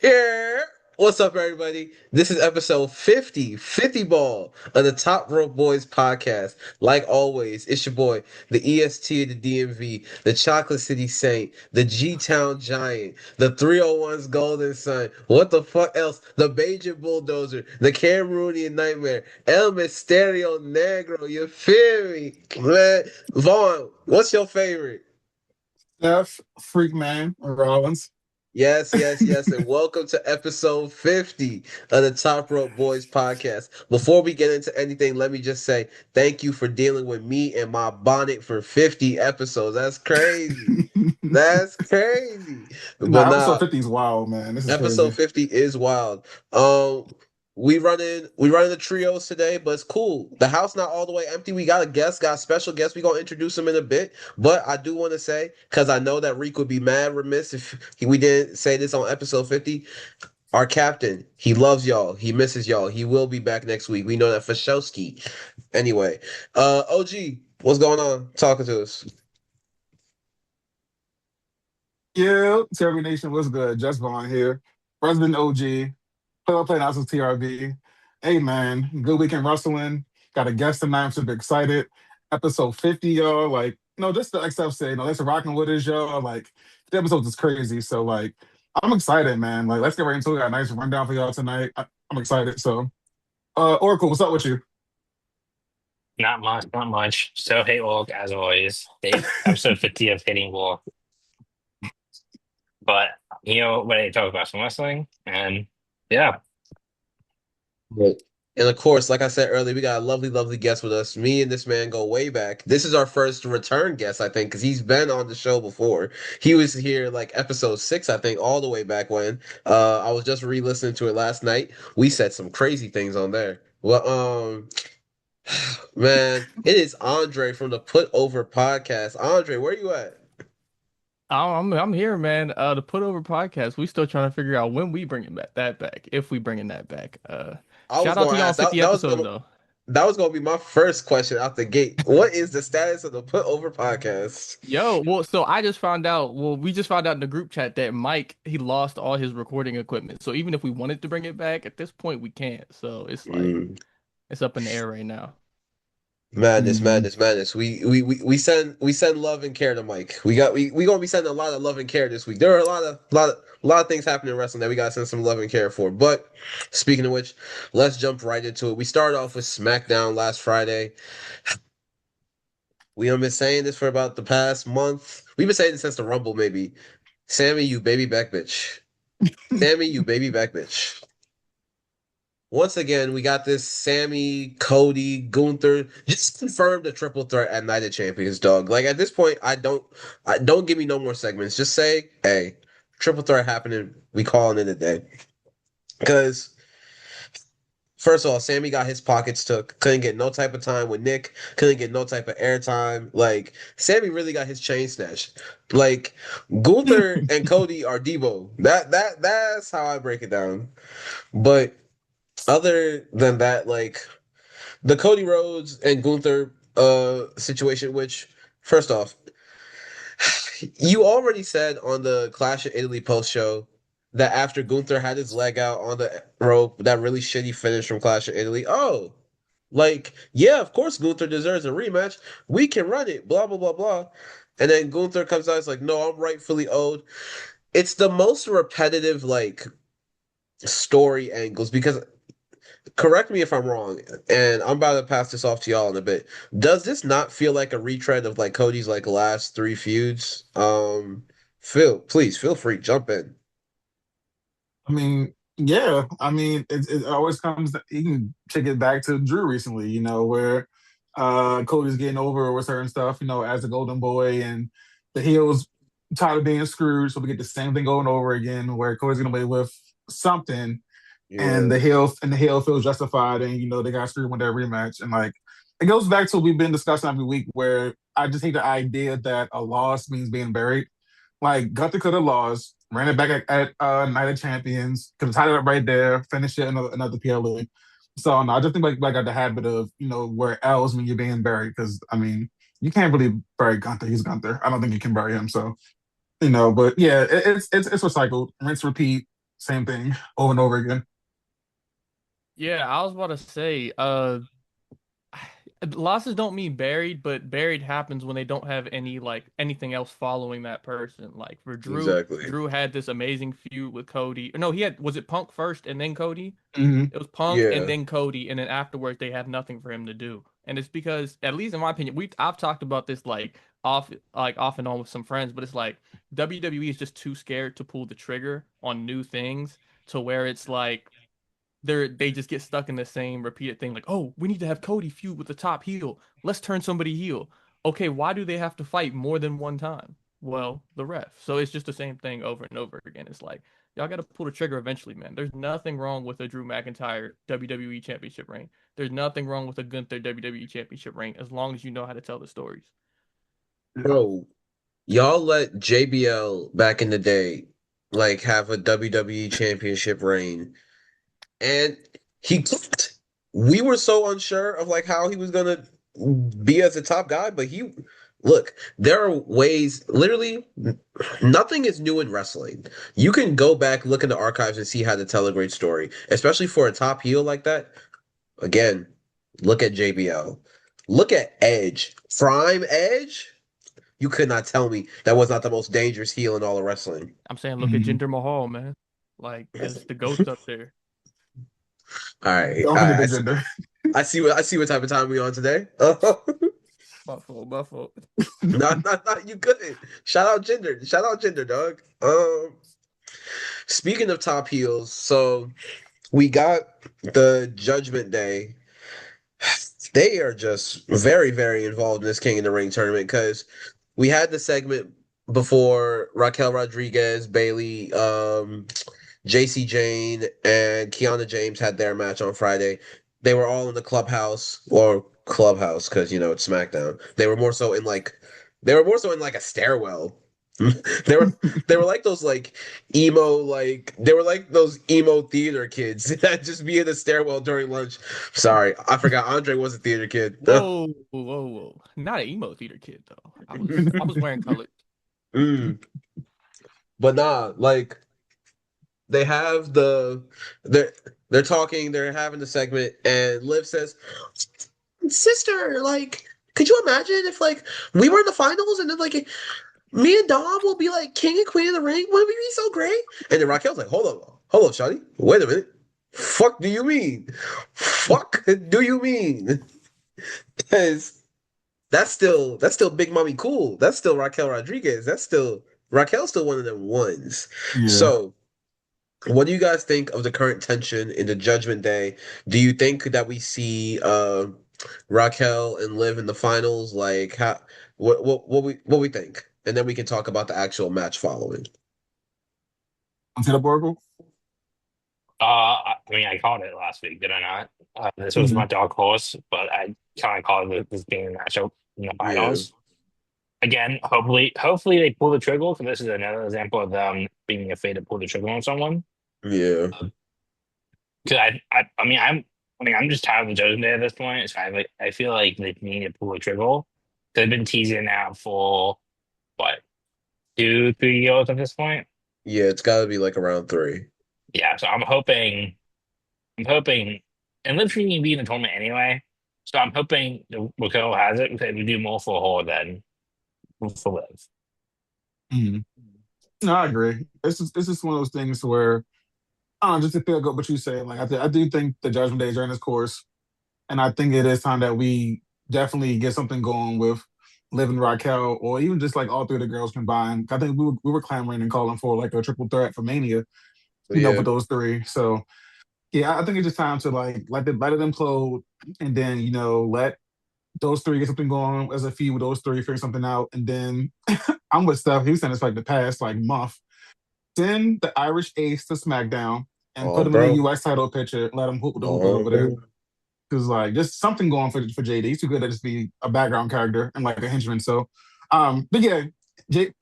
Yeah. What's up, everybody? This is episode 50, 50 ball of the Top Rope Boys podcast. Like always, it's your boy, the EST of the DMV, the Chocolate City Saint, the G Town Giant, the 301's Golden Sun. What the fuck else? The Bajan Bulldozer, the Cameroonian Nightmare, El Misterio Negro. You feel me? Man, Vaughn, what's your favorite? Steph, Freak Man, Rollins. Yes, yes, yes, and welcome to episode 50 of the Top Rope Boys podcast. Before we get into anything, let me just say thank you for dealing with me and my bonnet for 50 episodes. That's crazy. That's crazy. But Episode nah, 50 is wild, man. This is episode crazy. 50 is wild. We running the trios today, but it's cool. The house not all the way empty. We got a guest, got a special guest. We gonna introduce him in a bit. But I do want to say, because I know that Reek would be mad remiss if we didn't say this on episode 50. Our captain, he loves y'all. He misses y'all. He will be back next week. We know that for Showski. Anyway, OG, what's going on? Talking to us. Yeah, Terry Nation was good. Just Vaughn here. President OG. Play announcers TRB. Hey, man. Good weekend wrestling. Got a guest tonight. I'm super excited. Episode 50, y'all. Just the XF say, thanks for rocking with us, y'all. The episode is crazy. So, I'm excited, man. Let's get right into it. Got a nice rundown for y'all tonight. I'm excited. So, Oracle, what's up with you? Not much, not much. So hate walk as always. Episode 50 of Hating Walk. But when I talk about some wrestling, and yeah, Right. And of course, like I said earlier, we got a lovely, lovely guest with us. Me and this man go way back. This is our first return guest, I think, because he's been on the show before. He was here like episode 6, I think, all the way back when. I was just re-listening to it last night. We said some crazy things on there. Well, man, it is Andre from the Put Over podcast. Andre, where you at? I'm here, man. The Put Over podcast. We still trying to figure out when we bringing that back, if we bringing that back. I was Shout out gonna to y'all on ask 50 episodes though. that was gonna be my first question out the gate. What is the status of the Put Over podcast? So I just found out. Well, we just found out in the group chat that Mike he lost all his recording equipment. So even if we wanted to bring it back, at this point we can't. So it's like Mm. it's up in the air right now. Madness, Mhm. madness, madness. We send love and care to Mike. We gonna be sending a lot of love and care this week. There are a lot of things happening in wrestling that we gotta send some love and care for. But speaking of which, let's jump right into it. We started off with SmackDown last Friday. We have been saying this for about the past month. We've been saying this since the Rumble, maybe. Sammy, you baby back bitch. Sammy, you baby back bitch. Once again, we got this Sammy, Cody, Gunther. Just confirm the triple threat at Night of Champions, dog. Like at this point, I don't give me no more segments. Just say, hey, triple threat happening. We calling it a day. Because first of all, Sammy got his pockets took. Couldn't get no type of time with Nick. Couldn't get no type of airtime. Like Sammy really got his chain snatched. Like Gunther and Cody are Debo. That's how I break it down. But other than that, like the Cody Rhodes and Gunther situation, which first off, you already said on the Clash of Italy post show that after Gunther had his leg out on the rope, that really shitty finish from Clash of Italy. Oh, like, yeah, of course Gunther deserves a rematch. We can run it, blah blah blah blah. And then Gunther comes out, it's like, no, I'm rightfully owed. It's the most repetitive like story angles because correct me if I'm wrong, and I'm about to pass this off to y'all in a bit. Does this not feel like a retread of like Cody's like last 3 feuds? Phil, please feel free, jump in. I mean, yeah. I mean, it always comes. You can take it back to Drew recently, where Cody's getting over with certain stuff, as the Golden Boy, and the heels tired of being screwed, so we get the same thing going over again, where Cody's gonna be with something, and Yeah. the heel feels justified, and they got screwed with their rematch, and it goes back to what we've been discussing every week, where I just hate the idea that a loss means being buried. Like Gunther could have lost, ran it back at Night of Champions, could have tied it up right there, finished it another PLE. So no, I just think I got the habit of where else when you're being buried, because I mean you can't really bury Gunther. He's Gunther. I don't think you can bury him. So but yeah, it's recycled, rinse, repeat. same thing over and over again. Yeah, I was about to say, losses don't mean buried, but buried happens when they don't have any like anything else following that person. Like for Drew, Exactly. Drew had this amazing feud with Cody. No, he had was it Punk first and then Cody? Hmm. It was Punk and Yeah. then Cody, and then afterwards they had nothing for him to do. And it's because, at least in my opinion, I've talked about this off and on with some friends, but it's like WWE is just too scared to pull the trigger on new things to where it's like they just get stuck in the same repeated thing, like, oh, we need to have Cody feud with the top heel. Let's turn somebody heel. Okay, why do they have to fight more than one time? Well, the ref. So it's just the same thing over and over again. It's like y'all got to pull the trigger eventually, man. There's nothing wrong with a Drew McIntyre WWE Championship reign. There's nothing wrong with a Gunther WWE Championship reign as long as you know how to tell the stories. Bro, y'all let JBL back in the day like have a WWE championship reign. And we were so unsure of like how he was gonna be as a top guy, but look, there are ways, literally nothing is new in wrestling. You can go back, look in the archives and see how to tell a great story, especially for a top heel like that. Again, look at JBL. Look at Edge. Prime Edge. You could not tell me that was not the most dangerous heel in all of wrestling. I'm saying, look at Hmm. Jinder Mahal, man. Like, that's the GOAT up there. All right, Don't all forget right. the gender. I see what type of time we on today. My fault, my fault. Not you couldn't. Shout out gender, dog. Speaking of top heels, so we got the Judgment Day. They are just very, very involved in this King of the Ring tournament because we had the segment before Raquel Rodriguez, Bailey, JC Jane, and Kiana James had their match on Friday. They were all in the clubhouse because it's SmackDown. They were more so in like a stairwell. They were they were like those like emo like they were like those emo theater kids that just be in the stairwell during lunch. Sorry, I forgot Andre was a theater kid. Whoa, whoa, whoa. Not an emo theater kid though. I was wearing colors. Mm. But nah, like they have they're they're talking, they're having the segment, and Liv says, "Sister, like, could you imagine if like we were in the finals and then like me and Dom will be like king and queen of the ring? Wouldn't we be so great?" And then Raquel's like, hold up, Shawty, wait a minute. Fuck do you mean? Fuck do you mean? Because that's still Big Mommy Cool. That's still Raquel Rodriguez. Raquel's still one of them ones. Yeah. So what do you guys think of the current tension in the Judgment Day? Do you think that we see Raquel and Liv in the finals? Like how what we think? And then we can talk about the actual match following. Onto the Oracle. I mean, I called it last week, did I not? This was Hmm. my dark horse, but I kind of called this being a matchup in the Yeah, finals. Again, hopefully they pull the trigger because this is another example of them being afraid to pull the trigger on someone. yeah, Because I'm just tired of the Judgment Day at this point. So I feel like they need to pull the trigger. They've been teasing now for what 2, 3 years at this point. yeah. It's got to be like around three. Yeah, so I'm hoping, and Liv shouldn't be in the tournament anyway. So I'm hoping the Raquel has it because we do more for her than for Liv. Hmm. No, I agree. This is one of those things where I don't know, just to feel good what you say. Like I do think the Judgment Day is running its course, and I think it is time that we definitely get something going with Liv and Raquel, or even just like all three of the girls combined. I think we were clamoring and calling for like a triple threat for Mania, But for yeah, those three. So yeah, I think it's just time to like let it implode, and then let those three get something going as a feud with those three, figure something out, and then I'm with stuff. He was saying it's like the past like month. Send the Irish Ace to SmackDown and put him in a bro. US title picture. Let him hoop with the hookers over there. Oh, Because like just something going for JD. He's too good to just be a background character and like a henchman. So, but yeah,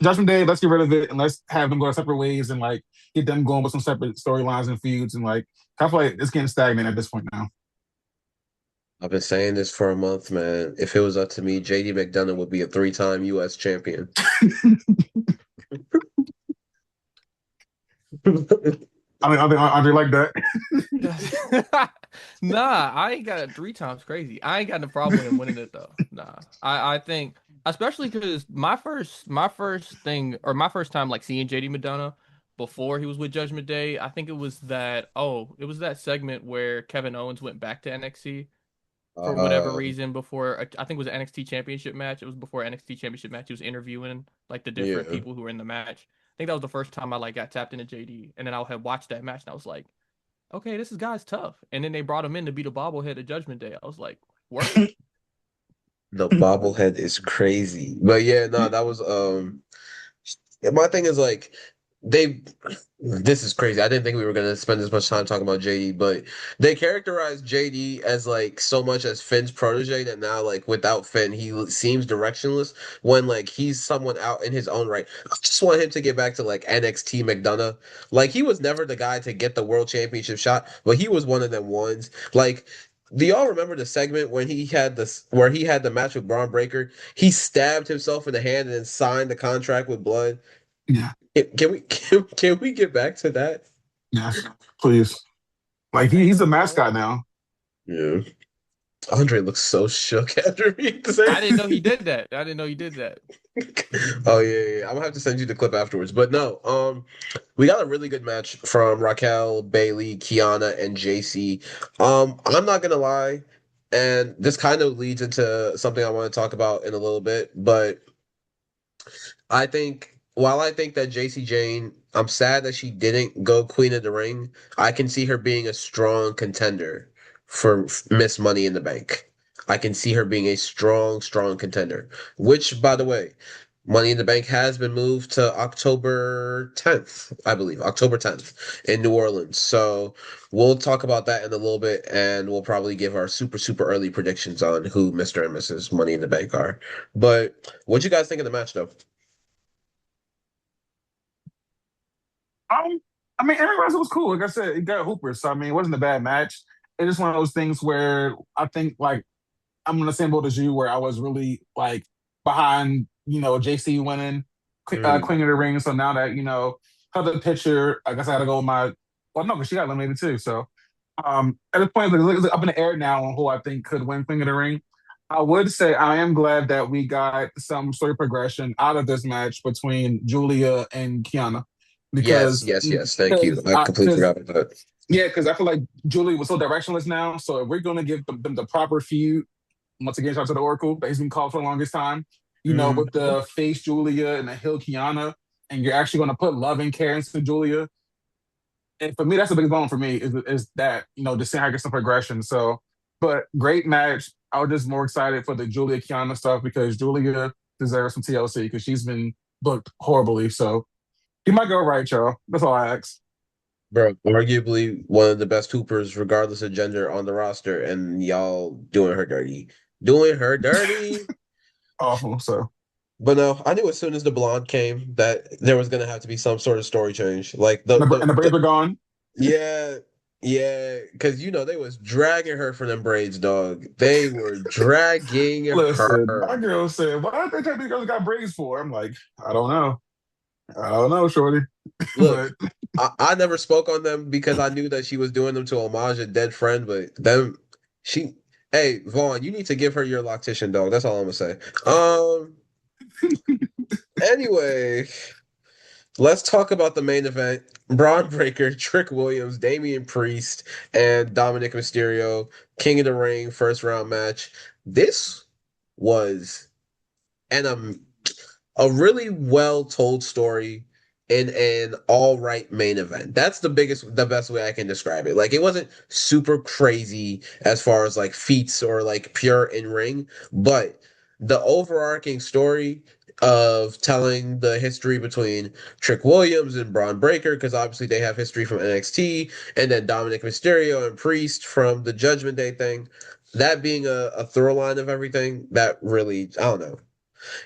Judgment Day. Let's get rid of it and let's have them go separate ways and like get them going with some separate storylines and feuds and like I feel like it's getting stagnant at this point now. I've been saying this for a month, man. If it was up to me, JD McDonough would be a three-time U.S. champion. I think Andre like that. Nah, I ain't got it 3 times crazy. I ain't got no problem with him winning it though. Nah, I think especially because my first thing or my first time like seeing JD Madonna before he was with Judgment Day, I think it was that segment where Kevin Owens went back to NXT for whatever Uh, reason before I think it was an NXT Championship match. It was before NXT Championship match. He was interviewing like the different yeah. people who were in the match. I think that was the first time I like got tapped into JD, and then I had watched that match and I was like, okay, this guy's tough. And then they brought him in to be the bobblehead at Judgment Day. I was like, word. The bobblehead is crazy. But yeah, no, that was my thing is like they this is crazy. I didn't think we were gonna spend as much time talking about JD, but they characterized JD as like so much as Finn's protege that now like without Finn seems directionless when like he's someone out in his own right. I just want him to get back to like NXT McDonough. Like he was never the guy to get the world championship shot, but he was one of them ones. Like do y'all remember the segment when he had this where he had the match with Braun Breaker? He stabbed himself in the hand and then signed the contract with blood. Yeah, Can we get back to that? yes, please. Like I ain't he's a gonna lie. mascot now. Yeah. Andre looks so shook after me I saying. didn't know he did that. I didn't know he did that. Oh yeah, yeah. I'm gonna have to send you the clip afterwards. But no, we got a really good match from Raquel, Bailey, Kiana, and JC. I'm not gonna lie, and this kind of leads into something I want to talk about in a little bit, but I think while I think that JC Jane, I'm sad that she didn't go Queen of the Ring. I can see her being a strong contender for Miss Money in the Bank. I can see her being a strong, strong contender. Which, by the way, Money in the Bank has been moved to October 10th, I believe, October 10th in New Orleans. So we'll talk about that in a little bit, and we'll probably give our super, super early predictions on who Mr. and Mrs. Money in the Bank are. But what you guys think of the match, though? Um, I mean, Aaron Russell was cool. Like I said, he got Hooper, so I mean, it wasn't a bad match. It's just one of those things where I think like I'm in the same boat as you, where I was really like behind, JC winning Mm. Queen of the Ring. So now that her the picture, I guess I got to go with my. Well, no, because she got eliminated too. So at this point, it's up in the air now on who I think could win Queen of the Ring. I would say I am glad that we got some story progression out of this match between Julia and Kiana Yes, because yes, yes. Thank you. because I completely because forgot about that. yeah, because I feel like Julia was so directionless now. So if we're gonna give them the proper feud, once again, shout out to the Oracle that he's been called for the longest time. With Mhm. the face Julia and the heel Kiana, and you're actually gonna put love and care into Julia. And for me, that's a big bone for me is that to see her get some progression. So, but great match. I was just more excited for the Julia Kiana stuff because Julia deserves some TLC because she's been booked horribly. So you might go right, y'all. That's all I ask. Bro, arguably one of the best hoopers, regardless of gender, on the roster, and y'all doing her dirty. Doing her dirty. Awful. So But no, I knew as soon as the blonde came that there was gonna have to be some sort of story change. Like and the Braves are gone. yeah, yeah, because they was dragging her for them braids, dog. They were dragging Listen, my her. girl said, "Why did they take these girls got braids for?" I'm like, I don't know. I don't know, shorty. Look, But I never spoke on them because I knew that she was doing them to homage a dead friend, but she, hey, Vaughn, you need to give her your loctician, dog. That's all I'm gonna say. Um, anyway, let's talk about the main event. Braun Breaker, Trick Williams, Damian Priest, and Dominic Mysterio, King of the Ring, first round match. This was an a really well told story in an all right main event. That's the best way I can describe it. Like it wasn't super crazy as far as like feats or like pure in ring, but the overarching story of telling the history between Trick Williams and Braun Breaker, because obviously they have history from NXT, and then Dominic Mysterio and Priest from the Judgment Day thing. That being a through line of everything, that really, I don't know.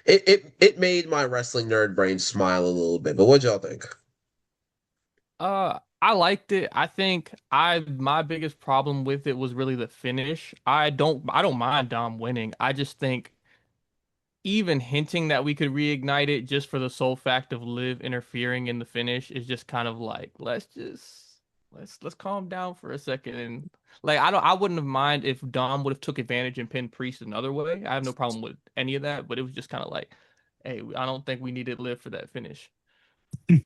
It made my wrestling nerd brain smile a little bit, but what y'all think? I liked it. I think I my biggest problem with it was really the finish. I don't mind Dom winning. I just think even hinting that we could reignite it just for the sole fact of Liv interfering in the finish is just kind of like, let's just let's calm down for a second and like I wouldn't have mind if Dom would have took advantage and pinned Priest another way. I have no problem with any of that, but it was just kind of like, hey, I don't think we needed Liv for that finish.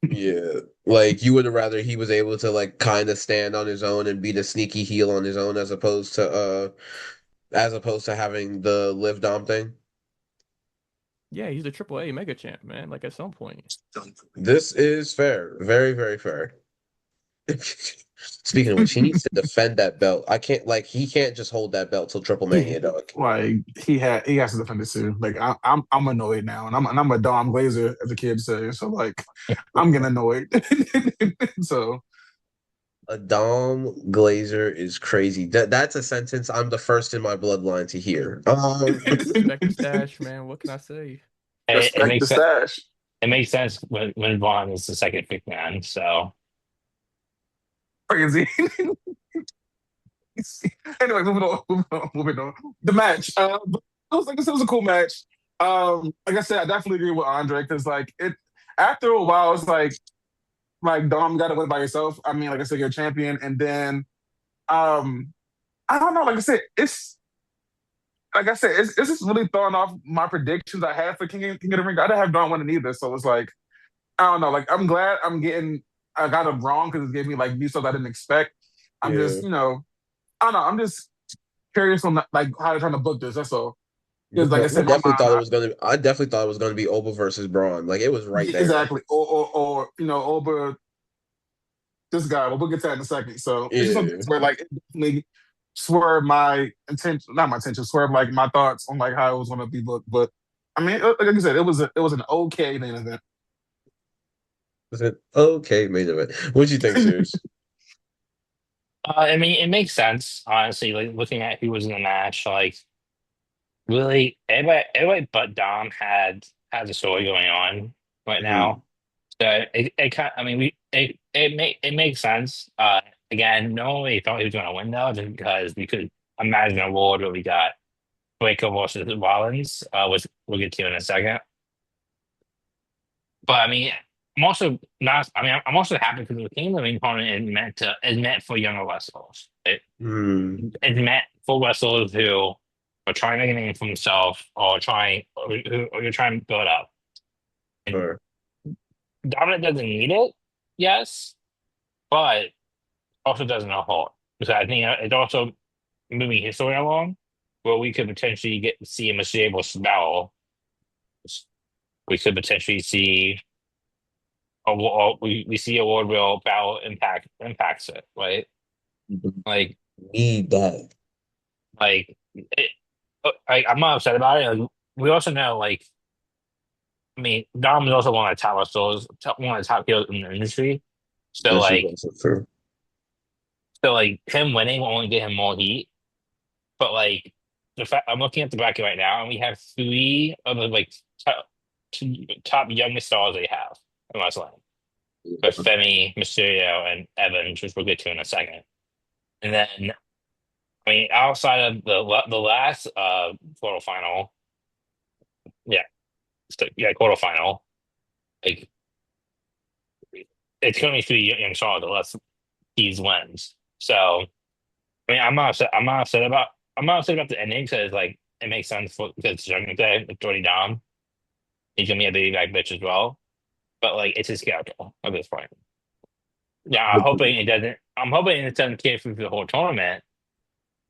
Yeah, like you would have rather he was able to like kind of stand on his own and be the sneaky heel on his own as opposed to having the Liv Dom thing. Yeah, he's a Triple A Mega Champ, man. Like at some point. This is fair, very very fair. Speaking of which, he needs to defend that belt. I can't like he can't just hold that belt till Triple Mania, dog. Like he has to defend it too. Like I'm annoyed now, and I'm a Dom Glazer as a kid say. So like I'm getting annoyed. So A Dom Glazer is crazy. That's a sentence I'm the first in my bloodline to hear. Respect the stash, man. What can I say? It, it respect the makes sense. stash. It makes sense when Vaughn is the second pick man. So Crazy. Anyway, moving on. The match. It was a cool match. Like I said, I definitely agree with Andre because like it after a while it's like Dom got to win by yourself. I mean, like I said, you're a champion, and then um I don't know. It's just really throwing off my predictions I had for King of the Ring. I didn't have Dom winning either, so it's like I don't know. Like I'm glad I got him wrong because it gave me like new stuff I didn't expect. I'm Yeah. just I don't know. I'm just curious on like how they're trying to book this. That's all. Because like I said, in my mind, I definitely thought it was gonna be Oba versus Braun. Like it was right yeah, there. exactly. Or over this guy. Well, we'll get to that in a second. So it's just something Yeah. where like it definitely swerve my intention, not my intention, swerve like my thoughts on like how it was going to be booked. But I mean, like I said, it was an okay main event. Was it okay main event? What'd you think, Sears? I mean, it makes sense honestly. Like looking at who was in the match, like really everybody but Dom has a story going on right Mhm. now. So it kind I mean it makes sense. Again, nobody thought he was gonna win though, just because we could imagine a world where we got Breakker versus Rollins, which we'll get to in a second. But I mean, I'm also not. I mean, I'm also happy because the King of the Ring tournament is meant for younger wrestlers. Hmm. It's meant for wrestlers who are trying to make a name for themselves or you're trying to build up. And Sure. Dominic doesn't need it, yes, but also doesn't hold. Because I think it's also moving history along where we could potentially get to see a Mercedes spell. We could potentially see we see a world where battle impacts it, right? Like Need that. like I'm not upset about it. Like, we also know like I mean Dom is also one of the top wrestlers, one of the top heroes in the industry. So This is like also true. him winning will only get him more heat. But like the fact I'm looking at the bracket right now, and we have three of the like top youngest stars they have in wrestling. But Femi, Mysterio, and Evans, which we'll get to in a second. And then, I mean, outside of the last quarterfinal, yeah, quarterfinal, like it's going to be three young stars unless these wins. So, I mean, I'm not upset about the ending because like it makes sense because it's Judgment Day, it's Jordy Dom. He's gonna be a baby back bitch as well. But like it's his character at this point. Yeah, I'm hoping it doesn't carry through the whole tournament.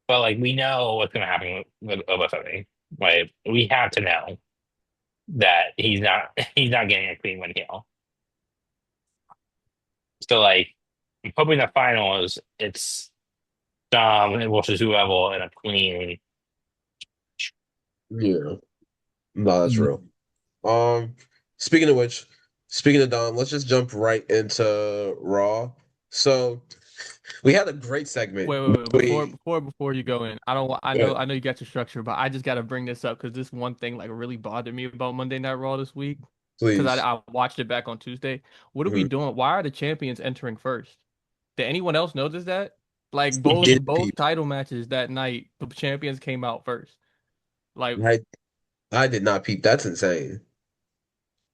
But like we know what's gonna happen with Obafemi. Like we have to know that he's not getting a clean win here. So like I'm hoping the finals it's Dom versus whoever in a clean. Yeah. No, that's Mm. real. Um, speaking of which, speaking of Dom, let's just jump right into Raw. So we had a great segment. Wait. We Before you go in, I don't. wa- Go ahead. I know you got your structure, but I just got to bring this up because this one thing like really bothered me about Monday Night Raw this week. Because Please. I watched it back on Tuesday. What are we Mhm. doing? Why are the champions entering first? Did anyone else notice that? Like We did both peep. title matches that night, the champions came out first. Like I I did not peep. That's insane.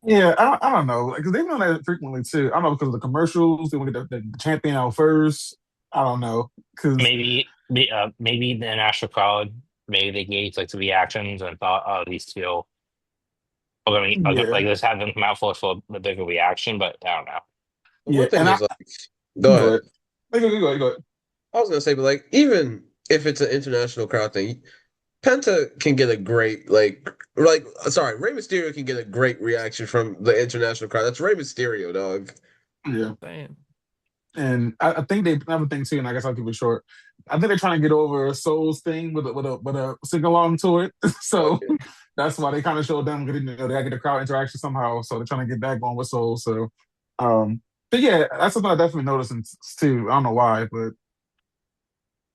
Yeah, I don't know. Because they've done that frequently too. I don't know because of the commercials. They want to get the champion out first. I don't know because Maybe the international crowd, maybe they gauged like the reactions and thought, oh, these two yeah, like let's have them come out for a bigger reaction, but I don't know. The yeah, one thing and is like, go go ahead. ahead. Go ahead. I was gonna say, but like, even if it's an international crowd thing, Penta can get a great sorry, Rey Mysterio can get a great reaction from the international crowd. That's Rey Mysterio, dog. Yeah, Damn. and I think they another thing too, and I guess I'll keep it short. I think they're trying to get over Soul's thing with a sing along to it, Oh so yeah. that's why they kind of showed them getting they gotta get the crowd interaction somehow. So they're trying to get that going with Soul. So, um, but yeah, that's something I definitely noticed too. I don't know why, but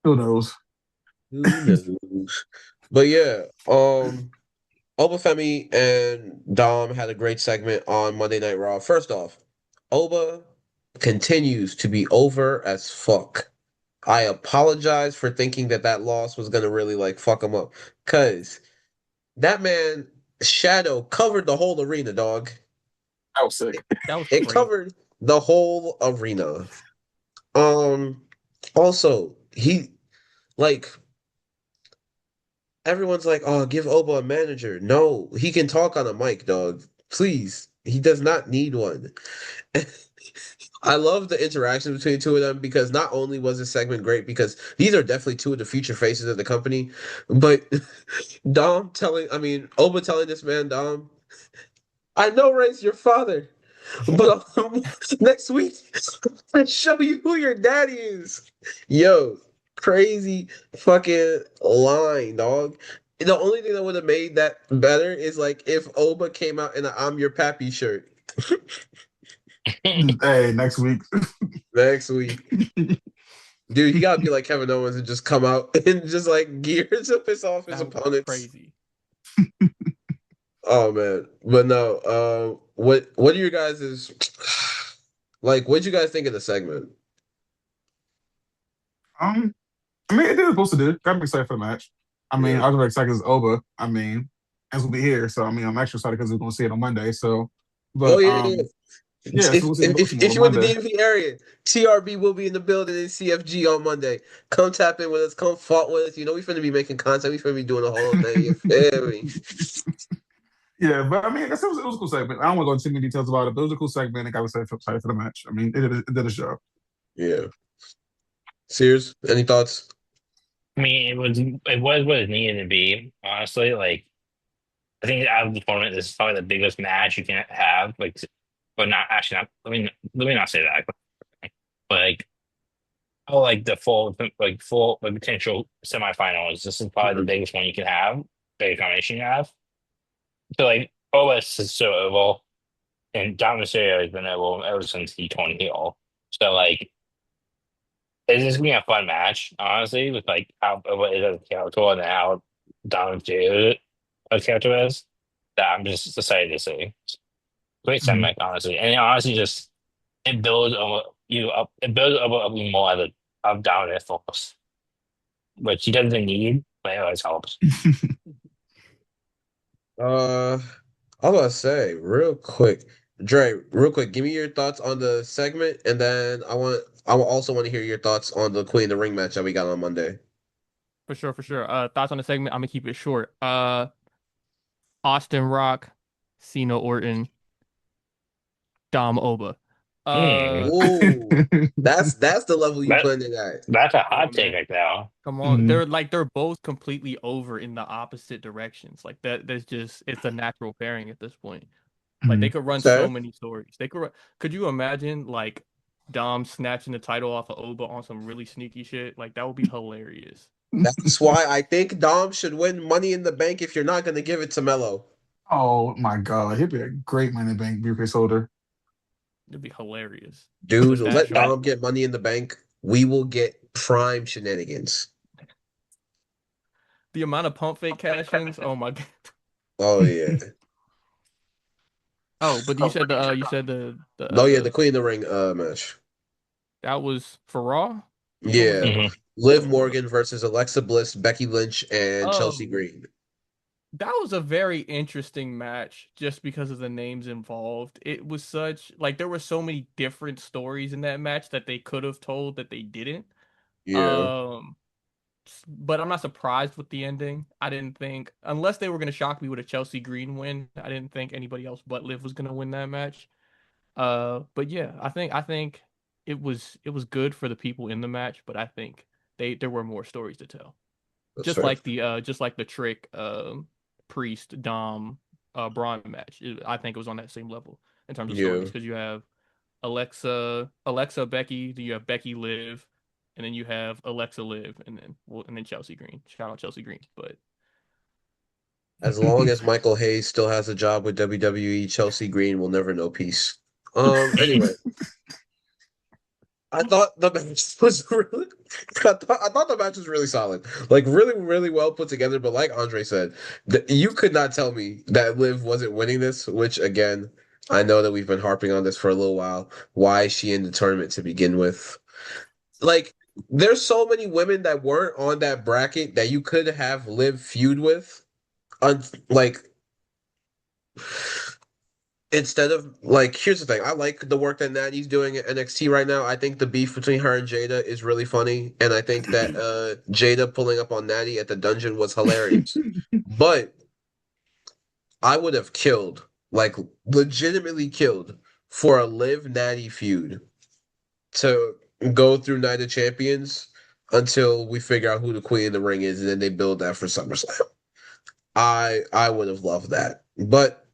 who knows? Who knows? But yeah, Obafemi and Dom had a great segment on Monday Night Raw. First off, Oba continues to be over as fuck. I apologize for thinking that that loss was gonna really like fuck him up, cause that man Shadow covered the whole arena, dog. I was sick. That was It crazy. covered the whole arena. Um, Also, he like everyone's like, "Oh, give Oba a manager." No, he can talk on a mic, dog. Please, he does not need one. I love the interaction between the two of them because not only was this segment great because these are definitely two of the future faces of the company, but Oba telling this man, Dom, I know Ray's your father, but next week I show you who your daddy is. Yo, crazy fucking line, dog. The only thing that would have made that better is like if Oba came out in an I'm your pappy shirt Hey, next week. next week. Dude, he gotta be like Kevin Owens and just come out and just like gear to piss off his That was opponents. crazy. Oh man. But no, what are your guys' like what'd you guys think of the segment? Um, I mean, it did what it's supposed to do. Got me excited for the match. I mean, Yeah. I was very excited because it's over. I mean, as we'll be here, so I mean, I'm extra excited because we're going to see it on Monday. So, Oh but yeah, yeah. yeah, so we'll see If Baltimore you're in the Monday. DMV area, TRB will be in the building in CFG on Monday. Come tap in with us, come fault with us. You know we finna be making content. We finna be doing the whole thing. You feel me? Yeah, but I mean, I guess it was a cool segment. I don't want to go into too many details about it, but it was a cool segment. And got excited for the match. I mean, it did a show. Yeah. Sears, any thoughts? I mean, it was what it needed to be. Honestly, like I think out of the tournament, this is probably the biggest match you can have. Like, but not actually not. Let me not say that. But like, oh, like the full like, potential semifinals. This is probably the Mhm. biggest one you can have. Biggest combination you have. So like, OS is so oval, and John Mysterio has been oval ever since he turned heel. So like, it's just gonna be a fun match, honestly, with like how what is as a character and how Dom Mysterio as a character is. That I'm just excited to see. Great Mhm. segment, honestly, and it honestly just it builds you up. It builds up you more as a of dominant force, which he doesn't need, but it always helps. Uh, I was gonna say real quick, Dre, real quick, give me your thoughts on the segment, and then I will also want to hear your thoughts on the Queen of the Ring match that we got on Monday. For sure, for sure. Thoughts on the segment? I'm gonna keep it short. Austin Rock, Cena Orton, Dom Oba. Hmm. Ooh, that's the level you That putting it at. that's a Come hot on, take man. right now. Come on. Mhm. They're both completely over in the opposite directions. Like that there's just it's a natural pairing at this point. Like they Mhm. could run so Okay. many stories. Could you imagine like Dom snatching the title off of Oba on some really sneaky shit? Like that would be hilarious. That's why I think Dom should win Money in the Bank if you're not gonna give it to Melo. Oh my God, he'd be a great Money in the Bank briefcase holder. It'd be hilarious. Dude, But let That Dom get Money in the Bank. We will get prime shenanigans. the amount of pump fake cash-ins, oh my god. Oh yeah. Oh, but you said No, yeah, the Queen of the Ring match. that was for Raw? What was Yeah. that? mhm. Liv Hold up. Morgan versus Alexa Bliss, Becky Lynch, and Chelsea Oh, Green. that was a very interesting match just because of the names involved. It was such like there were so many different stories in that match that they could have told that they didn't. Yeah, But I'm not surprised with the ending. I didn't think, unless they were going to shock me with a Chelsea Green win, I didn't think anybody else but Liv was going to win that match. But yeah, I think it was good for the people in the match, but I think there were more stories to tell. that's Just fair. like the Trick Priest Dom Braun match. I think it was on that same level in terms of Yeah. stories because you have Alexa Becky, you have Becky Liv, and then you have Alexa Liv, and then Chelsea Green. Shout out Chelsea Green, but As long as Michael Hayes still has a job with WWE, Chelsea Green will never know peace. Anyway, I thought the match was really, I thought the match was really solid, like really, really well put together. But like Andre said, you could not tell me that Liv wasn't winning this. Which again, I know that we've been harping on this for a little while. Why is she in the tournament to begin with? Like, there's so many women that weren't on that bracket that you could have Liv feud with. Like, instead of like, here's the thing. I like the work that Natty's doing at NXT right now. I think the beef between her and Jada is really funny, and I think that Jada pulling up on Natty at the dungeon was hilarious. But I would have killed, like legitimately killed, for a Liv Natty feud to go through Night of Champions until we figure out who the Queen of the Ring is, and then they build that for SummerSlam. I would have loved that, but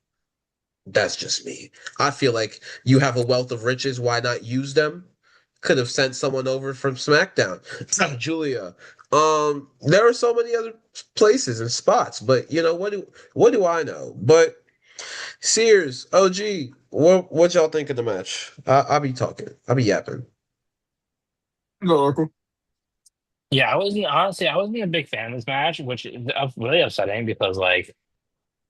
that's just me. I feel like you have a wealth of riches. Why not use them? Could have sent someone over from SmackDown. Julia. There are so many other places and spots, but you know what do I know? But Sears, OG, what y'all think of the match? I'll be talking. I'll be yapping. Go, Oracle. Yeah, I wasn't a big fan of this match, which is really upsetting because like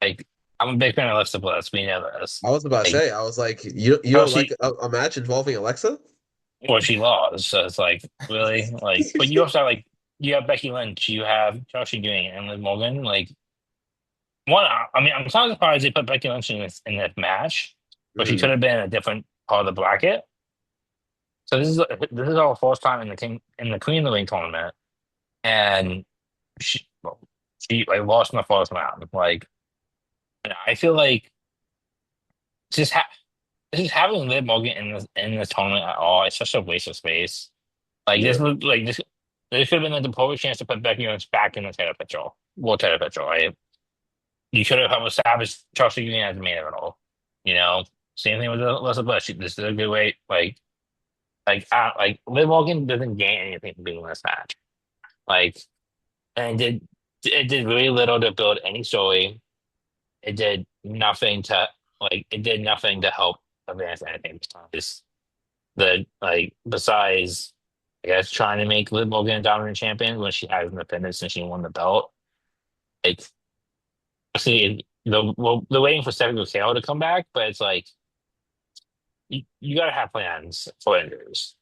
I'm a big fan of Alexa Bliss. We know this. I was about to Like, say, I was like, you oh, don't like a match involving Alexa? well, she lost, so it's like really like. But you also have, like you have Becky Lynch, you have Chelsea Green, and Liv Morgan. Like one, I mean, I'm kind of surprised they put Becky Lynch in this match, but she could Mhm. have been a different part of the bracket. So this is our first time in the Queen of the Ring tournament, and well, she like lost in the first round. Like, and I feel like just ha just having Liv Morgan in this tournament at all, it's such a waste of space. Like this Yeah, looked like this should have been the perfect chance to put Becky Lynch back in the title picture, world title picture, right? You should have established Chelsea Green as the main event. You know, same thing with Alyssa Bliss. This is a good way, like Liv Morgan doesn't gain anything from being in this match. Like, and it did really little to build any story. It did nothing to help advance anything besides I guess trying to make Liv Morgan a dominant champion when she hasn't defended since she won the belt. Like see the waiting for Stephanie McHale to come back, but it's like you gotta have plans for injuries.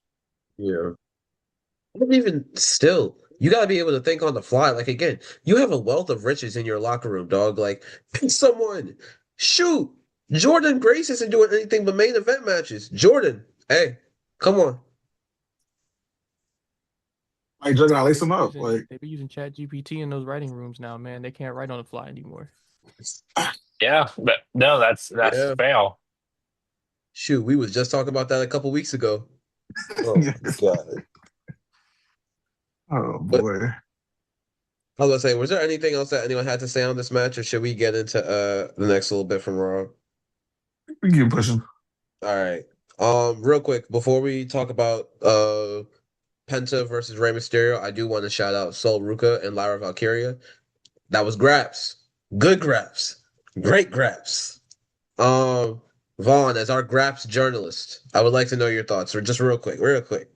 yeah. But even still, you gotta be able to think on the fly. Like again, you have a wealth of riches in your locker room, dog. Like pick someone. Shoot, Jordan Grace isn't doing anything but main event matches. Jordan, hey, come on. Like, Juggernaut, nah, lace them up. Like, they be using Chat GPT in those writing rooms now, man. They can't write on the fly anymore. Yeah, but no, that's Yeah. fail. Shoot, we was just talking about that a couple weeks ago. Oh yeah. my God. Oh But boy. I was gonna say, was there anything else that anyone had to say on this match, or should we get into the next little bit from Raw? We can keep pushing. All right. Real quick, before we talk about Penta versus Rey Mysterio, I do want to shout out Sol Ruka and Lyra Valkyria. That was graps. Good graps. Great graps. Vaughn, as our graps journalist, I would like to know your thoughts, or just real quick, real quick.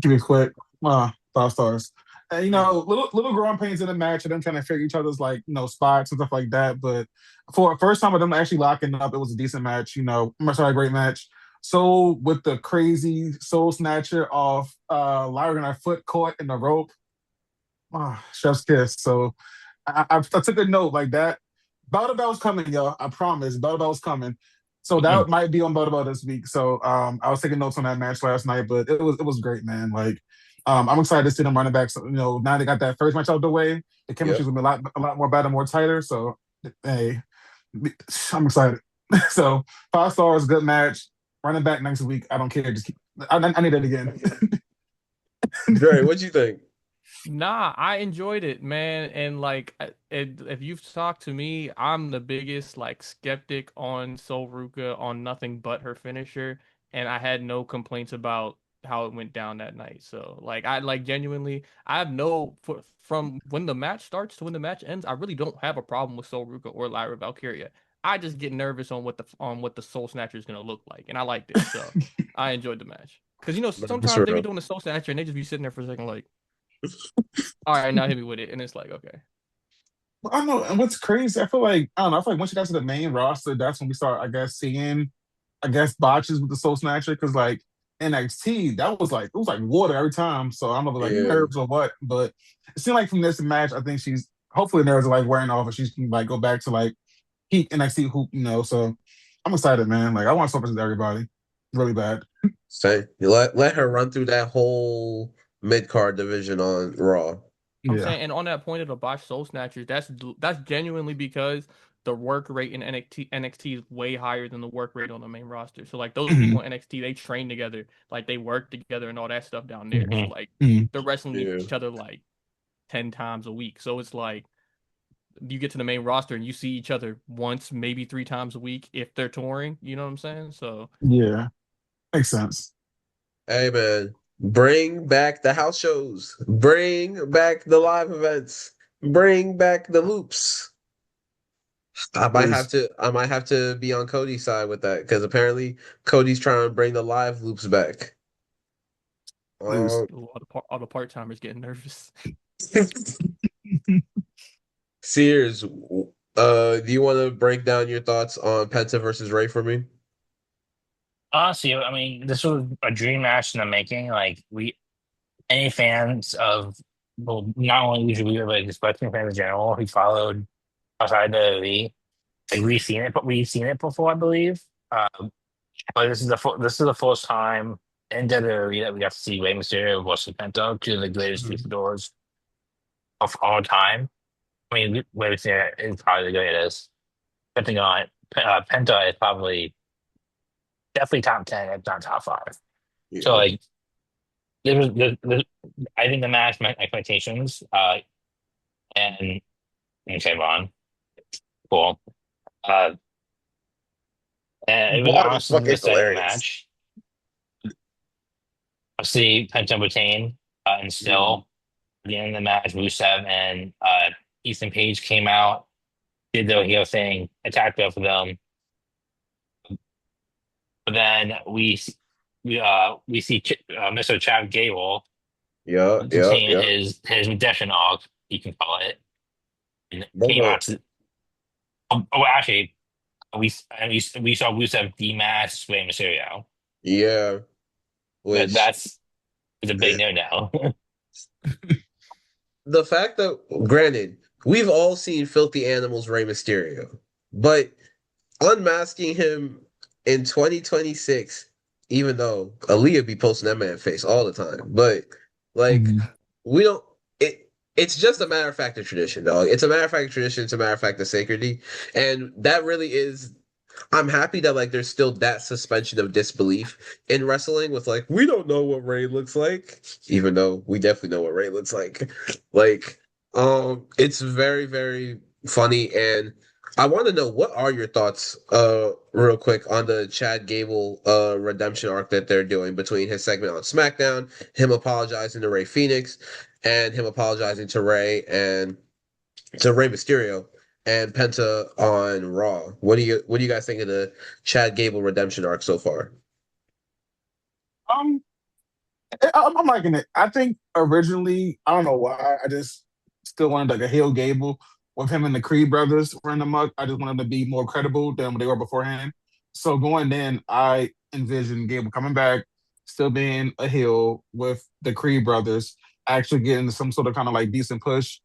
Keep it quick. 5 stars. And little growing pains in the match and them trying to figure each other's spots and stuff like that. But for a first time with them actually locking up, it was a decent match. I'm sorry, great match. So with the crazy soul snatcher of Lyra and her foot caught in the rope, chef's kiss. So I took a note like that. Battle Bell's coming, y'all. I promise. Battle Bell's coming. So that might be on Battle Bell this week. So I was taking notes on that match last night, but it was great, man. Like I'm excited to see them running back. So, now they got that first match out of the way. The chemistry's Yep. gonna be a lot more better, more tighter. So, hey, I'm excited. So 5 stars, good match. Running back next week. I don't care. Just keep. I need it again. Dre, what'd you think? Nah, I enjoyed it, man. And like, if you've talked to me, I'm the biggest like skeptic on Sol Ruka on nothing but her finisher, and I had no complaints about how it went down that night. So like, I like genuinely, I have from when the match starts to when the match ends, I really don't have a problem with Sol Ruka or Lyra Valkyria. I just get nervous on what the Soul Snatcher is gonna look like, and I liked it, so I enjoyed the match. Because That's sometimes they be real. doing the Soul Snatcher and they just be sitting there for a second like. All right, now hit me with it, and it's like, okay, I don't know. And what's crazy, I feel like, I don't know, I feel like once you got to the main roster, that's when we start, I guess, seeing, botches with the Soul Snatcher. Because, like, NXT, it was like water every time. So I don't know if it was like Yeah. nerves or what. But it seemed like from this match, I think hopefully nerves are like wearing off and she's can like go back to like peak NXT hoop. So I'm excited, man. Like, I want to to everybody really bad. Say, let her run through that whole mid card division on Raw. I'm Yeah. saying, and on that point of the botched Soul Snatchers, that's genuinely because the work rate in NXT is way higher than the work rate on the main roster. So like those people in NXT, they train together, like they work together and all that stuff down there. So Mhm. like Mhm. they're wrestling Yeah. each other like 10 times a week. So it's like you get to the main roster and you see each other once, maybe 3 times a week if they're touring. You know what I'm saying? So Yeah. Makes sense. Hey man, bring back the house shows. Bring back the live events. Bring back the loops. Please. I might have to be on Cody's side with that because apparently Cody's trying to bring the live loops back. Please. Um, all the part timers getting nervous. Sears, do you want to break down your thoughts on Penta versus Ray for me? Honestly, I mean, this was a dream match in the making. Like any fans of, well, not only usually but like wrestling fans in general who followed outside the WWE, like we've seen it before, I believe. But this is the first time in WWE that we got to see Rey Mysterio versus Penta, two of the greatest Mhm. luchadors of all time. I mean, Rey Mysterio is probably the greatest. Pentagon, Penta is probably definitely top 10, if not top five. So Yeah. like, I think the match met expectations. And okay, Vaughn, cool. Uh, and it was Vaughn is honestly an fucking exciting hilarious. match. Obviously, Penta retained, and Mhm. still at the end of the match, Rusev and Ethan Page came out, did their heel thing, attacked both of them. But then we see Mr. Chad Gable Yeah, yeah, continue yeah. his redemption arc, you can call it, and But came no, out to. Actually, we saw Rusev demask Rey Mysterio, yeah, but which that's a big no no. the fact that, granted, we've all seen Filthy Animals Rey Mysterio, but unmasking him in 2026, even though Aaliyah be posting that man face all the time, but like Mhm. we don't it's just a matter of fact of tradition, dog. It's a matter of fact of tradition, it's a matter of fact of sacredity. And that really is I'm happy that like there's still that suspension of disbelief in wrestling with like we don't know what Ray looks like, even though we definitely know what Ray looks like. Like, it's very, very funny, and I want to know what are your thoughts, real quick on the Chad Gable redemption arc that they're doing between his segment on SmackDown, him apologizing to Ray Phoenix, and him apologizing to Ray and to Rey Mysterio and Penta on Raw. What do you guys think of the Chad Gable redemption arc so far? Um, I'm liking it. I think originally, I don't know why, I just still wanted like a Hill Gable with him and the Creed brothers running amok. I just wanted to be more credible than what they were beforehand. So going in, I envisioned Gable coming back, still being a heel with the Creed brothers, actually getting some sort of kind of like decent push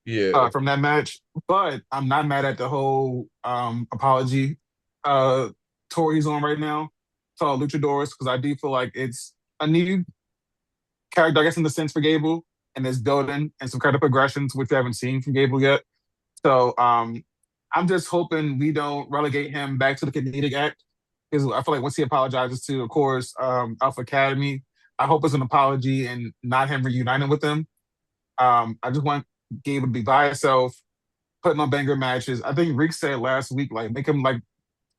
Yeah. from that match. But I'm not mad at the whole apology uh, tour he's on right now to all luchadors because I do feel like it's a need. character, I guess, in the sense for Gable, and is building and some character progressions which we haven't seen from Gable yet. So I'm just hoping we don't relegate him back to the comedic act because I feel like once he apologizes to, of course, Alpha Academy, I hope it's an apology and not him reuniting with them. I just want Gable to be by himself, putting on banger matches. I think Reek said last week, like, make him like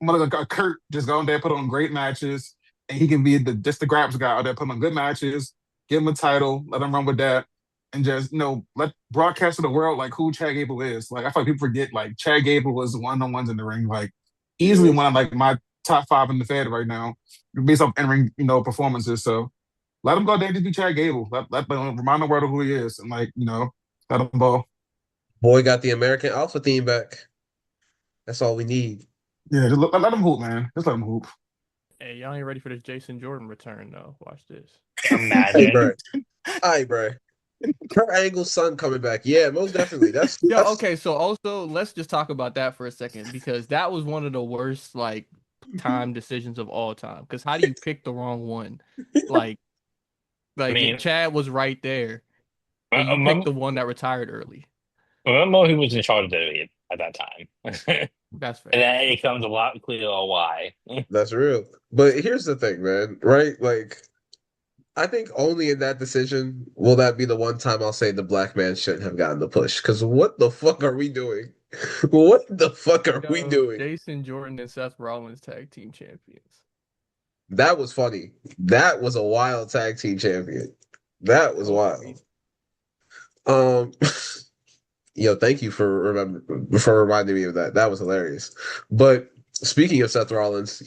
more like a Kurt, just go in there, put on great matches, and he can be just the grabs guy out there, put on good matches, give him a title, let him run with that, and just let broadcast to the world like who Chad Gable is. Like I feel like people forget like Chad Gable was one-on-ones in the ring, like easily one of like my top 5 in the Fed right now, based off in-ring performances. So let him go there to be Chad Gable. Let remind the world of who he is, and let him ball. Boy got the American Alpha theme back. That's all we need. Yeah, just let him hoop, man. Just let him hoop. Hey, y'all ain't ready for this Jason Jordan return though. Watch this. Hey, Imagine. bro. Hi, bro. Kurt Angle's son coming back. Yeah, most definitely. That's Okay. So also, let's just talk about that for a second because that was one of the worst like time decisions of all time. Because how do you pick the wrong one? Like I mean, Chad was right there, and you picked the one that retired early. remember who was in charge of WWE at that time. That's fair. And then it becomes a lot clearer why. That's real. But here's the thing, man. Right? Like, I think only in that decision will that be the one time I'll say the black man shouldn't have gotten the push. Because what the fuck are we doing? What the fuck are we doing? Jason Jordan and Seth Rollins tag team champions. That was funny. That was a wild tag team champion. That was wild. Yo, thank you for reminding me of that. That was hilarious. But speaking of Seth Rollins,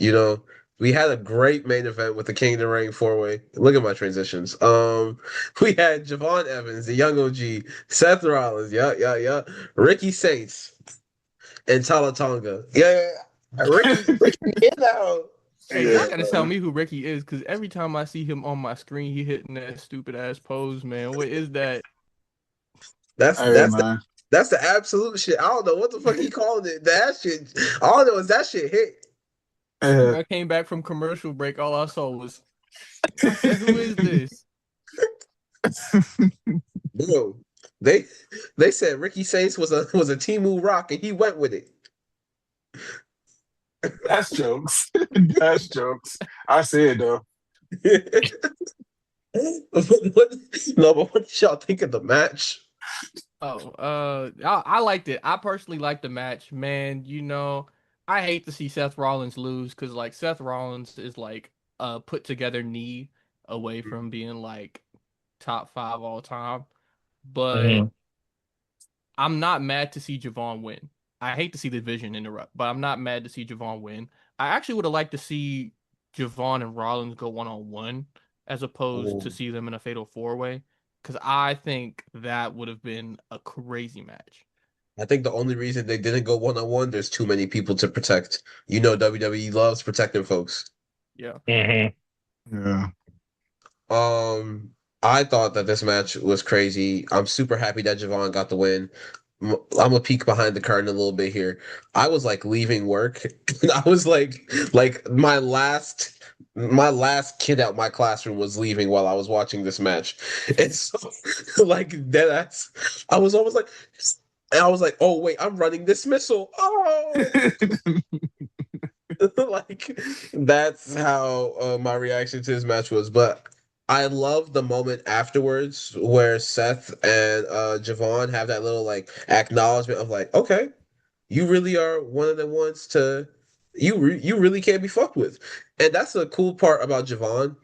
we had a great main event with the King of the Ring 4-way. Look at my transitions. We had Javon Evans, the young OG, Seth Rollins, yeah, Ricky Saints, and Tala Tonga. Yeah. Ricky, get out. Hey, you're not gonna tell me who Ricky is because every time I see him on my screen, he hitting that stupid ass pose, man. What is that? That's the absolute shit. I don't know what the fuck he calling it. That shit. All I know is that shit hit. When I came back from commercial break, all I saw was, who is this? Bro, they said Ricky Saints was a Timu Rock and he went with it. That's jokes. That's jokes. I see it though. But what did y'all think of the match? I liked it. I personally liked the match, man. I hate to see Seth Rollins lose because like Seth Rollins is like a put together knee away from being like top 5 all time. But I'm not mad to see Javon win. I hate to see the division interrupt, but I'm not mad to see Javon win. I actually would have liked to see Javon and Rollins go 1-on-1 as opposed to see them in a fatal 4-way because I think that would have been a crazy match. I think the only reason they didn't go 1-on-1, there's too many people to protect. WWE loves protecting folks. Yeah. Yeah. I thought that this match was crazy. I'm super happy that Javon got the win. I'm gonna peek behind the curtain a little bit here. I was like leaving work. I was like my last kid out my classroom was leaving while I was watching this match. And so like deadass, I was almost like, and I was like, oh wait, I'm running dismissal. Oh, like that's how my reaction to this match was. But I love the moment afterwards where Seth and Javon have that little like acknowledgement of like, okay, you really are one of the ones to you really can't be fucked with. And that's the cool part about Javon.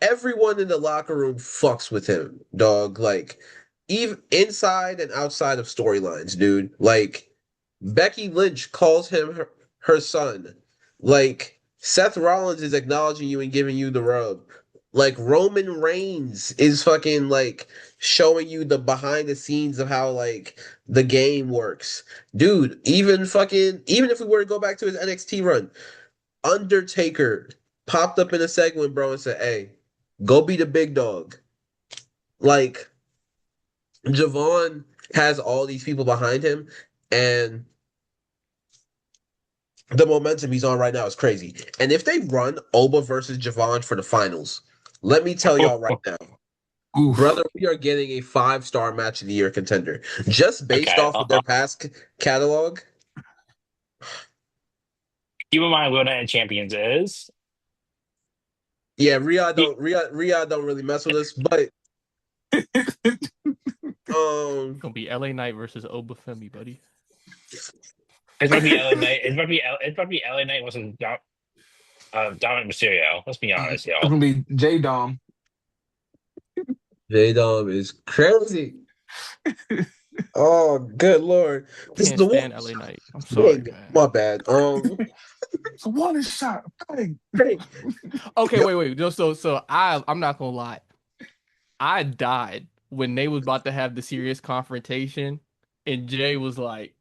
Everyone in the locker room fucks with him, dog. Like even inside and outside of storylines, dude. Like Becky Lynch calls him her son. Like Seth Rollins is acknowledging you and giving you the rub. Like Roman Reigns is fucking like showing you the behind the scenes of how like the game works. Dude, even if we were to go back to his NXT run, Undertaker popped up in a segment, bro, and said, "Hey, go be the big dog." Like Javon has all these people behind him, and the momentum he's on right now is crazy. And if they run Oba versus Javon for the finals, let me tell y'all right now, Oof. Brother, we are getting a 5-star match of the year contender just based Okay. off of their past catalog. Keep in mind, World Night of Champions is. Yeah, He- Riyadh don't really mess with us, but It's gonna be LA Knight versus Obafemi, buddy. It's about to be LA Knight. It's about to be LA Knight versus Dominic Mysterio. Let's be honest, It's yo. gonna be J Dom. J-Dom is crazy. Oh, good Lord. This is Can't the one. stand LA Knight. I'm Yeah, sorry, man. my bad. It's a one shot. Bang. Hey, Okay, yep. wait. I'm not gonna lie. I died when they was about to have the serious confrontation, and Jay was like,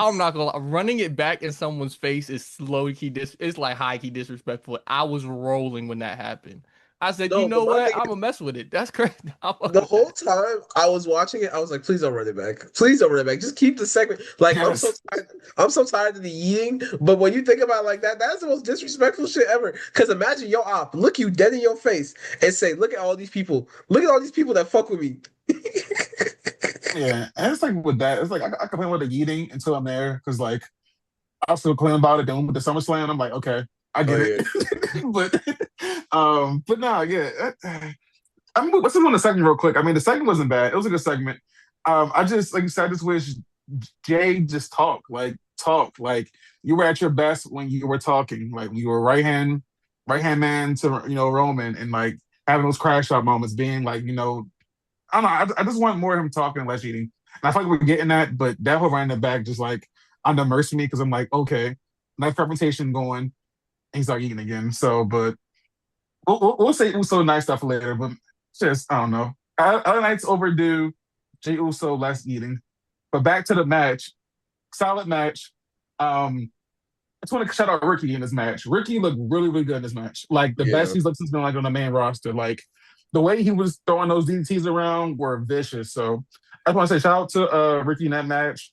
"I'm not gonna lie, running it back in someone's face is low key it's like high key disrespectful." I was rolling when that happened. I said, "You No, but know my what? thing I'm is, gonna mess with it. That's crazy. I'm the with whole that." time I was watching it, I was like, please don't run it back. Please don't run it back. Just keep the segment. Like, Yes. I'm so tired of the eating. But when you think about it like that, that's the most disrespectful shit ever. Because imagine your op look you dead in your face and say, look at all these people. Look at all these people that fuck with me. Yeah. And it's like with that, it's like I complain about the eating until I'm there because like I still complain about it. Then with the SummerSlam, I'm like, okay, I Oh get it. yeah. but no, yeah. I mean, let's move on the segment real quick. I mean, the segment wasn't bad. It was a good segment. I just, like you said, I just wish Jay just talk. Like you were at your best when you were talking. Like when you were right hand man to Roman, and like having those crash out moments, being like I don't know. I just want more of him talking and less eating. And I feel like we're getting that, but that whole running it back just like undermerced me because I'm like, okay, nice confrontation going, and he's start eating again. So, but we'll say Uso nice stuff later, but just I don't know. Other nights overdue. Jey Uso less eating, but back to the match. Solid match. I just want to shout out Ricky in this match. Ricky looked really, really good in this match. Like the best Yeah. he's looked since been like on the main roster. Like the way he was throwing those DDTs around were vicious. So I just want to say shout out to Ricky in that match.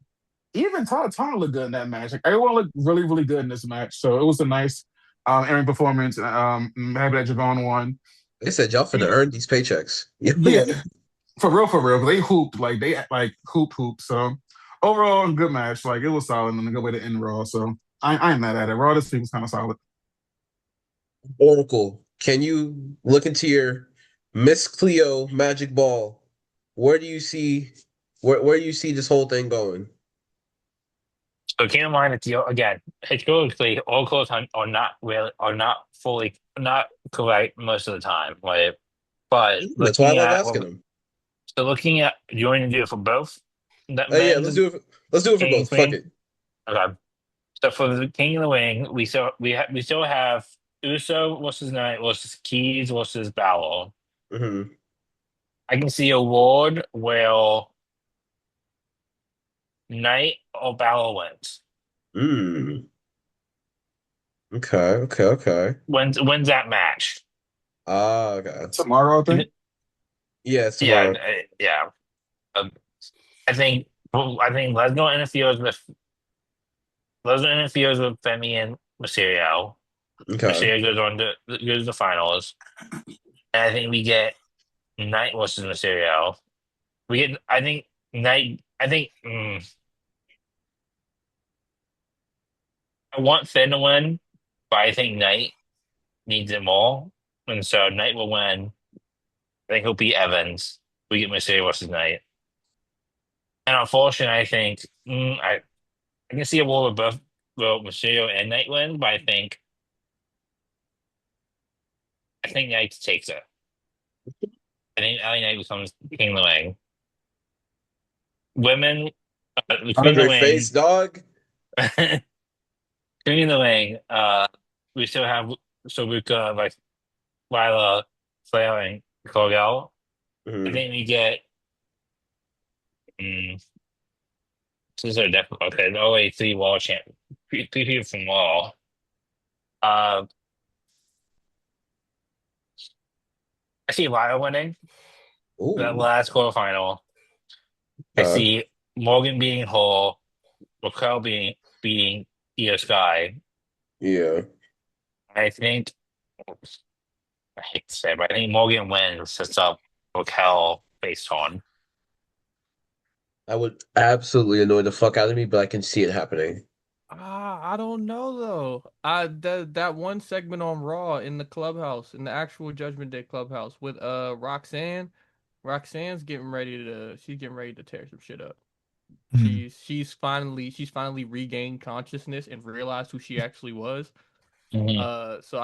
Even Tana looked good in that match. Like everyone looked really, really good in this match. So it was a nice airing performance. I'm happy that Javon won. They said y'all finna earn these paychecks. Yeah, for real, for real. They hooped like they like hoop. So overall, good match. Like it was solid and a good way to end Raw. So I ain't mad at it. Raw this week was kind of solid. Oracle, can you look into your Miss Cleo magic ball? Where do you see where do you see this whole thing going? So keep in mind that again, historically, all clothes are not fully not correct most of the time. Like, but That's why I looking love at asking them. do you want to do it for both that Yeah, men's let's do it for king and both. Fuck queen? it. Okay. So for the King of the Wing, we still have Uso versus Knight versus Keys versus Balor. Hmm. I can see a world where Knight or Balor wins. Mm. Okay. Wins that match. Ah, okay. Tomorrow, I think. Yeah, it's Yeah, tomorrow. yeah. Um, I think Lesnar interferes with Femi and Mysterio. Okay. Mysterio goes to the finals, and I think we get Knight versus Mysterio. We get I think Knight. I want Finn to win, but I think Knight needs it more, and so Knight will win. I think he'll beat Evans. We get Mysterio versus Knight, and unfortunately, I think I can see a war with both Mysterio and Knight win, but I think Knight takes it. I think LA Knight becomes King of the Ring. Women, the Queen of the Andre face, Ring, dog. Queen of the Ring. We still have Sabuka, like Lila, Flair, and Cordell. I Hmm. think we get. Um, These are definitely okay. The only three wall champ, three people from Wall. Uh, I see Lila winning that Ooh. last quarterfinal. I Okay. see Morgan beating Hall, Raquel beating Io Sky. Yeah. I think I hate to say it, but I think Morgan wins, sets up Raquel face on. I would absolutely annoy the fuck out of me, but I can see it happening. I don't know though. That one segment on Raw in the clubhouse, in the actual Judgment Day clubhouse with Roxanne. Roxanne's getting ready to she's getting ready to tear some shit up. Mhm. She's finally regained consciousness and realized who she actually was. Mhm. So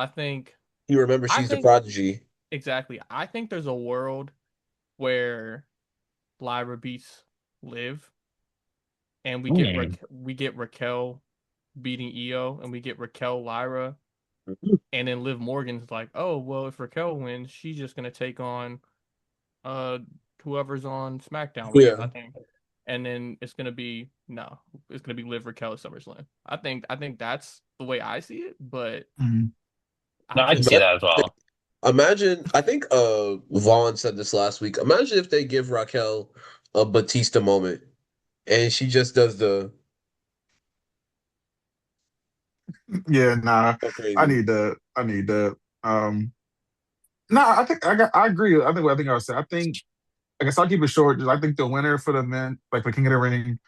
You remember I she's the think prodigy. exactly. I think there's a world where Lyra beats Liv, and Mm. We get Raquel beating Io, and we get Raquel Lyra, Mhm. and then Liv Morgan's like, oh well, if Raquel wins, she's just gonna take on uh whoever's on SmackDown, Raven, I Yeah. think. And then it's gonna be no, it's gonna be Liv Raquel at SummerSlam. I think that's the way I see it, but Mhm. No, I I can see just that as well. Imagine, I think Vaughn said this last week. Imagine if they give Raquel a Batista moment and she just does the Yeah, nah. go I crazy. need that. I need that. Nah, I agree. I think I said. I guess I'll keep it short. Just I think the winner for the men, like the King of the Ring,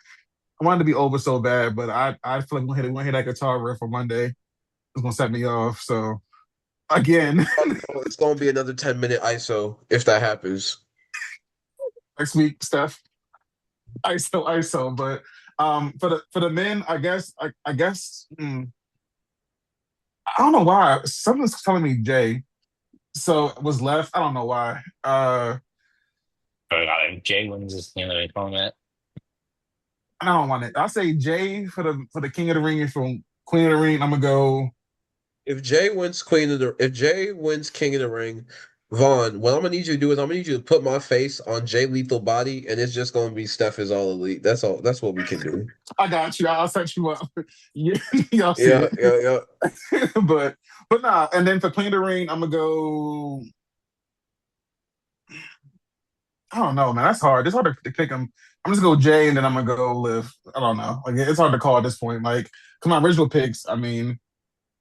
I wanted to be over so bad, but I feel like when hit that guitar riff on Monday, it's gonna set me off. So again, It's gonna be another 10-minute ISO if that happens. next week, Steph, ISO. But for the men, I guess I don't know why something's telling me Jay. So it was left. I don't know why. Oh, God, if Jay wins this tournament. I don't want it. I'll say Jay for the King of the Ring and from Queen of the Ring. I'm gonna go. If Jay wins King of the Ring, Vaughn, what I'm gonna need you to do is I'm gonna need you to put my face on Jay Lethal body, and it's just gonna be Steph is all elite. That's all. That's what we can do. I got you. I'll set you up. Yeah, y'all see Yeah, it. yeah, yeah. but nah. And then for Queen of the Ring, I'm gonna go. I don't know, man. That's hard. It's hard to pick them. I'm just gonna go Jay, and then I'm gonna go Liv. I don't know. Like it's hard to call at this point. Like, cause my original picks. I mean,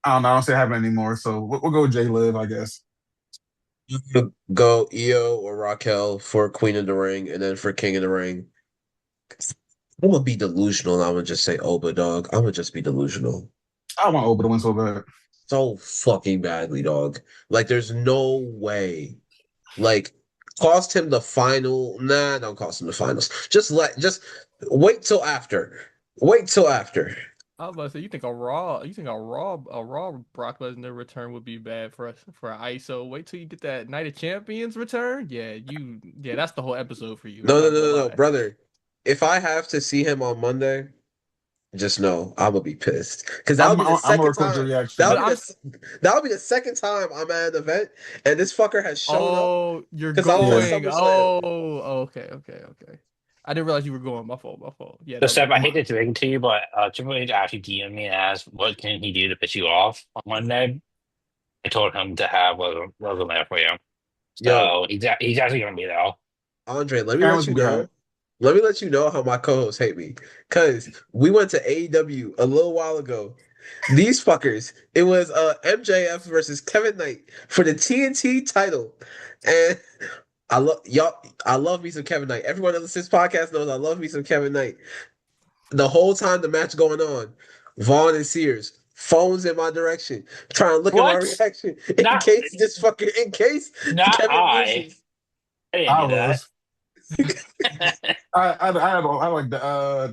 I don't know. I don't see it happening anymore. So we'll go Jay Liv, I guess. You could go Io or Raquel for Queen of the Ring, and then for King of the Ring, I'm gonna be delusional. And I'm gonna just say Oba, dog. I'm gonna just be delusional I want Oba to win so bad. so fucking badly, dog. Like, there's no way. Like, cost him the final. Nah, don't cost him the finals. Just wait till after. Wait till after. I was about to say, you think a Raw Brock Lesnar return would be bad for us for ISO. Wait till you get that Night of Champions return. Yeah, that's the whole episode for you. I'm No, no, not no, gonna no, no, lie. brother. If I have to see him on Monday, just know I'm gonna be pissed because that'll be the I'm gonna second record your time. reaction. But That'll be that'll be the second time I'm at an event and this fucker has shown up oh, you're because I was at Yeah, going. SummerSlam. Okay. I didn't realize you were going. My fault. Yeah, So, that Steph, makes I I'm, hate sense. to drink to you, but Triple H actually DM'd me and asked, what can he do to piss you off on Monday? I told him to have Logan there for you. Yo, So he's actually going to be there. Andre, let me let cameras you will be hot. know. Let me let you know how my co-hosts hate me. Cause we went to AEW a little while ago. These fuckers, it was MJF versus Kevin Knight for the TNT title. And I love y'all, I love me some Kevin Knight. Everyone that listens to this podcast knows I love me some Kevin Knight. The whole time the match going on, Vaughn and Sears, phones in my direction, trying to look at my What? reaction Not in case not Kevin I. loses. I didn't I do that. was. I like the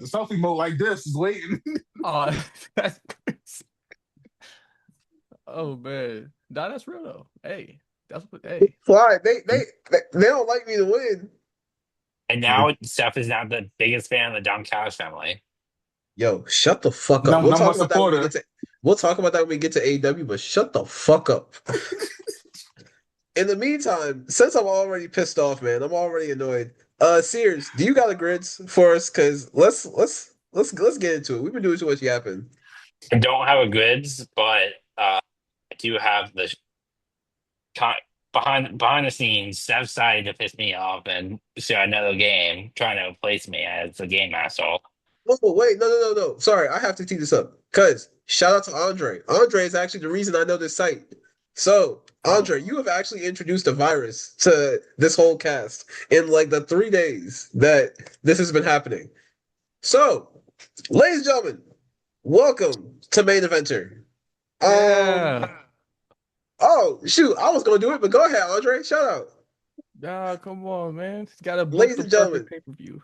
selfie mode like this is waiting. Oh, that's crazy. Oh man, nah, that's real though. Hey, that's what. Hey, Why? They don't like me to win. And now Steph is now the biggest fan of the Don Callis family. Yo, shut the fuck up. Number one supporter. We'll talk about that when we get to AEW, but shut the fuck up. In the meantime, since I'm already pissed off, man, I'm already annoyed. Sears, do you got the grids for us? Cause let's get into it. We've been doing too much yapping. I don't have a goods, but I do have the con- behind the scenes. Steph decided to piss me off and start another game, trying to replace me as the game master. Oh, wait, no. Sorry, I have to tee this up. Cause shout out to Andre. Andre is actually the reason I know this site. So Oh, Andre, you have actually introduced a virus to this whole cast in like the 3 days that this has been happening. So, ladies and gentlemen, welcome to Main Eventer. Um, yeah. oh shoot, I was gonna do it, but go ahead, Andre. Shout out. Nah, come on, man. It's gotta book Ladies the and perfect gentlemen, pay-per-view.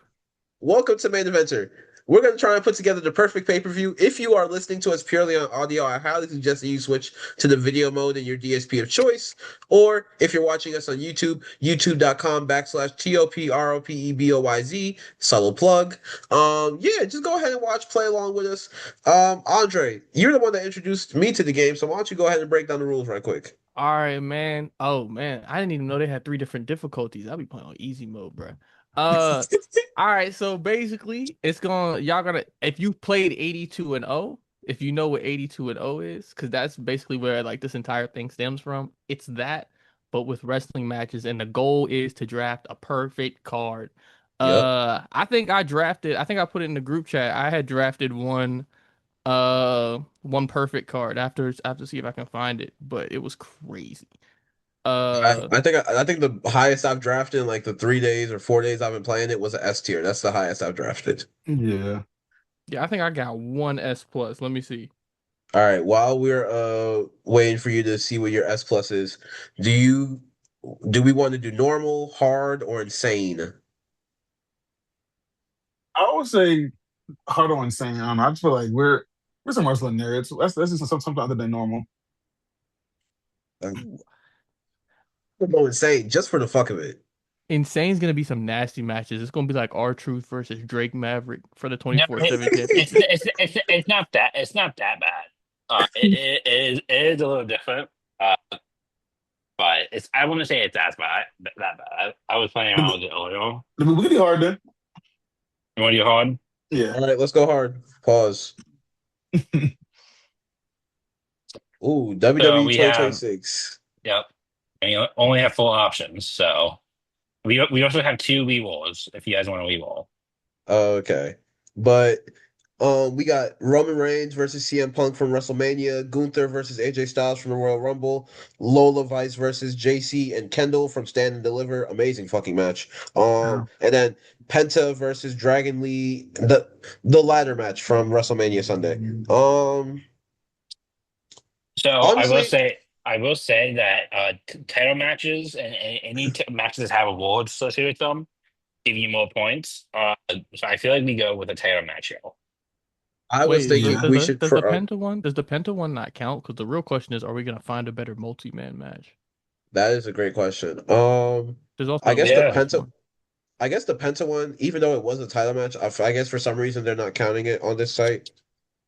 welcome to Main Adventure. We're going to try and put together the perfect pay-per-view. If you are listening to us purely on audio, I highly suggest that you switch to the video mode in your DSP of choice. Or if you're watching us on YouTube, youtube.com/TOPROPEBOYZ, subtle plug. Yeah, just go ahead and watch, play along with us. Andre, you're the one that introduced me to the game, so why don't you go ahead and break down the rules right quick? All right, man. Oh man, I didn't even know they had three different difficulties. I'll be playing on easy mode, bro. Uh, all right. So basically, it's gonna y'all gonna if you played 82 and 0, if you know what 82 and 0 is, because that's basically where like this entire thing stems from. It's that, but with wrestling matches, and the goal is to draft a perfect card. Yep. I think I put it in the group chat. I had drafted one perfect card I have to see if I can find it, but it was crazy. Uh I think the highest I've drafted in like the 3 days or 4 days I've been playing it was an S tier. That's the highest I've drafted. Yeah. yeah, I think I got one S plus. Let me see. All right, while we're waiting for you to see what your S plus is, do you do we want to do normal, hard, or insane? I would say hard on insane. I don't know. I just feel like we're some wrestling nerds. Let's do something other than normal. Um, Ooh. we'll go insane just for the fuck of it. Insane's gonna be some nasty matches. It's gonna be like R-Truth versus Drake Maverick for the No, 24/7 championship. it's not that bad. It is a little different. But it's I wouldn't say it's that bad. I was playing around with it earlier. We could be hard then. You want to do hard? Yeah. All right, let's go hard. Pause. Ooh, So WWE we have 2026. yep. And you only have four options. So we also have two Wii Wars if you guys want a Wii Wall. Okay. But we got Roman Reigns versus CM Punk from WrestleMania, Gunther versus AJ Styles from the Royal Rumble, Lola Vice versus JC and Kendall from Stand and Deliver. Amazing fucking match. Yeah. And then Penta versus Dragon Lee, the ladder match from WrestleMania Sunday. So Honestly, I will say that title matches and any matches that have awards associated with them give you more points. So I feel like we go with a title match here. I was Wait, thinking Yeah. we should does the Penta one not count? Because the real question is, are we gonna find a better multi-man match? that is a great question. There's also I a guess the ladies Yeah. first Penta one. I guess the Penta one, even though it was a title match, I guess for some reason they're not counting it on this site.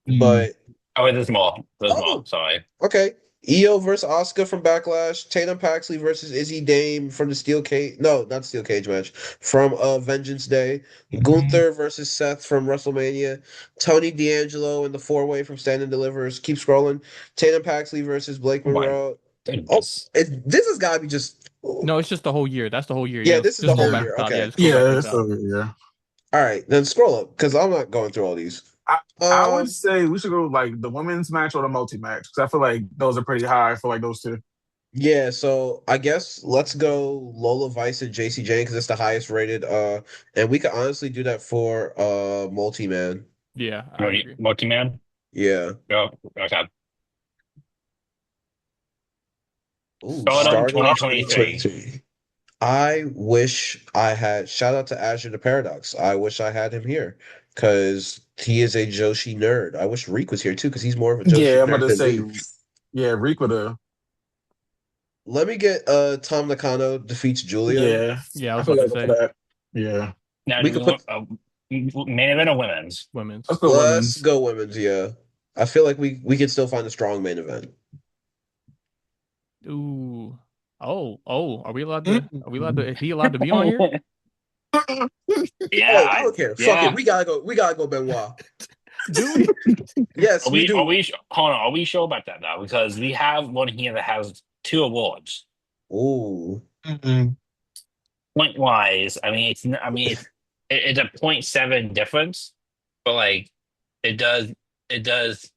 Mm. But Oh, wait, there's more. There's more. oh, Sorry. okay. Io versus Asuka from Backlash, Tatum Paxley versus Izzy Dame from the Steel Cage, no, not Steel Cage match, from Vengeance Day, Mhm. Gunther versus Seth from WrestleMania, Tony D'Angelo in the four-way from Stand and Delivers. Keep scrolling. Tatum Paxley versus Blake Oh my Monroe. Oh, goodness. this has got to be just. No, it's just the whole year. That's the whole year. Yeah, Yeah, this is the just scroll whole Yeah. back to year. the top. Yeah, Okay. just scroll back to Yeah. the It's top. yeah. All right, then scroll up because I'm not going through all these. I would Um, say we should go like the women's match or the multi match because I feel like those are pretty high for like those two. yeah, so I guess let's go Lola Vice and JC Jane because it's the highest rated. And we could honestly do that for multi-man. Yeah, I agree. Multi-man? Yeah. Go. Okay. Ooh, Stardom starting 2023. 2023. I wish I had shout out to Azure the Paradox. I wish I had him here because he is a Joshi nerd. I wish Reek was here too because he's more of a Joshi Yeah, I'm about nerd to than say, me. yeah, Reek would have. Let me get Tom Nakano defeats Julia. Yeah, Yeah, I I was feel about like to I go for say that. Yeah, Now, do We we could put want main event or women's? women's. let's go let's women's. go women's, yeah. I feel like we could still find a strong main event. Ooh. Oh, are we allowed Mm. to is he allowed to be on here? Yeah, Oh, I don't care. Fuck it. yeah. We gotta go Benoit. Do we? Yes, Are we we? Are do. we? Hold on. Are we sure about that now? Because we have one here that has two awards. Ooh. Mm-mm. Point wise, I mean, it's a point seven difference, but like it does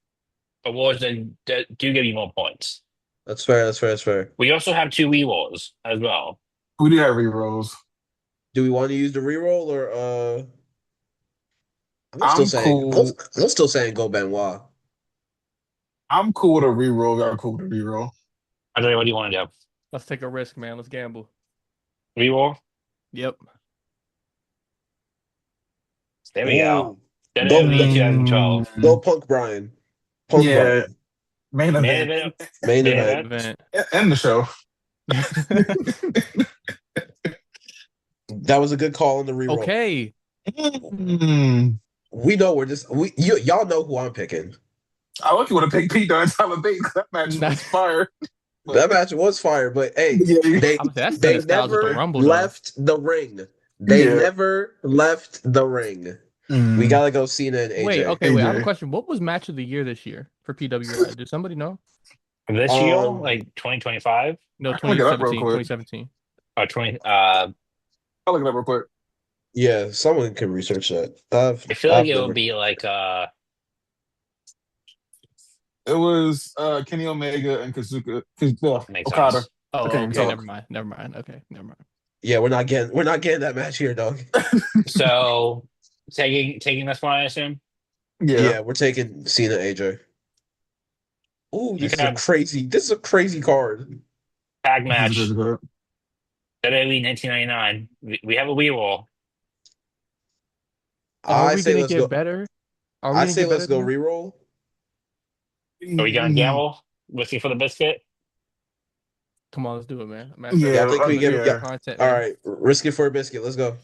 awards that do give you more points. That's fair. That's fair. That's fair. We also have two Weebles as well. We do have rerolls. Do we want to use the reroll or I'm still I'm saying I'm, cool. I'm still saying go Benoit. I'm cool with a reroll. Y'all cool with a reroll. I don't know, what do you want to do? Let's take a risk, man. Let's gamble. Reroll? Yep. There we go. Ooh. Go WWE go 2012. go Punk Brian. Punk Yeah, Brian. main Main event. event. Main Main event. event. End the show. That was a good call on the reroll. Okay. We know we're just y'all know who I'm picking. I like you want to pick Pete Dunne and Tyler Bate because that match was fire. That match was fire, but hey, Yeah, they That's they the styles with the never Rumble, left the ring. They Yeah. never left the ring. We gotta go Cena and AJ. Wait, okay, wait. I have a AJ. question. What was match of the year this year for PWI? Does somebody know? This year, like 2025 No, I can look it up real 2017. quick. 2017. or 20. I'll look it up real quick. Yeah, someone can research that. I feel like I've it never. would be like It was Kenny Omega and Kazuka makes Okada. sense. Oh, I can't even okay. talk. Never mind. Okay, never mind. Yeah, we're not getting that match here, dog. So taking this one, I assume. Yeah. Yeah, we're taking Cena AJ. Ooh, You can have this is a crazy card. tag This is match. crazy card. WWE 1999. We have a Weeble. Are I we say gonna let's get go. better? Are we I gonna say get let's better go than that? reroll. Are we gonna gamble? Whiskey for the biscuit? Come on, let's do it, man. I'm after Yeah, I Yeah, think we let's give get yeah. content, All man. right, risk it for a biscuit. Let's go.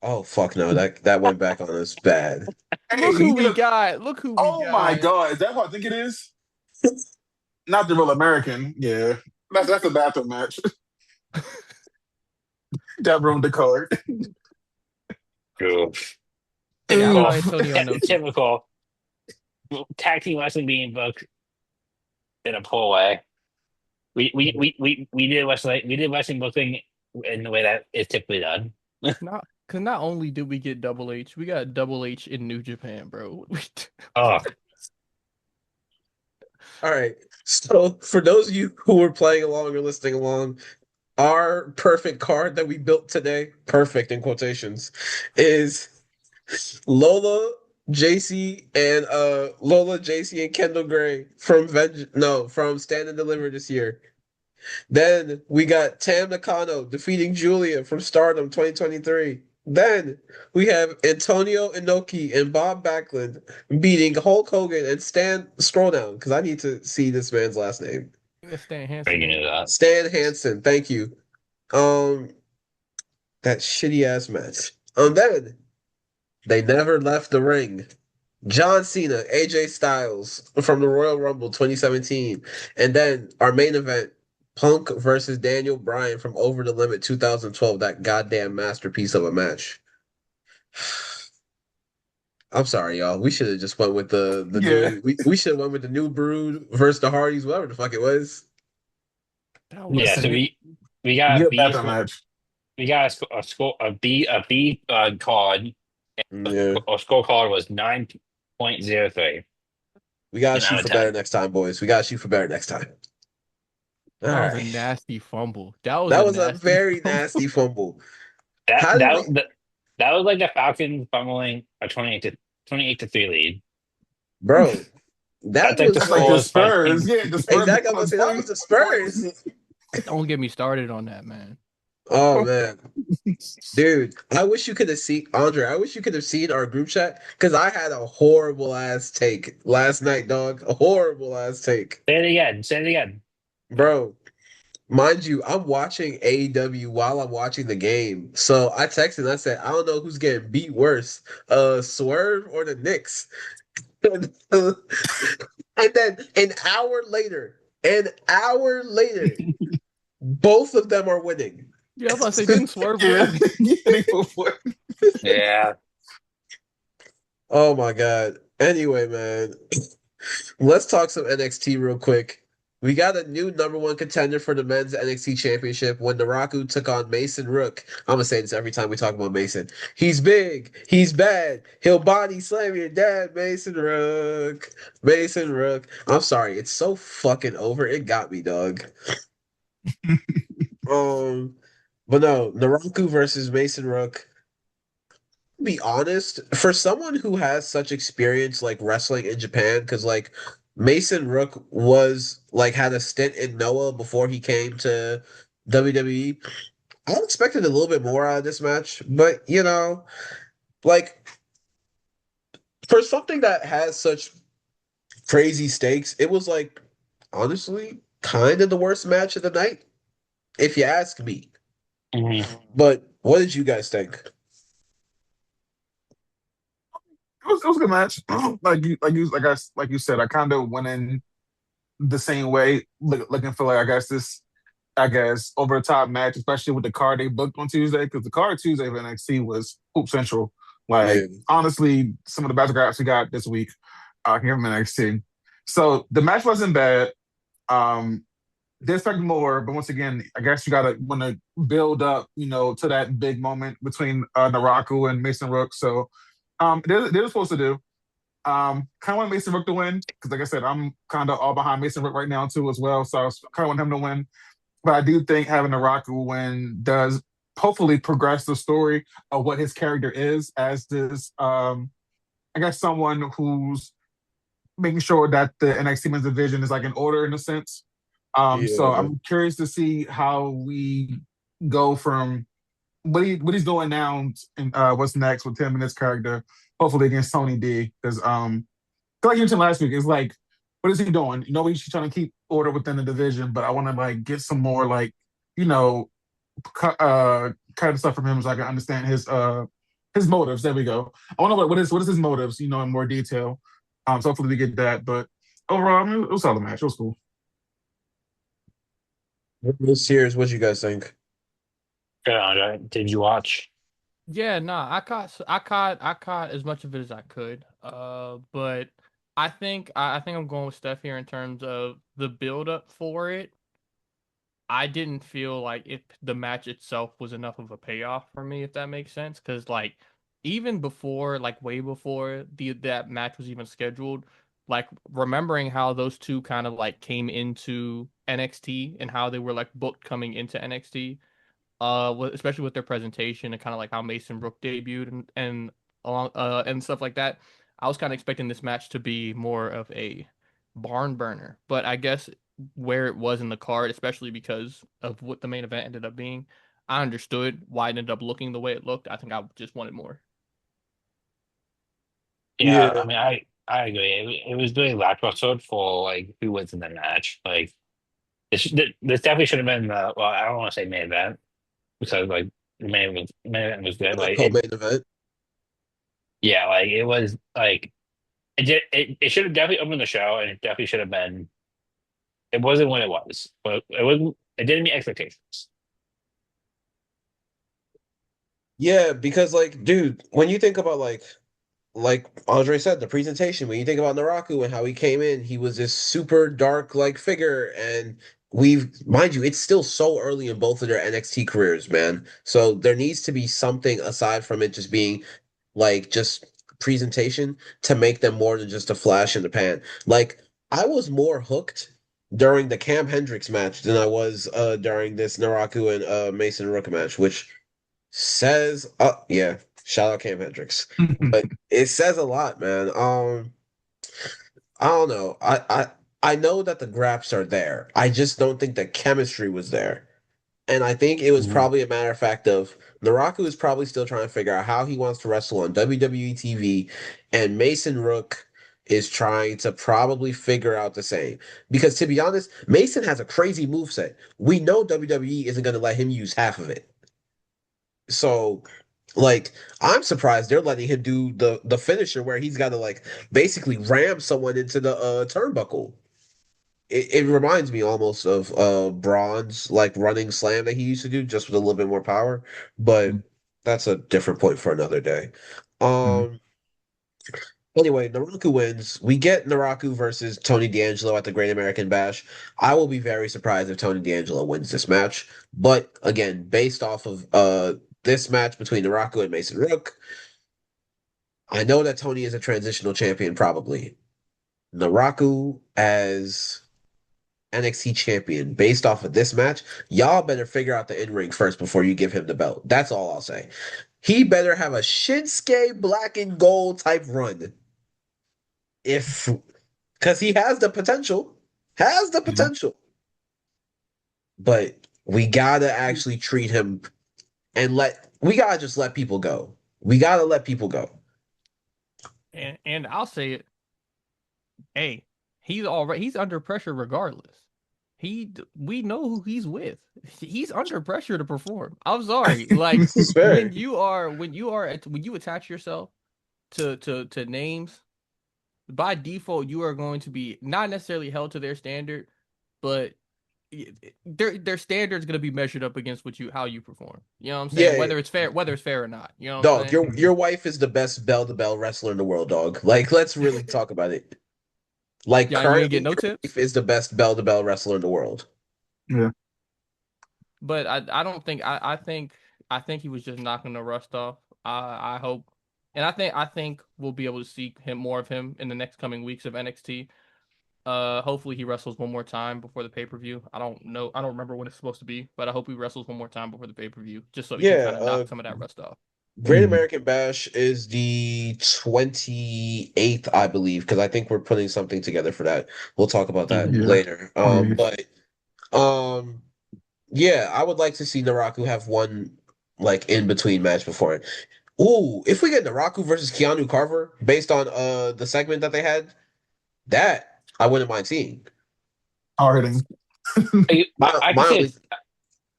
Oh fuck no, that went back on us bad. Hey, Look who you we know, got. Look who we oh my got. God, is that who I think it is? Not the real American. Yeah, that's a bathroom match. That ruined the card. True. Yeah, I'm Typical. not Antonio Inoki. Typical. Tag team wrestling being booked in a poor way. We did wrestling booking in the way that it's typically done. Not only did we get Double H, we got Double H in New Japan, bro. Oh, All right. So for those of you who were playing along or listening along, our perfect card that we built today, perfect in quotations, is Lola, JC and Kendall Gray from Stand and Deliver this year. Then we got Tam Nakano defeating Julia from Stardom 2023. Then we have Antonio Inoki and Bob Backlund beating Hulk Hogan and Stan Scroll down because I need to see this man's last name. Stan are you Hansen. gonna do that? Stan Hansen, thank you. That shitty ass match. Then they never left the ring. John Cena, AJ Styles from the Royal Rumble 2017. And then our main event, Punk versus Daniel Bryan from Over the Limit 2012, that goddamn masterpiece of a match. I'm sorry, y'all. We should have just went with the Yeah. new we should have went with the new Brood versus the Hardys, whatever the fuck it was. That was Yeah. So we You got get B. bathroom match. We got a score a B card. Yeah. Our scorecard was 9.03. We gotta And out shoot of for 10. better next time, boys. We gotta shoot for better next time. All That was a right. nasty fumble. That was That a was a nasty very fumble. nasty fumble. That How did that we that was like the Falcons fumbling a 28-3 lead. bro? That That's like the was That's like the score like of like Spurs. Yeah, the Spurs. exactly. I'm gonna say that was the Spurs. Don't get me started on that, man. Oh man, dude, I wish you could have seen Andre. I wish you could have seen our group chat because I had a horrible ass take last night, dog. A horrible ass take, Say it again. Say it again. bro. Mind you, I'm watching AEW while I'm watching the game. So I texted and I said, I don't know who's getting beat worse, Swerve or the Knicks. And then an hour later, both of them are winning. Yeah, I was about to say, didn't Swerve Yeah. win? Yeah. Oh my God. Anyway, man, let's talk some NXT real quick. We got a new number one contender for the men's NXT championship when Naraku took on Mason Rook. I'm gonna say this every time we talk about Mason. He's big, he's bad, he'll body slam your dad, Mason Rook. Mason Rook. I'm sorry, it's so fucking over. It got me, dog. Um, but no, Naraku versus Mason Rook. To be honest, for someone who has such experience like wrestling in Japan, because like Mason Rook was like had a stint in Noah before he came to WWE. I expected a little bit more out of this match, but like for something that has such crazy stakes, it was like honestly kind of the worst match of the night, if you ask me. Mhm. But what did you guys think? It was a good match. Like you said, I kind of went in the same way, looking for like I guess over the top match, especially with the card they booked on Tuesday, because the card Tuesday for NXT was Hoop Central. Yeah, Like honestly, some of the best graphs we got this week here from NXT. So the match wasn't bad. Um, they expect more, but once again, I guess you gotta want to build up, to that big moment between Naraku and Mason Rook. So they're supposed to do. Kind of want Mason Rook to win because, like I said, I'm kind of all behind Mason Rook right now too as well. So I kind of want him to win. But I do think having Naraku win does hopefully progress the story of what his character is as this, I guess, someone who's making sure that the NXT Men's division is like in order in a sense. So yeah, I'm curious to see how we go from what he's doing now and what's next with him and his character. Hopefully against Tony D, because like you mentioned last week, it's like, what is he doing? He's trying to keep order within the division, but I want to like get some more like, you know, kind of stuff from him so I can understand his motives. There we go. I want to know what is his motives, in more detail. So hopefully we get that. But overall, I mean, it was a solid match. It was cool. Sears, what you guys think? Good, Andre. Did you watch? Yeah, nah, I caught as much of it as I could. But I think I'm going with Steph here in terms of the build up for it. I didn't feel like the match itself was enough of a payoff for me, if that makes sense. Because like even before, like way before that match was even scheduled, like remembering how those two kind of like came into NXT and how they were like booked coming into NXT, especially with their presentation and kind of like how Mason Brook debuted and along and stuff like that. I was kind of expecting this match to be more of a barn burner, but I guess where it was in the card, especially because of what the main event ended up being, I understood why it ended up looking the way it looked. I think I just wanted more. Yeah, Yeah, I mean, I agree. It was really lackluster for like who was in the match. Like this definitely should have been well, I don't want to say main event because like the main event was good. Like it, co-main event. yeah, like it was like it should have definitely opened the show, and it definitely should have been. It wasn't what it was, but it didn't meet expectations. Yeah, because like, dude, when you think about like Andre said, the presentation, when you think about Naraku and how he came in, he was this super dark like figure, and mind you, it's still so early in both of their NXT careers, man. So there needs to be something aside from it just being like just presentation to make them more than just a flash in the pan. Like I was more hooked during the Cam Hendricks match than I was during this Naraku and Mason Rook match, which says yeah, shout out Cam Hendricks. But it says a lot, man. I don't know. I know that the graphs are there. I just don't think the chemistry was there. And I think it was Mhm. probably a matter of fact of Naraku is probably still trying to figure out how he wants to wrestle on WWE TV, and Mason Rook is trying to probably figure out the same. Because to be honest, Mason has a crazy moveset. We know WWE isn't going to let him use half of it. So, like, I'm surprised they're letting him do the finisher where he's got to like basically ram someone into the turnbuckle. It reminds me almost of Braun's like running slam that he used to do, just with a little bit more power. But that's a different point for another day. Um, Anyway, Naraku wins. We get Naraku versus Tony D'Angelo at the Great American Bash. I will be very surprised if Tony D'Angelo wins this match. But again, based off of this match between Naraku and Mason Rook, I know that Tony is a transitional champion, probably. Naraku as NXT champion, based off of this match, y'all better figure out the in-ring first before you give him the belt. That's all I'll say. He better have a Shinsuke black and gold type run. If because he has the potential, has the Yeah. potential. But we gotta actually treat him and we gotta just let people go. We gotta let people go. And I'll say it. Hey, he's under pressure regardless. We know who he's with. He's under pressure to perform. I'm sorry. Like This is fair. when you attach yourself to names, by default you are going to be not necessarily held to their standard, but their standard is going to be measured up against how you perform. You know what I'm saying? Yeah, Whether it's fair or not. You know what I'm dog, saying? your wife is the best bell-to-bell wrestler in the world, dog. Like, let's really talk about it. Like, Yeah, you ain't get currently, no your tips. wife is the best bell-to-bell wrestler in the world. Yeah. But I don't think I think he was just knocking the rust off. I hope, and I think we'll be able to see more of him in the next coming weeks of NXT. Hopefully he wrestles one more time before the pay-per-view. I don't remember when it's supposed to be, but I hope he wrestles one more time before the pay-per-view, just so he can kind of knock some of that rust off. Great Mhm. American Bash is the 28th, I believe, because I think we're putting something together for that. We'll talk about that Yeah. later. 28th. Yeah, I would like to see Naraku have one like in between match before it. Ooh, if we get Naraku versus Keanu Carver based on the segment that they had, that I wouldn't mind seeing. Hard hitting. My I can my see only it.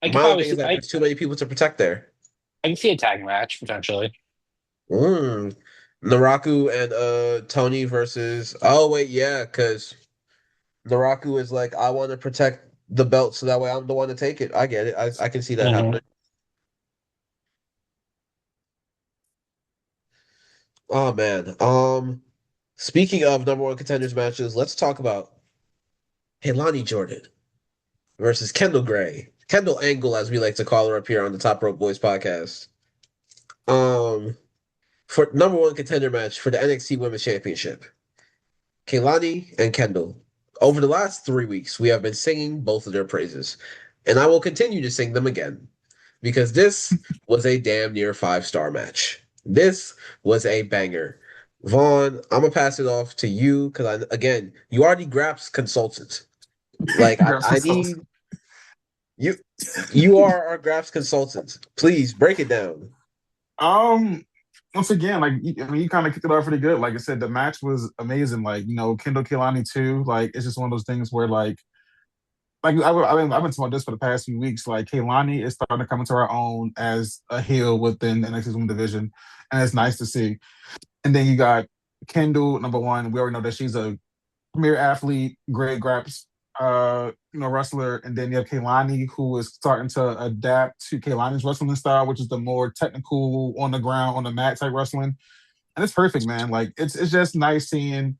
I can my only probably thing is see. that there's too many people to protect there. I can see a tag match potentially. Mm. Naraku and Tony versus wait, yeah, because Naraku is like, I want to protect the belt so that way I'm the one to take it. I get it. I can see that Mm-hmm. happening. Oh man. Speaking of number one contenders matches, let's talk about Helani Jordan versus Kendall Gray. Kendall Angle, as we like to call her up here on the Top Rope Boys podcast. For number one contender match for the NXT Women's Championship. Kaylani and Kendall. Over the last 3 weeks, we have been singing both of their praises, and I will continue to sing them again because this was a damn near 5-star match. This was a banger. Vaughn, I'm gonna pass it off to you because again, you already Graps consultant. Like Grabs I himself. need you. You are our Graps consultant. Please break it down. Um, Once again, you kind of kicked it off pretty good. Like I said, the match was amazing. Kendall Kilani too. Like, it's just one of those things where I've been talking about this for the past few weeks. Like, Kaylani is starting to come into her own as a heel within the NXT Women's division, and it's nice to see. And then you got Kendall, number one. We already know that she's a premier athlete, great graps, wrestler. And then you have Kaylani, who is starting to adapt to Kaylani's wrestling style, which is the more technical, on the ground, on the mat type wrestling. And it's perfect, man. Like, it's just nice seeing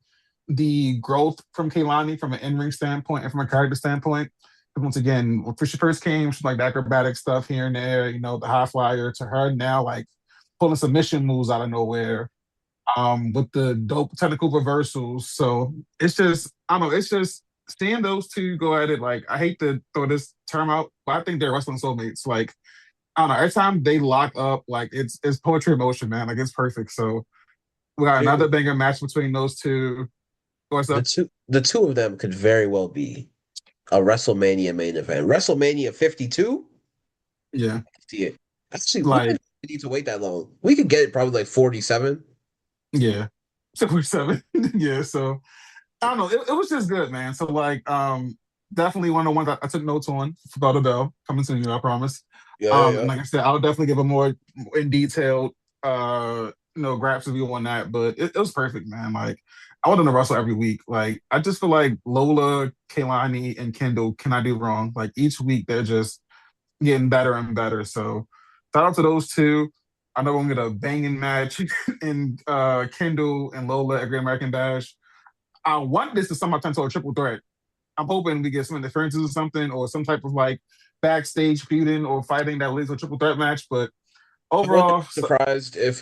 the growth from Kaylani from an in-ring standpoint and from a character standpoint. Because once again, when she first came, she's like the acrobatic stuff here and there, the high flyer, to her now, like pulling submission moves out of nowhere, with the dope technical reversals. So it's just, I don't know, it's just seeing those two go at it. Like, I hate to throw this term out, but I think they're wrestling soulmates. Like, I don't know, every time they lock up, like it's poetry in motion, man. Like, it's perfect. So we got another Dude, banger match between those two. What's up? the two of them could very well be a WrestleMania main event. WrestleMania 52? Yeah. See it. Actually, we Like, didn't need to wait that long. We could get it probably like 47. yeah. 7. Yeah. So I don't know. It was just good, man. So definitely one of the ones I took notes on for Bell to Bell coming soon, I promise. And like I said, I'll definitely give a more in detailed graph review on that. But it was perfect, man. Like, I want them to wrestle every week. Like, I just feel like Lola, Kaylani, and Kendall cannot do wrong. Like, each week they're just getting better and better. So shout out to those two. I know we're gonna get a banging match in Kendall and Lola at Great American Bash. I want this to somehow turn into a triple threat. I'm hoping we get some interferences or something, or some type of like backstage feuding or fighting that leads to a triple threat match. But I wouldn't overall, be surprised if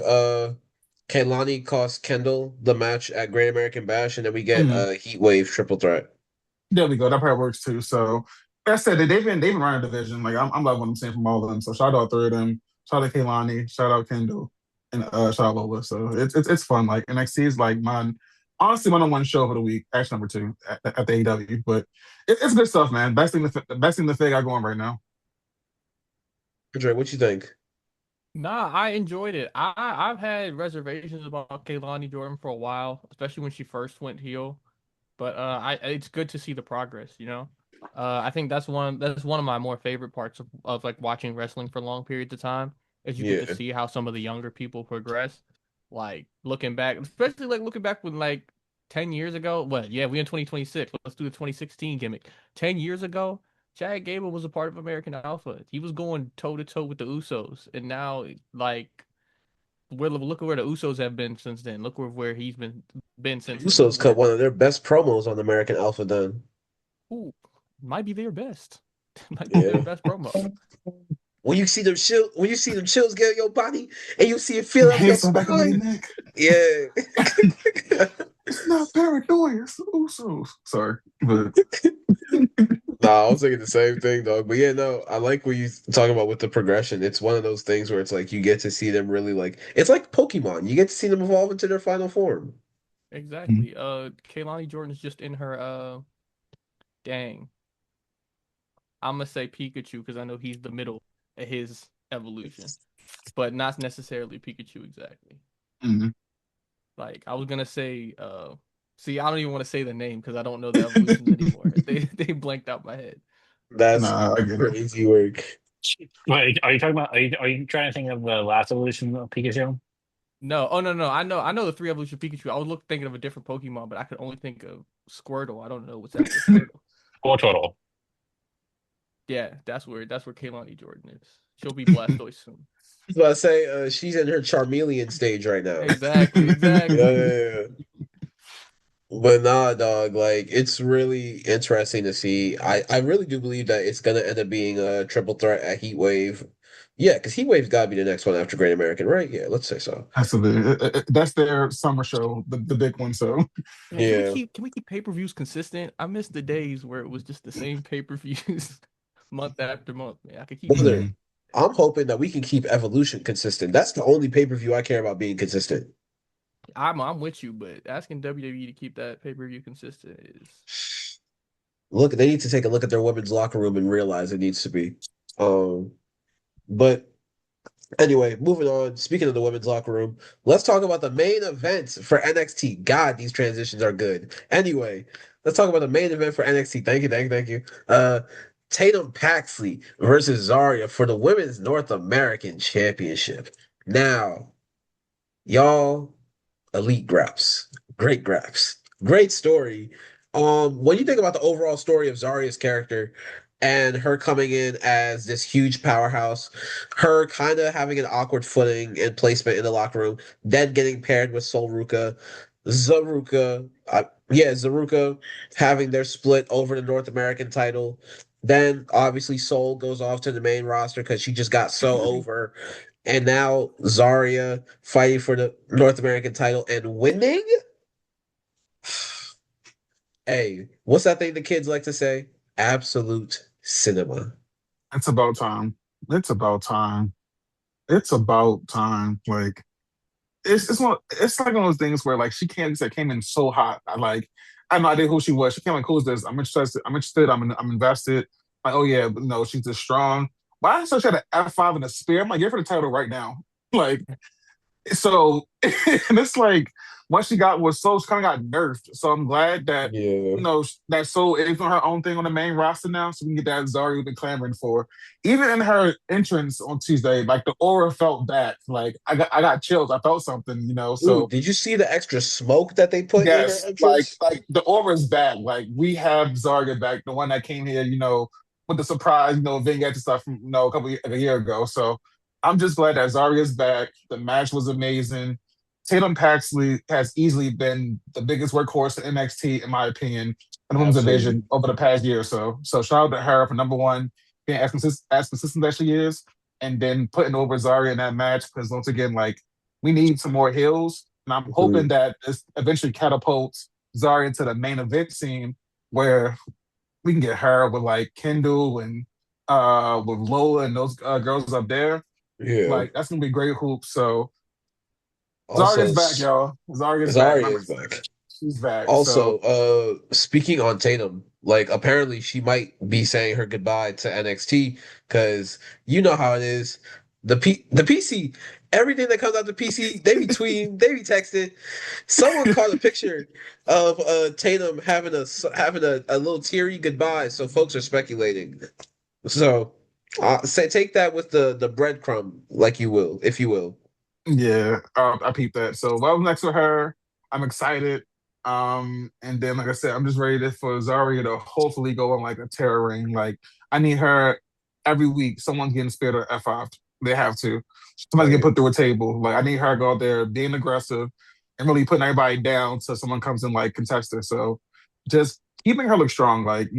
Kaylani costs Kendall the match at Great American Bash, and then we get a Heat Wave triple threat. there we go. That probably works too. So that said, they've been running a division. Like I'm loving what I'm seeing from all of them. So shout out three of them. Shout out Kaylani. Shout out Kendall. And shout out Lola. So it's fun. Like NXT is like honestly my number one show for the week. Actually number two at the AEW. But it's good stuff, man. Best thing the Fig got going right now. Andre, what you think? Nah, I enjoyed it. I've had reservations about Kaylani Jordan for a while, especially when she first went heel. But it's good to see the progress, you know. I think that's one of my more favorite parts of like watching wrestling for long periods of time, is you get to see how some of the younger people progress. Like looking back, especially like looking back when like 10 years ago. Well, yeah, we in 2026. Let's do the 2016 gimmick. 10 years ago, Chad Gable was a part of American Alpha. He was going toe to toe with the Usos, and now like look at where the Usos have been since then. Look where he's been since Usos then. cut one of their best promos on American Alpha then. Ooh, might be their best. Might be their best promo. When you see them chills get on your body, and you see it feel up your spine. Yeah. It's not paranoia, it's the Usos. Sorry. But I was thinking the same thing, dog. But yeah, no, I like what you talking about with the progression. It's one of those things where it's like you get to see them really like it's like Pokemon. You get to see them evolve into their final form. Exactly. Kaylani Jordan is just in her dang. I'm gonna say Pikachu because I know he's the middle of his evolution, but not necessarily Pikachu exactly. Mm-hmm. Like I was gonna say, see, I don't even want to say the name because I don't know the evolutions anymore. They blanked out my head. That's crazy work. Wait, are you talking about? Are you trying to think of the last evolution of Pikachu? No, oh no, I know the three evolution of Pikachu. I was thinking of a different Pokemon, but I could only think of Squirtle. I don't know what's after Squirtle. Or Turtle. Yeah, that's where Kaylani Jordan is. She'll be Blastoise soon. I was about to say she's in her Charmeleon stage right now. Exactly. Yeah. But nah, dog, like it's really interesting to see. I really do believe that it's gonna end up being a triple threat at Heat Wave. Yeah, because Heat Wave's gotta be the next one after Great American, right? Yeah, let's say so. Absolutely. That's their summer show, the big one. So yeah. Can we keep pay-per-views consistent? I miss the days where it was just the same pay-per-views month after month. Man, I could keep I'm hoping that we can keep Evolution consistent. That's the only pay-per-view I care about being consistent. I'm with you, but asking WWE to keep that pay-per-view consistent is look, they need to take a look at their women's locker room and realize it needs to be. But anyway, moving on. Speaking of the women's locker room, let's talk about the main event for NXT. God, these transitions are good. Anyway, let's talk about the main event for NXT. Thank you. Tatum Paxley versus Zarya for the Women's North American Championship. Now, y'all, elite graps. Great graps. Great story. When you think about the overall story of Zarya's character and her coming in as this huge powerhouse, her kind of having an awkward footing and placement in the locker room, then getting paired with Zaruka having their split over the North American title. Then obviously Sol goes off to the main roster because she just got so over. And now Zarya fighting for the North American title and winning? Hey, what's that thing the kids like to say? Absolute cinema. It's about time. Like it's like one of those things where like she came in so hot. I had no idea who she was. She came like, who's this? I'm interested. I'm invested. Like, oh yeah, but no, she's just strong. But I saw she had an F5 and a spear. I'm like, give her the title right now. Like, so and it's like what she got was so she kind of got nerfed. So I'm glad that that Soul is on her own thing on the main roster now, so we can get that Zarya we've been clamoring for. Even in her entrance on Tuesday, like the aura felt back. Like I got chills. I felt something, So ooh, did you see the extra smoke that they put in her entrance? Like the aura is back. Like we have Zarya back, the one that came here, with the surprise, vignette and stuff from a year ago. So I'm just glad that Zarya's back. The match was amazing. Tatum Paxley has easily been the biggest workhorse in NXT, in my opinion, in the women's Absolutely. division over the past year or so. So shout out to her for number one, being as consistent as she is, and then putting over Zarya in that match. Because once again, like we need some more heels, and I'm hoping Mhm. that this eventually catapults Zarya into the main event scene where we can get her with like Kendall and with Lola and those girls up there. Yeah. Like that's gonna be great hoops. So Also, Zarya's back, y'all. Zarya's back, and Zarya I'm is back. excited. She's back. Also, So speaking on Tatum, like apparently she might be saying her goodbye to NXT because you know how it is. The PC, everything that comes out the PC, they be tweeting, they be texting. Someone caught a picture of Tatum having a little teary goodbye, so folks are speculating. So say take that with the breadcrumb, like you will, if you will. yeah, I peeped that. So well next to her, I'm excited. And then like I said, I'm just ready for Zarya to hopefully go on like a terror ring. Like I need her every week. Someone's getting spared or F5. They have to. Somebody's getting Right. put through a table. Like I need her to go out there being aggressive and really putting everybody down till someone comes in like contest her. So just keeping her look strong. Like,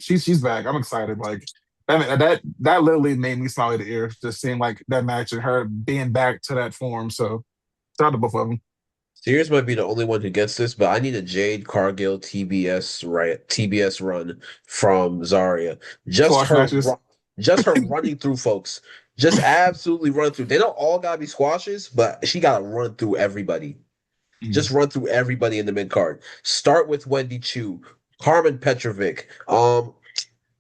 she's back. I'm excited. Like that literally made me smile at the ear, just seeing like that match and her being back to that form. So shout out to both of them. Sears might be the only one who gets this, but I need a Jade Cargill TBS run from Zarya. Just Squash her matches. just her running through folks. Just absolutely run through. They don't all gotta be squashes, but she gotta run through everybody. Just Mm. run through everybody in the mid card. Start with Wendy Chu, Carmen Petrovic,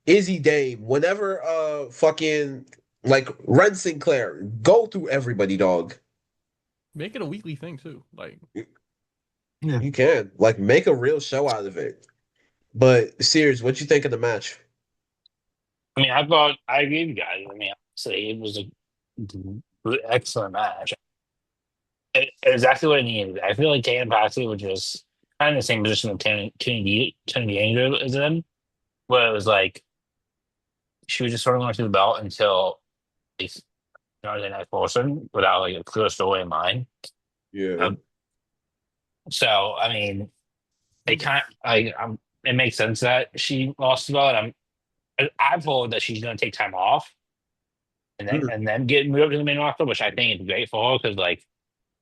Izzy Dame, whenever fucking like Ren Sinclair. Go through everybody, dog. Make it a weekly thing too. Like Yeah. You can. Like make a real show out of it. But Sears, what you think of the match? I mean, I agree with you guys. I mean, honestly, it was a excellent match. Exactly what I needed. I feel like Tatum Paxley was just kind of the same position that Tony Angel is in, where it was like she was just sort of going through the belt until like, the next person without like a clear story in mind. Yeah. Um, so I mean, it kind of like it makes sense that she lost the belt. I'm told that she's going to take time off Mm, and then get moved up to the main roster, which I think is great for her because like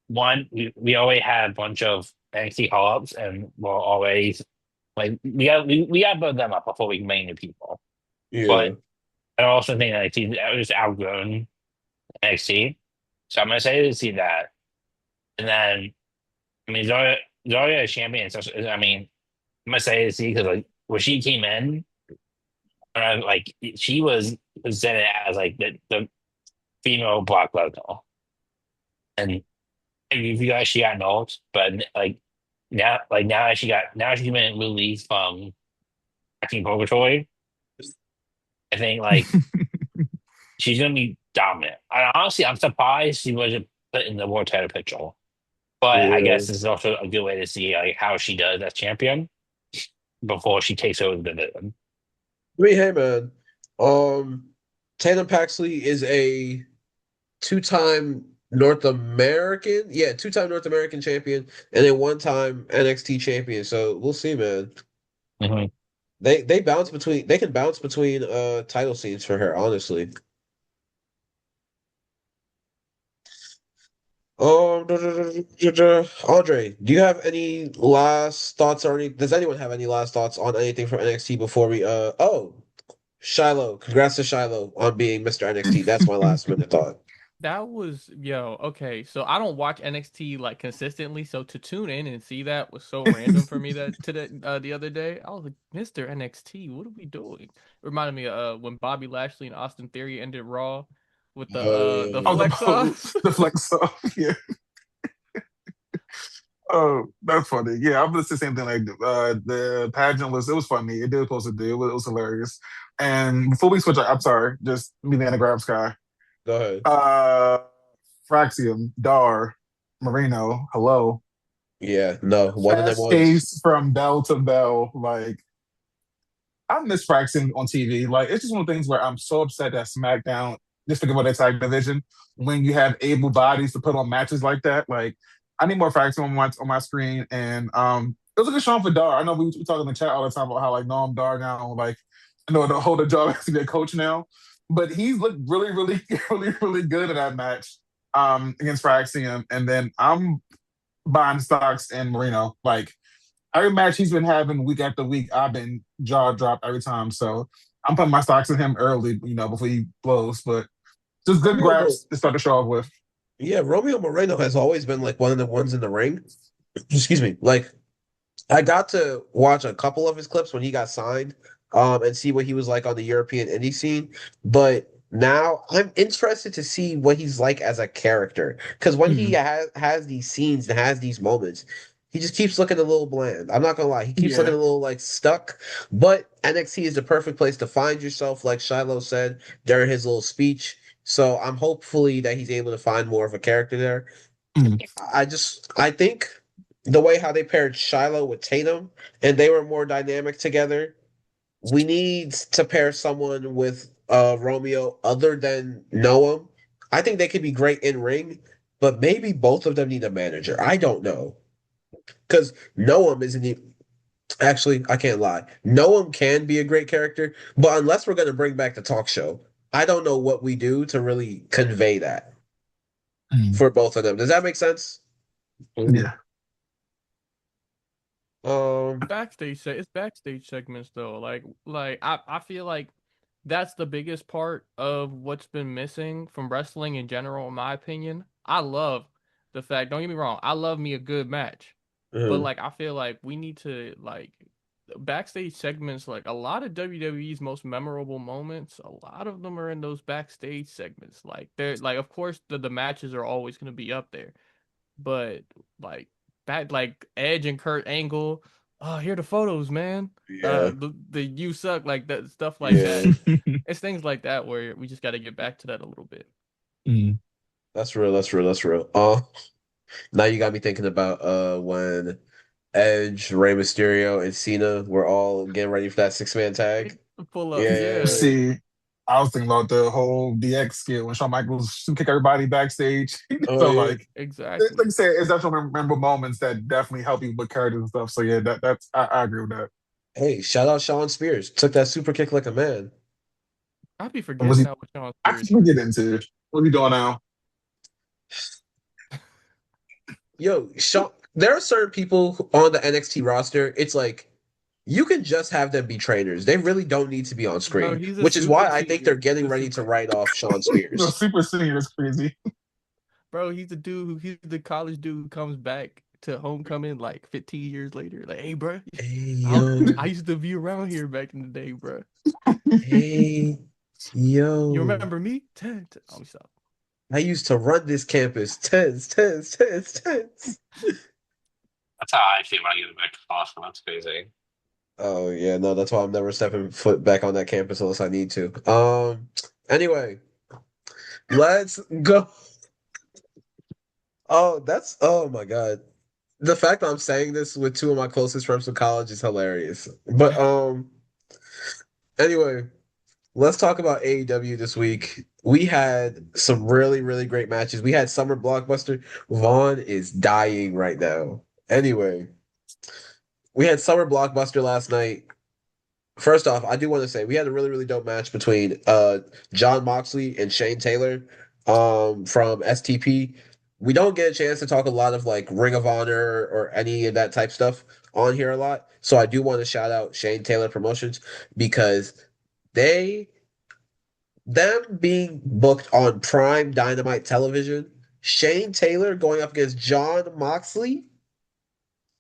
one, we already had a bunch of NXT call ups and we're already like we got to build them up before we can bring new people. yeah. But I also think that NXT is outgrown NXT. So I'm gonna say to see that. And then I mean Zarya is champion, so I mean I'm gonna say to see because like when she came in, like she was presented as like the female Brock Lesnar. And if you guys she got notes, but now she's been released from acting purgatory. I think like she's gonna be dominant. I honestly I'm surprised she wasn't put in the world title picture. But I Yeah. guess this is also a good way to see like how she does as champion before she takes over the division. I mean, hey man. Um Tatum Paxley is a two-time North American, yeah, two-time North American champion and a one-time NXT champion. So we'll see, man. Mhm. They can bounce between title scenes for her, honestly. Andre, do you have any last thoughts or does anyone have any last thoughts on anything from NXT before we Shiloh, congrats to Shiloh on being Mr. NXT. That's my last minute thought. that was okay. So I don't watch NXT like consistently, so to tune in and see that was so random for me that the other day. I was like, Mr. NXT, what are we doing? It reminded me of when Bobby Lashley and Austin Theory ended Raw with the Oh, Uh, flex offs. the flex off. Yeah. Oh, that's funny. Yeah, I'm just the same thing. Like the pageant was, it was funny. It did what it was supposed to do. It was hilarious. And before we switch, I'm sorry, just me and the grab sky. Go ahead. Uh, Fraxium, Dar, Marino, hello. Yeah, no, one of them Fast was. pace from bell to bell. Like I miss Fraxium on TV. Like it's just one of the things where I'm so upset that SmackDown just think about that tag division. When you have able bodies to put on matches like that, like I need more facts on my screen. And it was a good showing for Dar. I know we talk in the chat all the time about how like Noam Dar now, like I know the hold the job has to be a coach now, but he's looked really, really, really good in that match against Fraxium. And then I'm buying stocks in Marino. Like every match he's been having week after week, I've been jaw dropped every time. So I'm putting my stocks in him early, before he blows. But just good Romeo, grabs to start the show off with. yeah, Romeo Moreno has always been like one of the ones in the ring. Excuse me. Like I got to watch a couple of his clips when he got signed, and see what he was like on the European indie scene. But now I'm interested to see what he's like as a character. Because when he Mhm. has these scenes and has these moments, he just keeps looking a little bland. I'm not gonna lie, he keeps looking Yeah. a little like stuck. But NXT is the perfect place to find yourself, like Shiloh said during his little speech. So I'm hopefully that he's able to find more of a character there. Mhm. I think the way how they paired Shiloh with Tatum and they were more dynamic together. We need to pair someone with Romeo other than Noam. I think they could be great in ring, but maybe both of them need a manager. I don't know. Because Noam isn't actually, I can't lie. Noam can be a great character, but unless we're going to bring back the talk show, I don't know what we do to really convey that Mhm. for both of them. Does that make sense? Yeah. Um, It's backstage segments though. I feel like that's the biggest part of what's been missing from wrestling in general, in my opinion. I love the fact, don't get me wrong, I love me a good match. But mhm. like I feel like we need to like backstage segments, like a lot of WWE's most memorable moments, a lot of them are in those backstage segments. Like they're like of course the matches are always gonna be up there. But like back like Edge and Kurt Angle, oh, here are the photos, man. Yeah, The you suck like that stuff like that. yeah, It's things like that where we just got to get back to that a little bit. Mhm. that's real. That's real. That's real. Now you got me thinking about when Edge, Rey Mysterio, and Cena were all getting ready for that six-man tag. Pull up, yeah, Yeah, See, I was thinking about the whole DX skill when Shawn Michaels kick everybody backstage. oh So yeah. like like I exactly. said, it's definitely memorable moments that definitely help you with characters and stuff. So yeah, that's I agree with that. Hey, shout out Sean Spears. Took that super kick like a man. I be And was forgetting he? that with Sean I Spears. can get into it. What are you doing now? Yo, Sean, there are certain people on the NXT roster. It's like you can just have them be trainers. They really don't need to be on Bro, screen, he's a which is why super I think they're senior. getting ready to write off Sean The Spears. Super Senior is crazy. Bro, he's the college dude who comes back to homecoming like 15 years later. Like, hey, bro, Hey I, yo, I used to be around here back in the day, bro. hey You yo. remember me? Oh, stop. I used to run this campus. Tens, tens, tens, tens. That's how I feel about getting back to Boston. That's crazy. Oh yeah, no, that's why I'm never stepping foot back on that campus unless I need to. Anyway, let's go. Oh my God. The fact that I'm saying this with two of my closest friends from college is hilarious. But anyway, let's talk about AEW this week. We had some really, really great matches. We had Summer Blockbuster. Vaughn is dying right now. Anyway, we had Summer Blockbuster last night. First off, I do want to say we had a really, really dope match between John Moxley and Shane Taylor from STP. We don't get a chance to talk a lot of like Ring of Honor or any of that type stuff on here a lot. So I do want to shout out Shane Taylor Promotions because they them being booked on Prime Dynamite Television, Shane Taylor going up against John Moxley.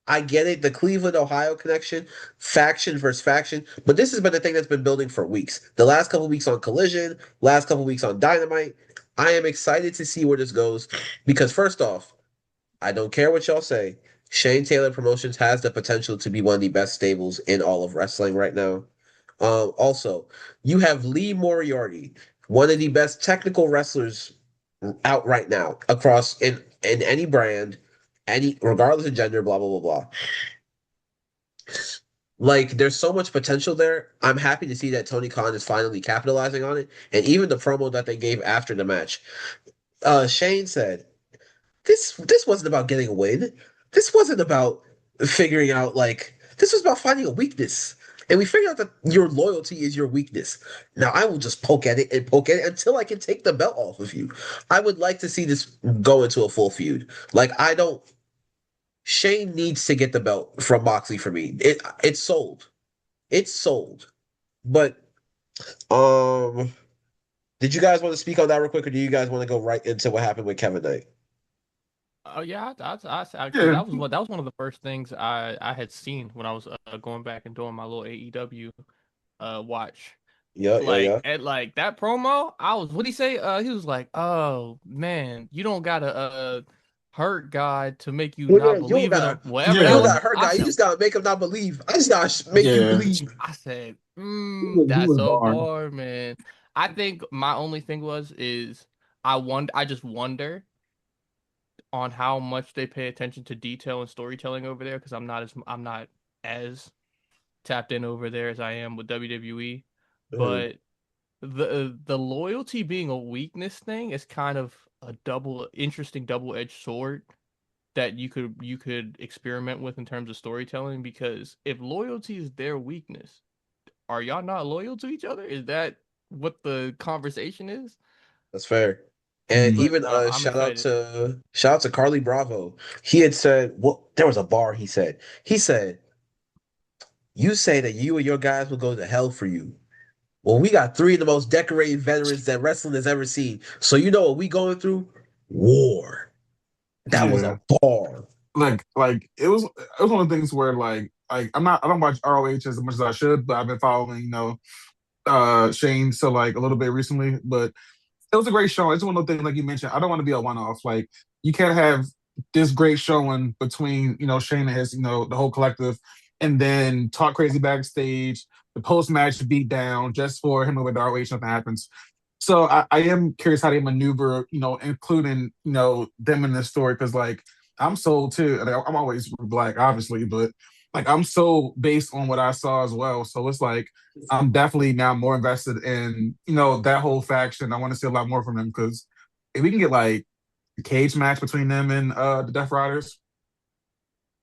I get it, the Cleveland, Ohio connection, faction versus faction, but this has been a thing that's been building for weeks. The last couple weeks on Collision, last couple weeks on Dynamite. I am excited to see where this goes because, first off, I don't care what y'all say. Shane Taylor Promotions has the potential to be one of the best stables in all of wrestling right now. Also, you have Lee Moriarty, one of the best technical wrestlers out right now across in any brand, any regardless of gender, blah blah blah blah. Like, there's so much potential there. I'm happy to see that Tony Khan is finally capitalizing on it. And even the promo that they gave after the match, Shane said, this wasn't about getting a win. This wasn't about figuring out like this was about finding a weakness. And we figured out that your loyalty is your weakness. Now I will just poke at it and poke at it until I can take the belt off of you. I would like to see this go into a full feud. Like I don't Shane needs to get the belt from Moxley for me. It's sold. It's sold. But um did you guys want to speak on that real quick, or do you guys want to go right into what happened with Kevin Knight? Oh yeah, because Yeah, that was one of the first things I had seen when I was going back and doing my little AEW watch. Yeah, yeah, Like yeah. at like that promo, I was what he say? He was like, "Oh man, you don't gotta hurt God to make you Yeah, not you don't believe in got him." Whatever you that don't yeah, was. got hurt I guy. You said, just gotta make him not believe. I just gotta make you yeah. believe. I said, He that's was so born. boring, man. I think my only thing is I just wonder on how much they pay attention to detail and storytelling over there because I'm not as tapped in over there as I am with WWE. Mhm. But the loyalty being a weakness thing is kind of a interesting double-edged sword that you could experiment with in terms of storytelling because if loyalty is their weakness, are y'all not loyal to each other? Is that what the conversation is? That's fair. And Mm. But even no, I'm excited. shout out to Carly Bravo. He had said, well, there was a bar he said, you say that you and your guys will go to hell for you. Well, we got three of the most decorated veterans that wrestling has ever seen. So you know what we going through? War. That was a Yeah. bar. Like it was one of the things where like I don't watch ROH as much as I should, but I've been following, Shane so like a little bit recently. But it was a great show. It's one of the things like you mentioned. I don't want to be a one off. Like you can't have this great showing between Shane and his the whole collective, and then talk crazy backstage. The post match beat down just for him with ROH. Nothing happens. So I am curious how they maneuver, including them in this story because like I'm sold too. And I'm always black, obviously, but like I'm so based on what I saw as well. So it's like I'm definitely now more invested in that whole faction. I want to see a lot more from them because if we can get like a cage match between them and the Death Riders,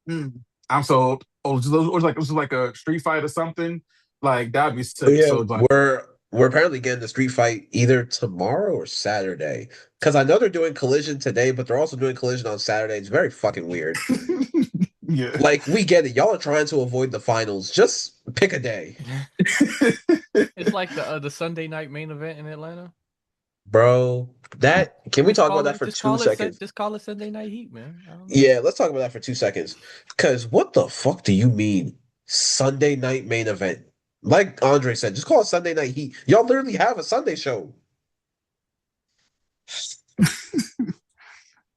mm, I'm sold. Or like a street fight or something. Like that'd be But sick. yeah, So like, we're apparently getting the street fight either tomorrow or Saturday. Because I know they're doing Collision today, but they're also doing Collision on Saturday. It's very fucking weird. yeah. Like, we get it. Y'all are trying to avoid the finals. Just pick a day. It's like the Sunday night main event in Atlanta. Bro, that can we talk about that for Just 2 seconds? just call it Sunday Night Heat, man. I don't know. Yeah, let's talk about that for 2 seconds. Because what the fuck do you mean Sunday night main event? Like Andre said, just call it Sunday Night Heat. Y'all literally have a Sunday show.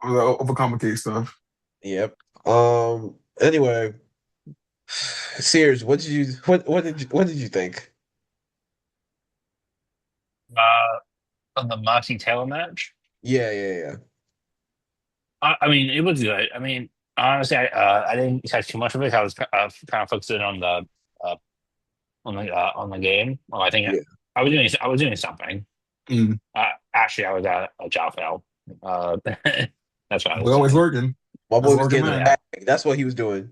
Overcomplicate stuff. Yep. Anyway, Sears, what did you think? Of the Moxie Taylor match. Yeah, yeah, yeah. I mean, it was good. I mean, honestly, I didn't catch too much of it. I was kind of focusing uh, on the game. Well, I think Yeah. I was doing something. Mm. Actually, I was at a job fair. Uh, that's what I was We're always doing. working. My That's boy a was working getting a man. Yeah, bag. That's what he was doing.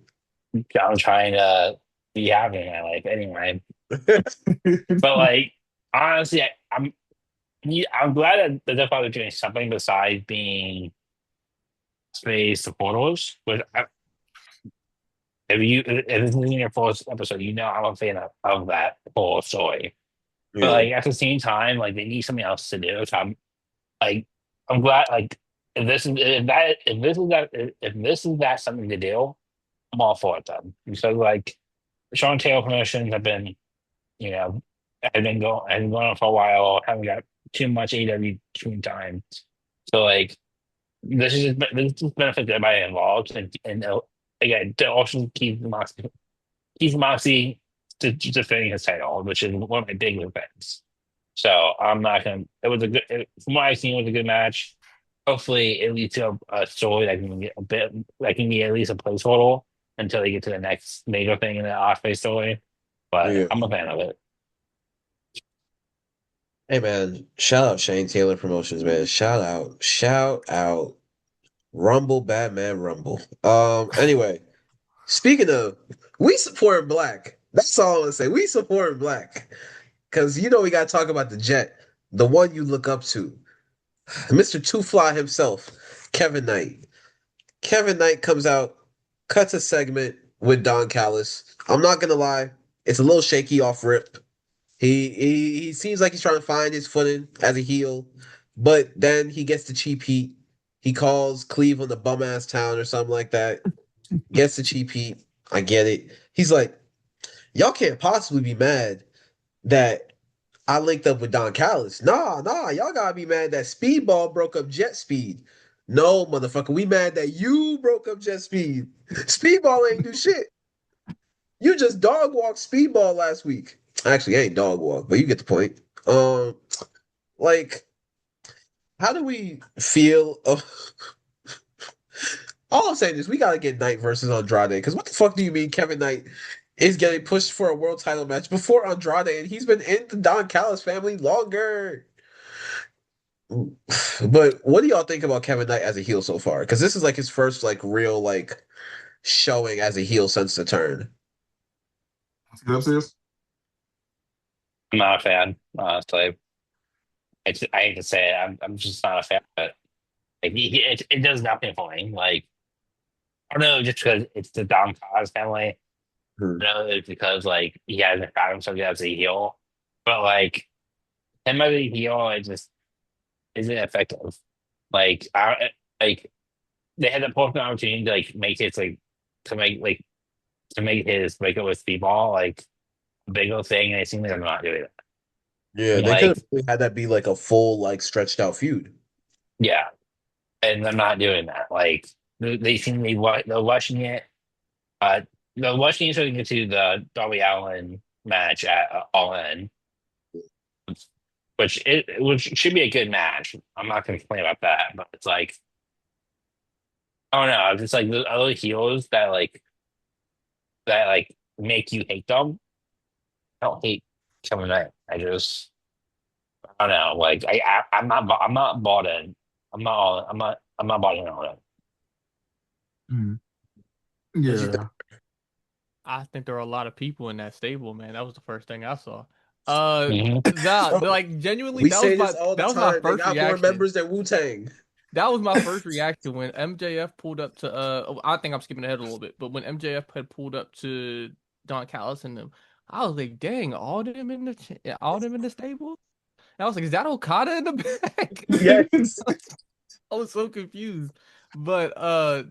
I was trying to be happy in my life anyway. But like, honestly, I'm glad that the Death Father doing something besides being space supporters. Which if this is in your first episode, I'm a fan of that whole story. But Yeah. like at the same time, like they need something else to do. So like I'm glad like if this is that something to do, I'm all for it then. So like Sean Taylor promotions you know have been going on for a while, haven't got too much AW screen time. So like this just benefits everybody involved and again to also keep Moxie to defending his title, which is one of my big events. So I'm not gonna. It was from what I've seen, it was a good match. Hopefully, it leads to a story that can get a bit, that can be at least a placeholder until they get to the next major thing in the Ospreay story. But Yeah. I'm a fan of it. Hey man, shout out Shane Taylor Promotions, man. Shout out Rumble, Batman Rumble. Anyway, speaking of, we support Black. That's all I want to say. We support Black. Because we got to talk about the Jet, the one you look up to, Mr. Two Fly himself, Kevin Knight. Kevin Knight comes out, cuts a segment with Don Callis. I'm not going to lie, it's a little shaky off rip. He seems like he's trying to find his footing as a heel, but then he gets the cheap heat. He calls Cleveland a bum ass town or something like that. Gets the cheap heat. I get it. He's like, y'all can't possibly be mad that I linked up with Don Callis. Nah, y'all gotta be mad that Speedball broke up Jet Speed. No, motherfucker, we mad that you broke up Jet Speed. Speedball ain't do shit. You just dog walked Speedball last week. Actually, I ain't dog walk, but you get the point. Like, how do we feel? All I'm saying is we gotta get Knight versus Andrade. Because what the fuck do you mean Kevin Knight is getting pushed for a world title match before Andrade, and he's been in the Don Callis family longer. But what do y'all think about Kevin Knight as a heel so far? Because this is like his first like real like showing as a heel since the turn. Sears? I'm not a fan, honestly. I hate to say it, I'm just not a fan of it. Like it does nothing for me. Like I don't know, just because it's the Dom Cos family. Hmm. I know it's because like he hasn't found himself yet as a heel, but like him as a heel, it just isn't effective. Like like they had the perfect opportunity to like make it like to make his breakup with Speedball like a bigger thing, and it seems like I'm not doing it. Yeah, they could Like have really had that be like a full like stretched out feud. yeah, and they're not doing that. Like they seem to be they're rushing it. Uh, they're rushing it into the Darby Allin match at All In, which should be a good match. I'm not going to complain about that, but it's like I don't know. It's like the other heroes that like make you hate them. I don't hate Kevin Knight. I don't know. Like I'm not bought in. I'm not bought in on it. Mm. What you think? Yeah. I think there are a lot of people in that stable, man. That was the first thing I saw. Mhm. Like genuinely, We say this all the that was my time. They first got more reaction. members than Wu Tang. That was my first reaction when MJF pulled up to I think I'm skipping ahead a little bit, but when MJF had pulled up to Don Callis and them, I was like, dang, all them in the stable? And I was like, is that Okada in the back? Yes. I was so confused. But nah,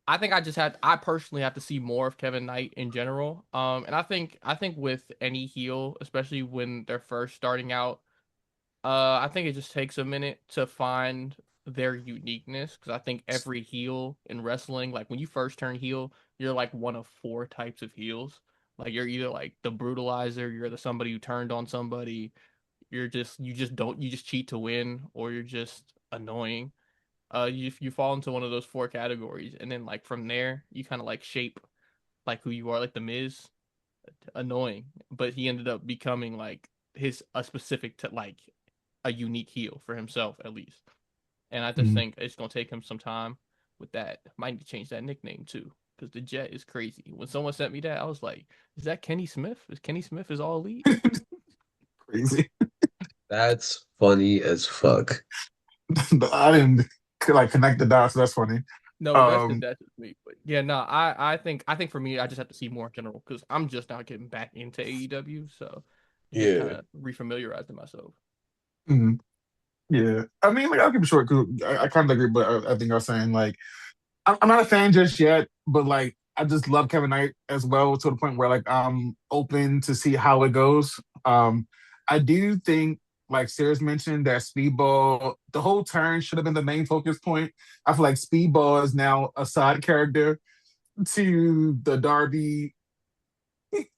I personally have to see more of Kevin Knight in general. And I think with any heel, especially when they're first starting out, I think it just takes a minute to find their uniqueness because I think every heel in wrestling, like when you first turn heel, you're like one of four types of heels. Like you're either like the brutalizer, you're the somebody who turned on somebody, you just cheat to win, or you're just annoying. You fall into one of those four categories, and then like from there, you kind of like shape like who you are, like the Miz, annoying, but he ended up becoming like his a specific to like a unique heel for himself at least. And I just Mm. think it's gonna take him some time with that. Might need to change that nickname too, because the Jet is crazy. When someone sent me that, I was like, "Is that Kenny Smith? Is Kenny Smith is all elite?" Crazy. That's funny as fuck. I didn't like connect the dots. That's funny. No, but Um, that's just me. But yeah, no, I think for me, I just have to see more in general because I'm just now getting back into AEW, so just kind Yeah. of refamiliarizing myself. mm, yeah. I mean, like I'll keep it short because I kind of agree, but I think I was saying like I'm not a fan just yet, but like I just love Kevin Knight as well to the point where like I'm open to see how it goes. I do think like Sears mentioned that Speedball, the whole turn should have been the main focus point. I feel like Speedball is now a side character to the Darby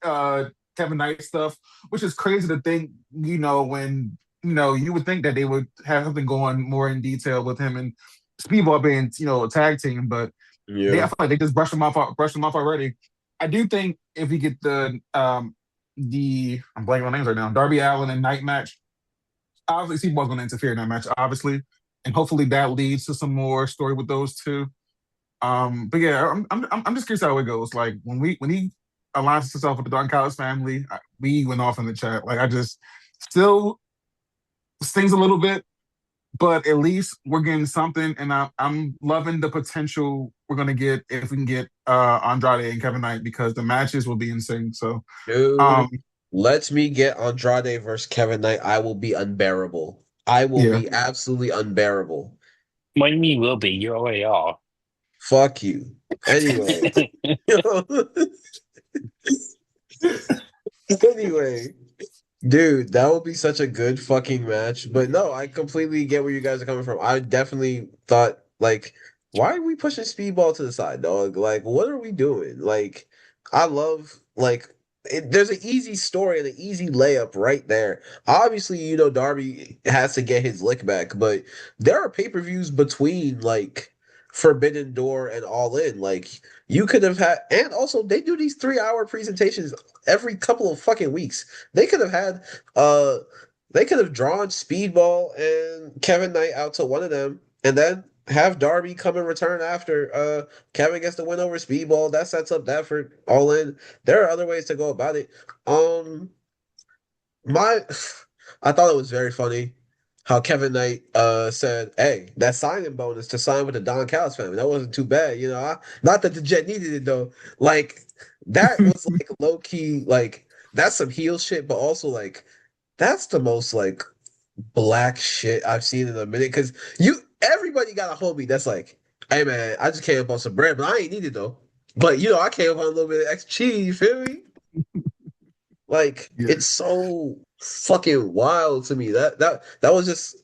uh Kevin Knight stuff, which is crazy to think, when you would think that they would have something going more in detail with him and Speedball being, a tag team, but I Yeah. feel like they just brushed him off already. I do think if we get the I'm blanking on names right now, Darby Allin and Knight match, obviously Sebo's going to interfere in that match, obviously, and hopefully that leads to some more story with those two. But yeah, I'm just curious how it goes. Like when he aligns himself with the Don Callis family, we went off in the chat. Like I just still stings a little bit, but at least we're getting something, and I'm loving the potential we're gonna get if we can get Andrade and Kevin Knight because the matches will be insane. So Dude, um let me get Andrade versus Kevin Knight. I will be unbearable. I will yeah. be absolutely unbearable. What do you mean will be? You already are. Fuck you. Anyway. Anyway, dude, that would be such a good fucking match. But no, I completely get where you guys are coming from. I definitely thought, like, why are we pushing Speedball to the side, dog? Like, what are we doing? Like, I love, like, there's an easy story and an easy layup right there. Obviously, Darby has to get his lick back, but there are pay-per-views between, like, Forbidden Door and All In. Like, you could have had, and also they do these 3-hour presentations every couple of fucking weeks. They could have had uh they could have drawn Speedball and Kevin Knight out to one of them and then have Darby come and return after Kevin gets the win over Speedball. That sets up that for All In. There are other ways to go about it. My I thought it was very funny how Kevin Knight said, "Hey, that signing bonus to sign with the Don Callis family, that wasn't too bad, not that the Jet needed it though. Like that was like low key, like that's some heel shit, but also like that's the most like black shit I've seen in a minute. Cause everybody got a homie that's like, hey man, I just came up on some bread, but I ain't need it though. But I came up on a little bit of extra cheese, you feel me? Like Yeah. it's so fucking wild to me. That was just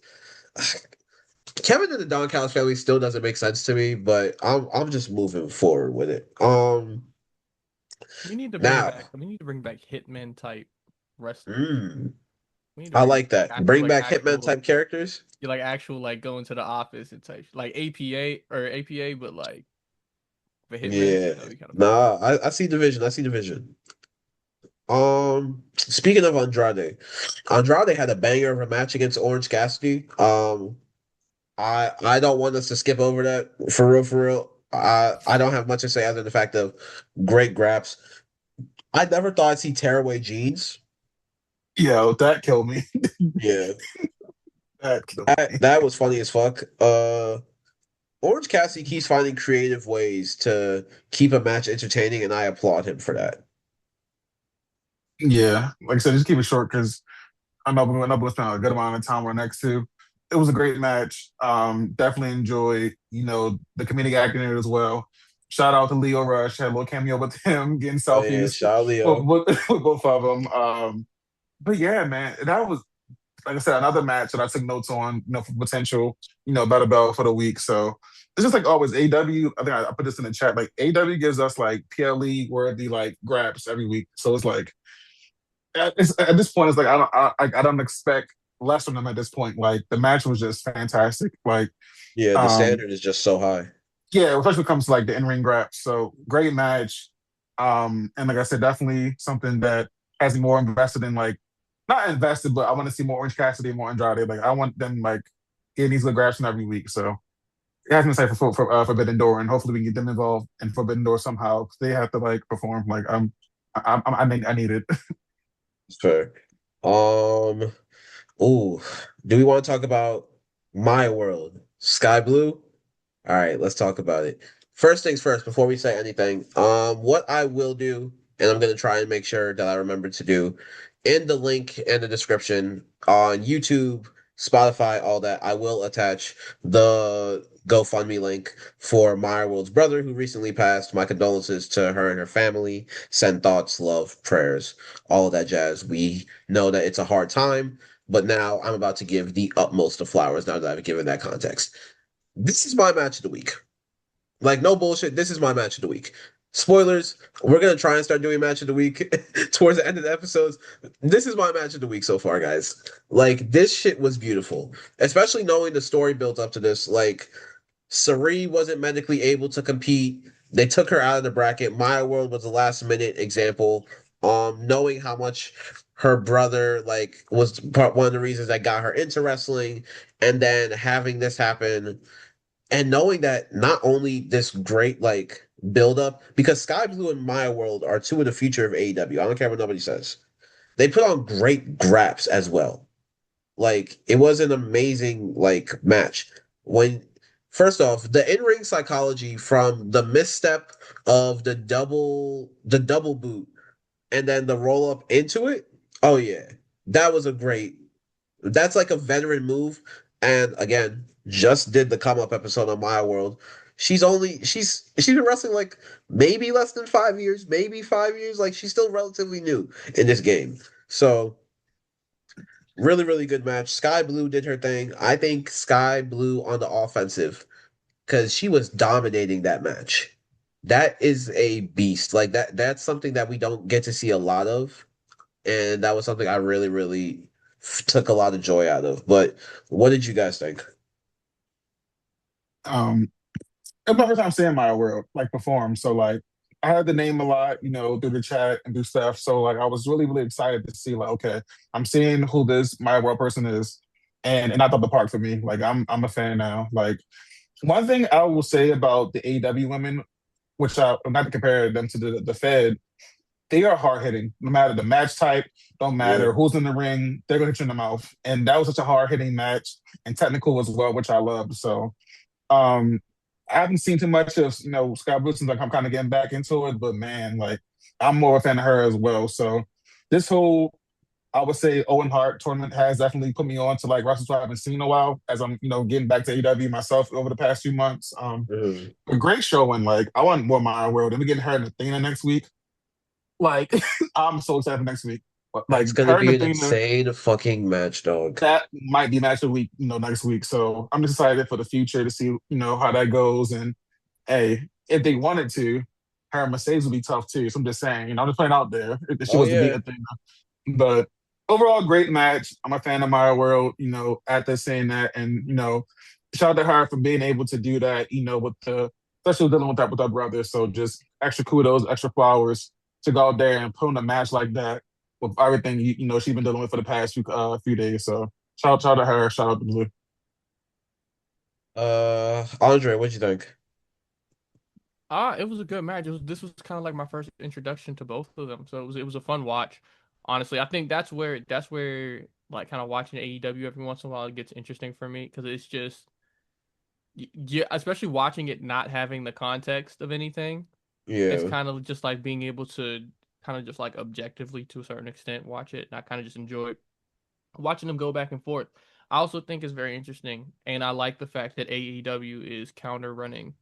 Kevin and the Don Callis family still doesn't make sense to me, but I'm just moving forward with it. We need to bring Now, back. We need to bring back Hitman type wrestlers. mm, We need to I bring like back that. actual Bring back Hitman type characters. actual like going to the office and type like APA, but like for Hitman. Yeah. That'd be kind of fun. Nah, I see division. I see division. Speaking of Andrade had a banger of a match against Orange Cassidy. I don't want us to skip over that for real, for real. I don't have much to say other than the fact of great graps. I never thought I'd see tearaway jeans. Yo, that killed me. Yeah, That killed me. that was funny as fuck. Orange Cassidy keeps finding creative ways to keep a match entertaining, and I applaud him for that. Yeah. Like I said, just keep it short because I know we spent a good amount of time right next to. It was a great match. Definitely enjoy, the comedic acting in it as well. Shout out to Leo Rush. Had a little cameo with him getting Oh yeah, selfies Shaw Leo. with both of them. But yeah, man, that was like I said, another match that I took notes on, for potential, better belt for the week. So it's just like always, AW. I think I put this in the chat. Like AW gives us like PLE worthy like grabs every week. So it's like at this point, it's like I don't expect less from them at this point. Like the match was just fantastic. Like Yeah, the um standard is just so high. yeah, especially when it comes to like the in ring grabs. So great match. And like I said, definitely something that has me more invested in like not invested, but I want to see more Orange Cassidy, more Andrade. Like I want them like getting these little grabs from every week. So it has been safe for Forbidden Door, and hopefully we can get them involved in Forbidden Door somehow. They have to like perform. Like I need it. Fair. Um, ooh, do we want to talk about my world, Sky Blue? All right, let's talk about it. First things first, before we say anything, what I will do, and I'm gonna try and make sure that I remember to do, in the link in the description on YouTube, Spotify, all that, I will attach the GoFundMe link for Maya World's brother who recently passed. My condolences to her and her family. Send thoughts, love, prayers, all of that jazz. We know that it's a hard time, but now I'm about to give the utmost of flowers now that I've given that context. This is my match of the week. Like, no bullshit. This is my match of the week. Spoilers, we're going to try and start doing match of the week towards the end of the episodes. This is my match of the week so far, guys. Like, this shit was beautiful, especially knowing the story built up to this. Like, Sari wasn't medically able to compete. They took her out of the bracket. Maya World was a last minute example. Knowing how much her brother like was one of the reasons that got her into wrestling, and then having this happen, and knowing that not only this great like build up, because Sky Blue and Maya World are two of the future of AEW. I don't care what nobody says. They put on great graps as well. Like it was an amazing like match. When first off, the in-ring psychology from the misstep of the double boot and then the roll up into it. Oh yeah. That was a great that's like a veteran move. And again, just did the come up episode on My World. She's been wrestling like maybe less than 5 years, maybe 5 years. Like she's still relatively new in this game. So really, really good match. Sky Blue did her thing. I think Sky Blue on the offensive because she was dominating that match. That is a beast. Like that's something that we don't get to see a lot of. And that was something I really, really took a lot of joy out of. But what did you guys think? Um, it's my first time seeing my world like perform. So like I heard the name a lot, through the chat and do stuff. So like I was really, really excited to see like, okay, I'm seeing who this my world person is. And I thought the part for me. Like I'm a fan now. Like one thing I will say about the AEW women, which I not to compare them to the Fed, they are hard hitting. No matter the match type, don't Yeah. matter who's in the ring, they're gonna hit you in the mouth. And that was such a hard hitting match and technical as well, which I loved. So um, I haven't seen too much of Scott Blue since like I'm kind of getting back into it, but man, like I'm more a fan of her as well. So this whole I would say Owen Hart tournament has definitely put me on to like wrestlers I haven't seen in a while as I'm getting back to AEW myself over the past few months. Mhm. A great showing. Like I want more My World. And we getting her and Athena next week. Like I'm so excited for next week. Like That's gonna her and be an Athena, insane fucking match, dog. that might be match of the week, next week. So I'm just excited for the future to see, how that goes. And hey, if they wanted to, her and Mercedes would be tough too. So I'm just saying, I'm just playing out there if she Oh was to beat yeah. Athena. But overall, great match. I'm a fan of Maya World, after saying that. And, shout out to her for being able to do that, with especially dealing with that with her brother. So just extra kudos, extra flowers to go out there and put on a match like that with everything, she's been dealing with for the past few days. So shout out to her, shout out to Blue. Andre, what'd you think? It was a good match. This was kind of like my first introduction to both of them, so it was a fun watch. Honestly, I think that's where like kind of watching AEW every once in a while it gets interesting for me because it's just yeah, especially watching it not having the context of anything. It's Yeah. kind of just like being able to kind of just like objectively to a certain extent watch it, and I kind of just enjoy watching them go back and forth. I also think it's very interesting, and I like the fact that AEW is counter running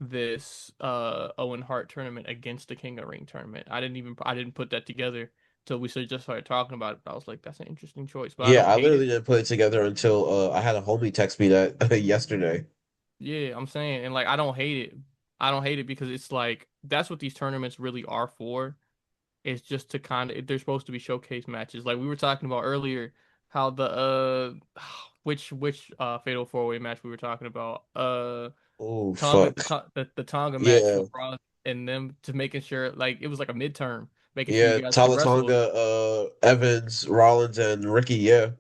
this Owen Hart tournament against the King of Ring tournament. I didn't put that together till we just started talking about it. But I was like, that's an interesting choice, but I Yeah, don't I hate literally it. didn't put it together until I had a homie text me that yesterday. Yeah, I'm saying, and like I don't hate it. I don't hate it because it's like that's what these tournaments really are for. It's just to kind of they're supposed to be showcase matches. Like we were talking about earlier, how the which fatal four way match we were talking about. Oh Tonga fuck. the Tonga match Yeah. with Ross and them to making sure like it was like a midterm, making sure Yeah, you guys could wrestle. Talatonga, Evans, Rollins, and Ricky, yeah.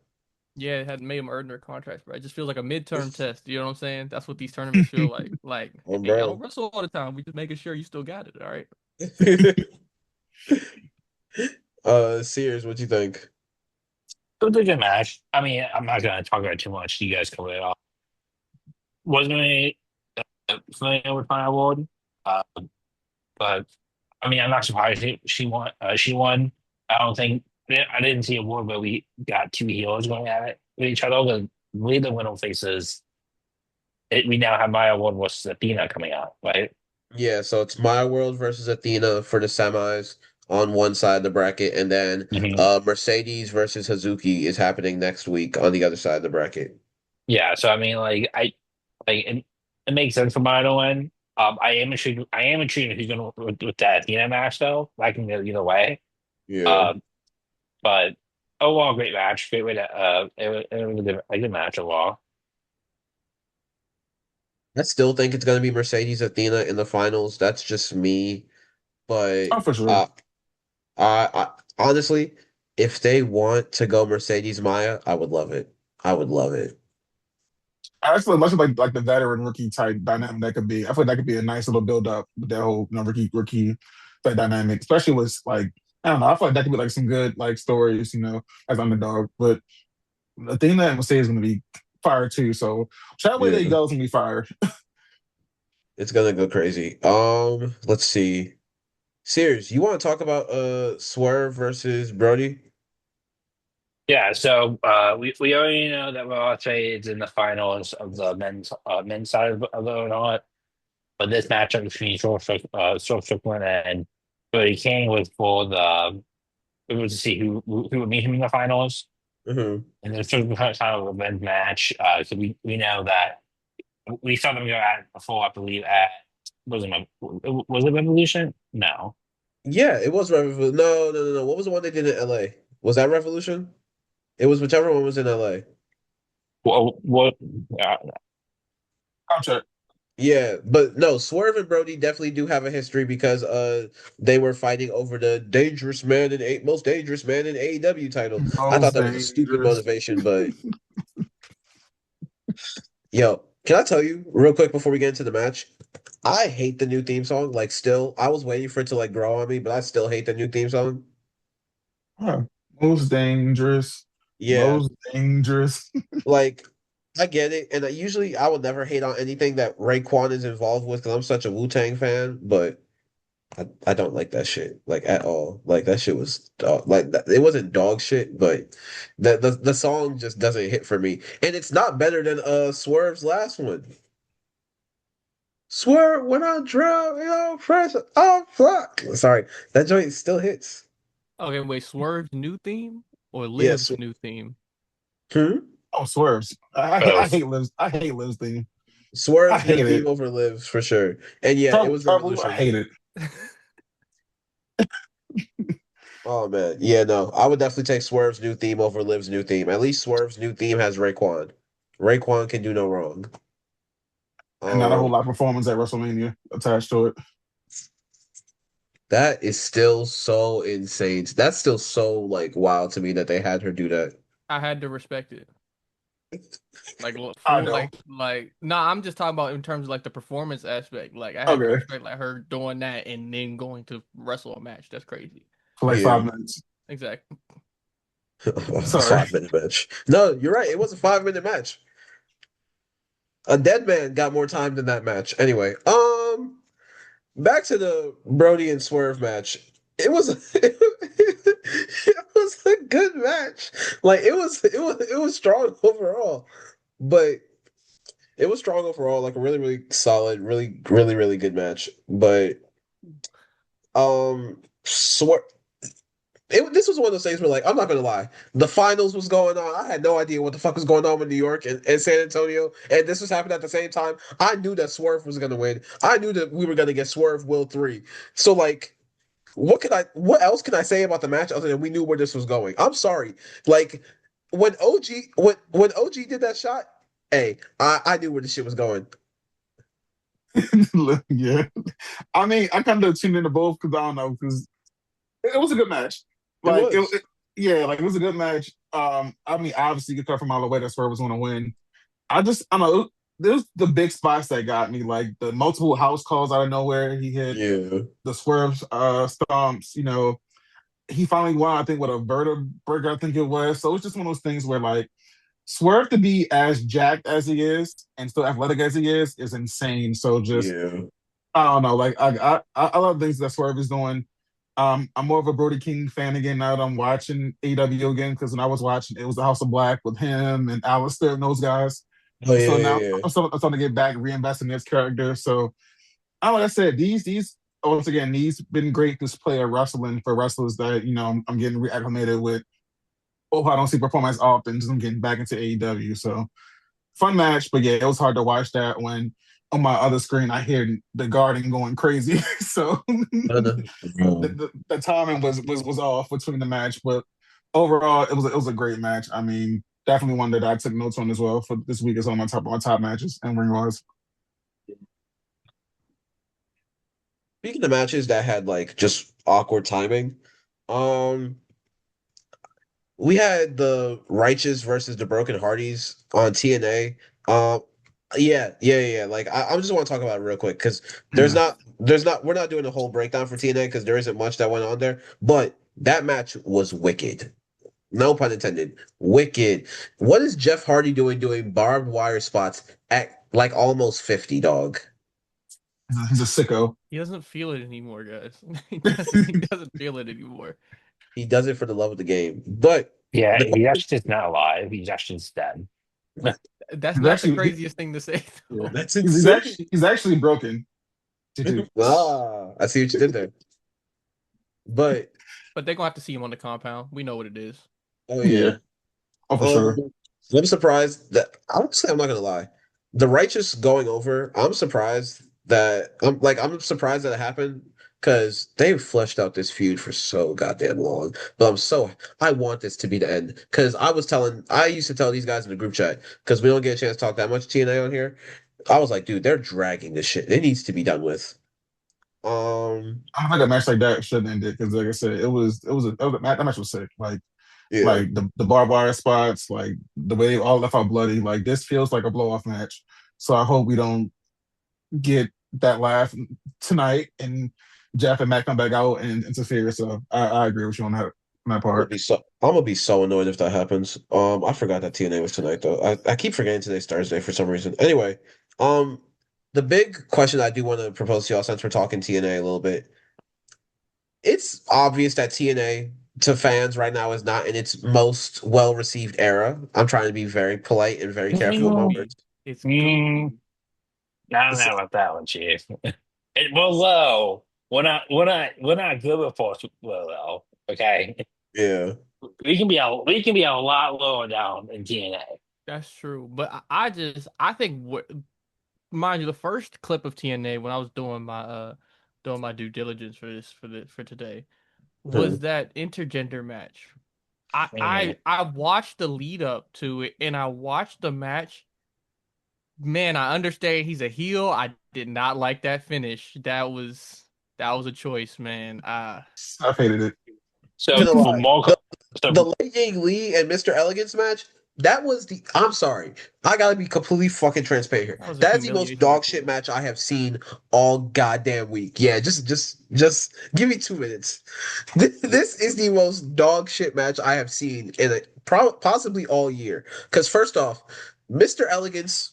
Yeah, it had made them earn their contracts, but it just feels like a midterm test. You know what I'm saying? That's what these tournaments feel like. Like, Oh, hey, y'all don't bro. wrestle all the time. We just making sure you still got it. All right. Sears, what you think? It was a good match. I mean, I'm not gonna talk about it too much. You guys covered it all. Wasn't really familiar with my award, uh, but I mean, I'm not surprised she won. She won. I don't think I didn't see a war where we got two heroes going at it with each other. The we the winner faces. We now have Maya Ward versus Athena coming out, right? Yeah, so it's My World versus Athena for the semis on one side of the bracket, and then Hmm. Mercedes versus Hazuki is happening next week on the other side of the bracket. Yeah, so I mean, it makes sense for Maya to win. I am intrigued. I am intrigued who's going to with that Athena match though. I can go either way. Yeah. Um, but overall, great match. Great way to it was a good match overall. I still think it's gonna be Mercedes Athena in the finals. That's just me. But Oh, for sure. uh, I honestly, if they want to go Mercedes Maya, I would love it. I would love it. I just feel much like the veteran rookie type dynamic that could be. I feel like that could be a nice little build up with that whole rookie type dynamic, especially with like I don't know. I feel like that could be like some good like stories, as underdog. But the thing that Mercedes is going to be fired too. So whichever way they Yeah, go is going to be fired. it's gonna go crazy. Let's see. Sears, you want to talk about Swerve versus Brody? Yeah, so we already know that Ospreay is in the finals of the men's side of the tournament, but this matchup between Strickland and Brody King was for the we were to see who would meet him in the finals, Hmm. and it's sort of kind of a men's match. So we know that we saw them go at before, I believe at was it Revolution? No. Yeah, it was Revolution. No, no, no, no. What was the one they did in LA? Was that Revolution? It was whichever one was in LA. What? Contract. Yeah, but no, Swerve and Brody definitely do have a history because they were fighting over the dangerous man and most dangerous man in AEW title. I thought Most that was a stupid dangerous. motivation, but yo, can I tell you real quick before we get into the match? I hate the new theme song. Like, still, I was waiting for it to like grow on me, but I still hate the new theme song. Huh. Most dangerous. Yeah, Most dangerous. like I get it, and usually I would never hate on anything that Raekwon is involved with because I'm such a Wu-Tang fan, but I don't like that shit like at all. Like that shit was like it wasn't dog shit, but the song just doesn't hit for me, and it's not better than Swerve's last one. Swerve when I drive, fresh, oh fuck. Sorry, that joint still hits. Okay, wait, Swerve's new theme or Yes. Liv's new theme? Hmm? Oh, swerves. I Both. hate lives. I hate lives thing. I Swerve's new hate theme it. over Lives for sure, and yeah, it was Trouble. I Revolution. hate it. Oh man, yeah, no, I would definitely take Swerve's new theme over Liv's new theme. At least Swerve's new theme has Raekwon. Raekwon can do no wrong. And not a whole Um, lot of performance at WrestleMania attached to it. that is still so insane. That's still so like wild to me that they had her do that. I had to respect it. Like I full, know. nah. I'm just talking about in terms of like the performance aspect. Like I had to Okay. respect like her doing that and then going to wrestle a match. That's crazy. For like Yeah, 5 minutes. Exactly. a Sorry. 5 minute match. No, you're right. It was a 5 minute match. A dead man got more time than that match. Anyway, back to the Brody and Swerve match. It was it was a good match. Like it was strong overall. But it was strong overall, like a really, really solid, really, really, really good match. But Swerve this was one of those things where like I'm not gonna lie. The finals was going on. I had no idea what the fuck was going on with New York and San Antonio. And this was happening at the same time. I knew that Swerve was gonna win. I knew that we were gonna get Swerve Will 3. So like what else can I say about the match other than we knew where this was going? I'm sorry. Like when OG did that shot, hey, I knew where the shit was going. Yeah. I mean, I kind of tuned into both because I don't know, because it was a good match. It Like was. yeah, like it was a good match. I mean, obviously you could tell from all the way that Swerve was gonna win. I don't know. There's the big spots that got me, like the multiple house calls out of nowhere. He hit Yeah. the swerve stomps. He finally won, I think, with a vertebrae, I think it was. So it's just one of those things where like Swerve to be as jacked as he is and still athletic as he is insane. So just Yeah. I don't know. Like I love things that Swerve is doing. I'm more of a Brody King fan again now that I'm watching AEW again because when I was watching, it was the House of Black with him and Alistair and those guys. Oh yeah, So yeah, now yeah. I'm starting to get back, reinvest in this character. So, like I said, these once again, these been great to play a wrestling for wrestlers that I'm getting reacclimated with. Oh, I don't see perform as often. Just I'm getting back into AEW. So fun match, but yeah, it was hard to watch that when on my other screen I hear the Garden going crazy. So I know. the timing was off between the match, but overall it was a great match. I mean, definitely one that I took notes on as well for this week. Is on my top matches and ring wise. Speaking of matches that had like just awkward timing, um, we had the Righteous versus the Broken Hardys on TNA. Yeah. Like I just want to talk about it real quick because Yeah. we're not doing a whole breakdown for TNA because there isn't much that went on there. But that match was wicked. No pun intended. Wicked. What is Jeff Hardy doing barbed wire spots at like almost 50, dog? He's a sicko. He doesn't feel it anymore, guys. He doesn't feel it anymore. He does it for the love of the game. But Yeah, the he question, actually is not alive. He's actually just dead. That's He's not the actually craziest thing to say, yeah. though. that's He's insane. actually broken. Too. I see what you did there. But But they're gonna have to see him on the compound. We know what it is. oh Yeah. yeah. Oh, for sure. I'm surprised that honestly I'm not gonna lie. The Righteous going over, I'm surprised that I'm surprised that it happened because they've fleshed out this feud for so goddamn long. But I want this to be the end. Because I used to tell these guys in the group chat, because we don't get a chance to talk that much TNA on here. I was like, dude, they're dragging this shit. It needs to be done with. Um, I don't think a match like that should have ended because, like I said, that match was sick. yeah. Like the barbed wire spots, like the way they all left out bloody. Like this feels like a blow off match. So I hope we don't get that laugh tonight and Jeff and Matt come back out and interfere. So I agree with you on that part. I'm gonna be so annoyed if that happens. I forgot that TNA was tonight though. I keep forgetting today's Thursday for some reason. Anyway, the big question I do want to propose to y'all since we're talking TNA a little bit, it's obvious that TNA to fans right now is not in its most well-received era. I'm trying to be very polite and very It's careful with my Mm, goofy. words. It's mm, goofy. I don't It's- know about that one, Chief. We're low. We're not good before we're low. Okay, yeah. we can be a lot lower down in TNA. That's true. But I think mind you, the first clip of TNA when I was doing my due diligence for today was Mhm. that intergender match. I Mm. I I watched the lead up to it and I watched the match. Man, I understand he's a heel. I did not like that finish. That was a choice, man. I hated it. To So the for lie. more, The so Lei Ying Lee and Mr. Elegance match, that was the I'm sorry. I gotta be completely fucking transparent here. That was a That's the most humiliation dog ritual. shit match I have seen all goddamn week. Yeah, just give me 2 minutes. This is the most dog shit match I have seen in possibly all year. Because first off, Mr. Elegance,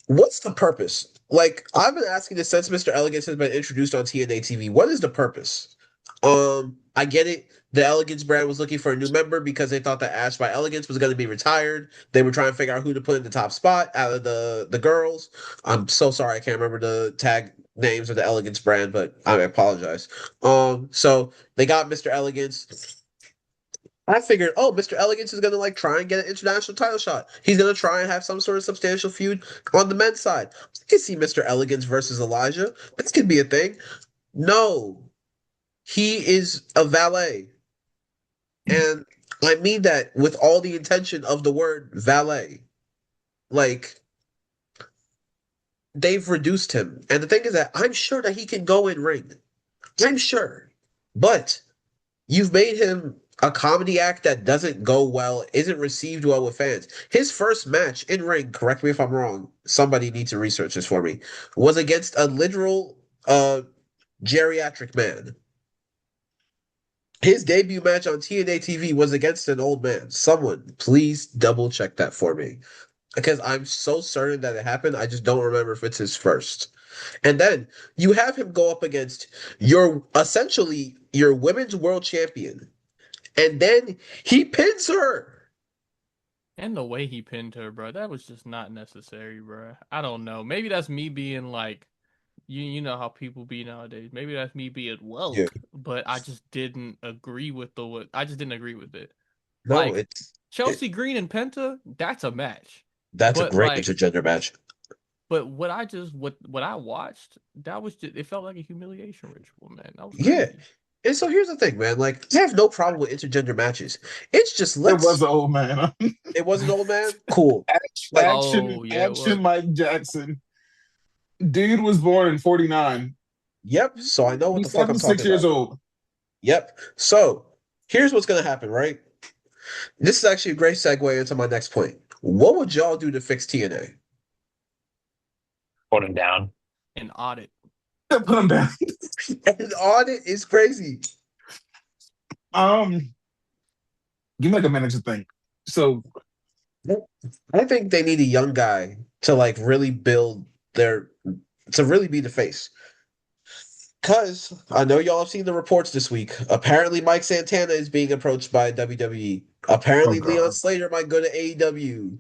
what's the purpose? Like, I've been asking this since Mr. Elegance has been introduced on TNA TV. What is the purpose? I get it. The Elegance brand was looking for a new member because they thought that Ash by Elegance was going to be retired. They were trying to figure out who to put in the top spot out of the girls. I'm so sorry I can't remember the tag names of the Elegance brand, but I apologize. So they got Mr. Elegance. I figured, oh, Mr. Elegance is gonna like try and get an international title shot. He's gonna try and have some sort of substantial feud on the men's side. I can see Mr. Elegance versus Elijah. This could be a thing. No, he is a valet. And I mean that with all the intention of the word valet. Like, they've reduced him. And the thing is that I'm sure that he can go in ring. I'm sure. But you've made him a comedy act that doesn't go well, isn't received well with fans. His first match in ring, correct me if I'm wrong, somebody needs to research this for me, was against a literal geriatric man. His debut match on TNA TV was against an old man. Someone, please double check that for me. Because I'm so certain that it happened. I just don't remember if it's his first. And then you have him go up against essentially your women's world champion. And then he pins her. And the way he pinned her, bro, that was just not necessary, bro. I don't know. Maybe that's me being like, you know how people be nowadays. Maybe that's me being Yeah. woke, but I just didn't agree with I just didn't agree with it. No, Like Chelsea Green and Penta, that's a match. that's a But great like, intergender match. but what I watched, that was just it felt like a humiliation ritual, man. That was Yeah. crazy. And so here's the thing, man. Like, I have no problem with intergender matches. It's just It was an old man. it was an old man. Cool. Like, Action, Oh yeah, it was. action, Mike Jackson. Dude was born in '49. Yep. So I know what the He's fuck I'm 76 talking years about. old. Yep. So here's what's gonna happen, right? This is actually a great segue into my next point. What would y'all do to fix TNA? Put him down. An audit. Put him down. An audit is crazy. Give me like a minute to think. So I think they need a young guy to like really build their to really be the face. Cause I know y'all have seen the reports this week. Apparently, Mike Santana is being approached by WWE. Apparently, Oh, Leon God. Slater might go to AEW.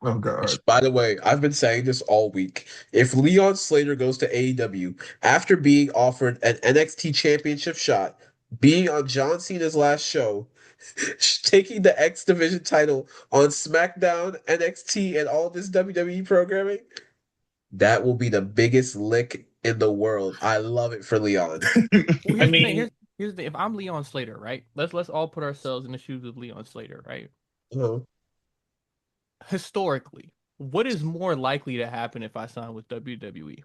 Oh God. Which, by the way, I've been saying this all week. If Leon Slater goes to AEW after being offered an NXT championship shot, being on John Cena's last show, taking the X Division title on SmackDown, NXT, and all this WWE programming, that will be the biggest lick in the world. I love it for Leon. Well, I here's the thing. mean, Here's the thing. If I'm Leon Slater, right? Let's all put ourselves in the shoes of Leon Slater, right? Uh-huh. Historically, what is more likely to happen if I sign with WWE?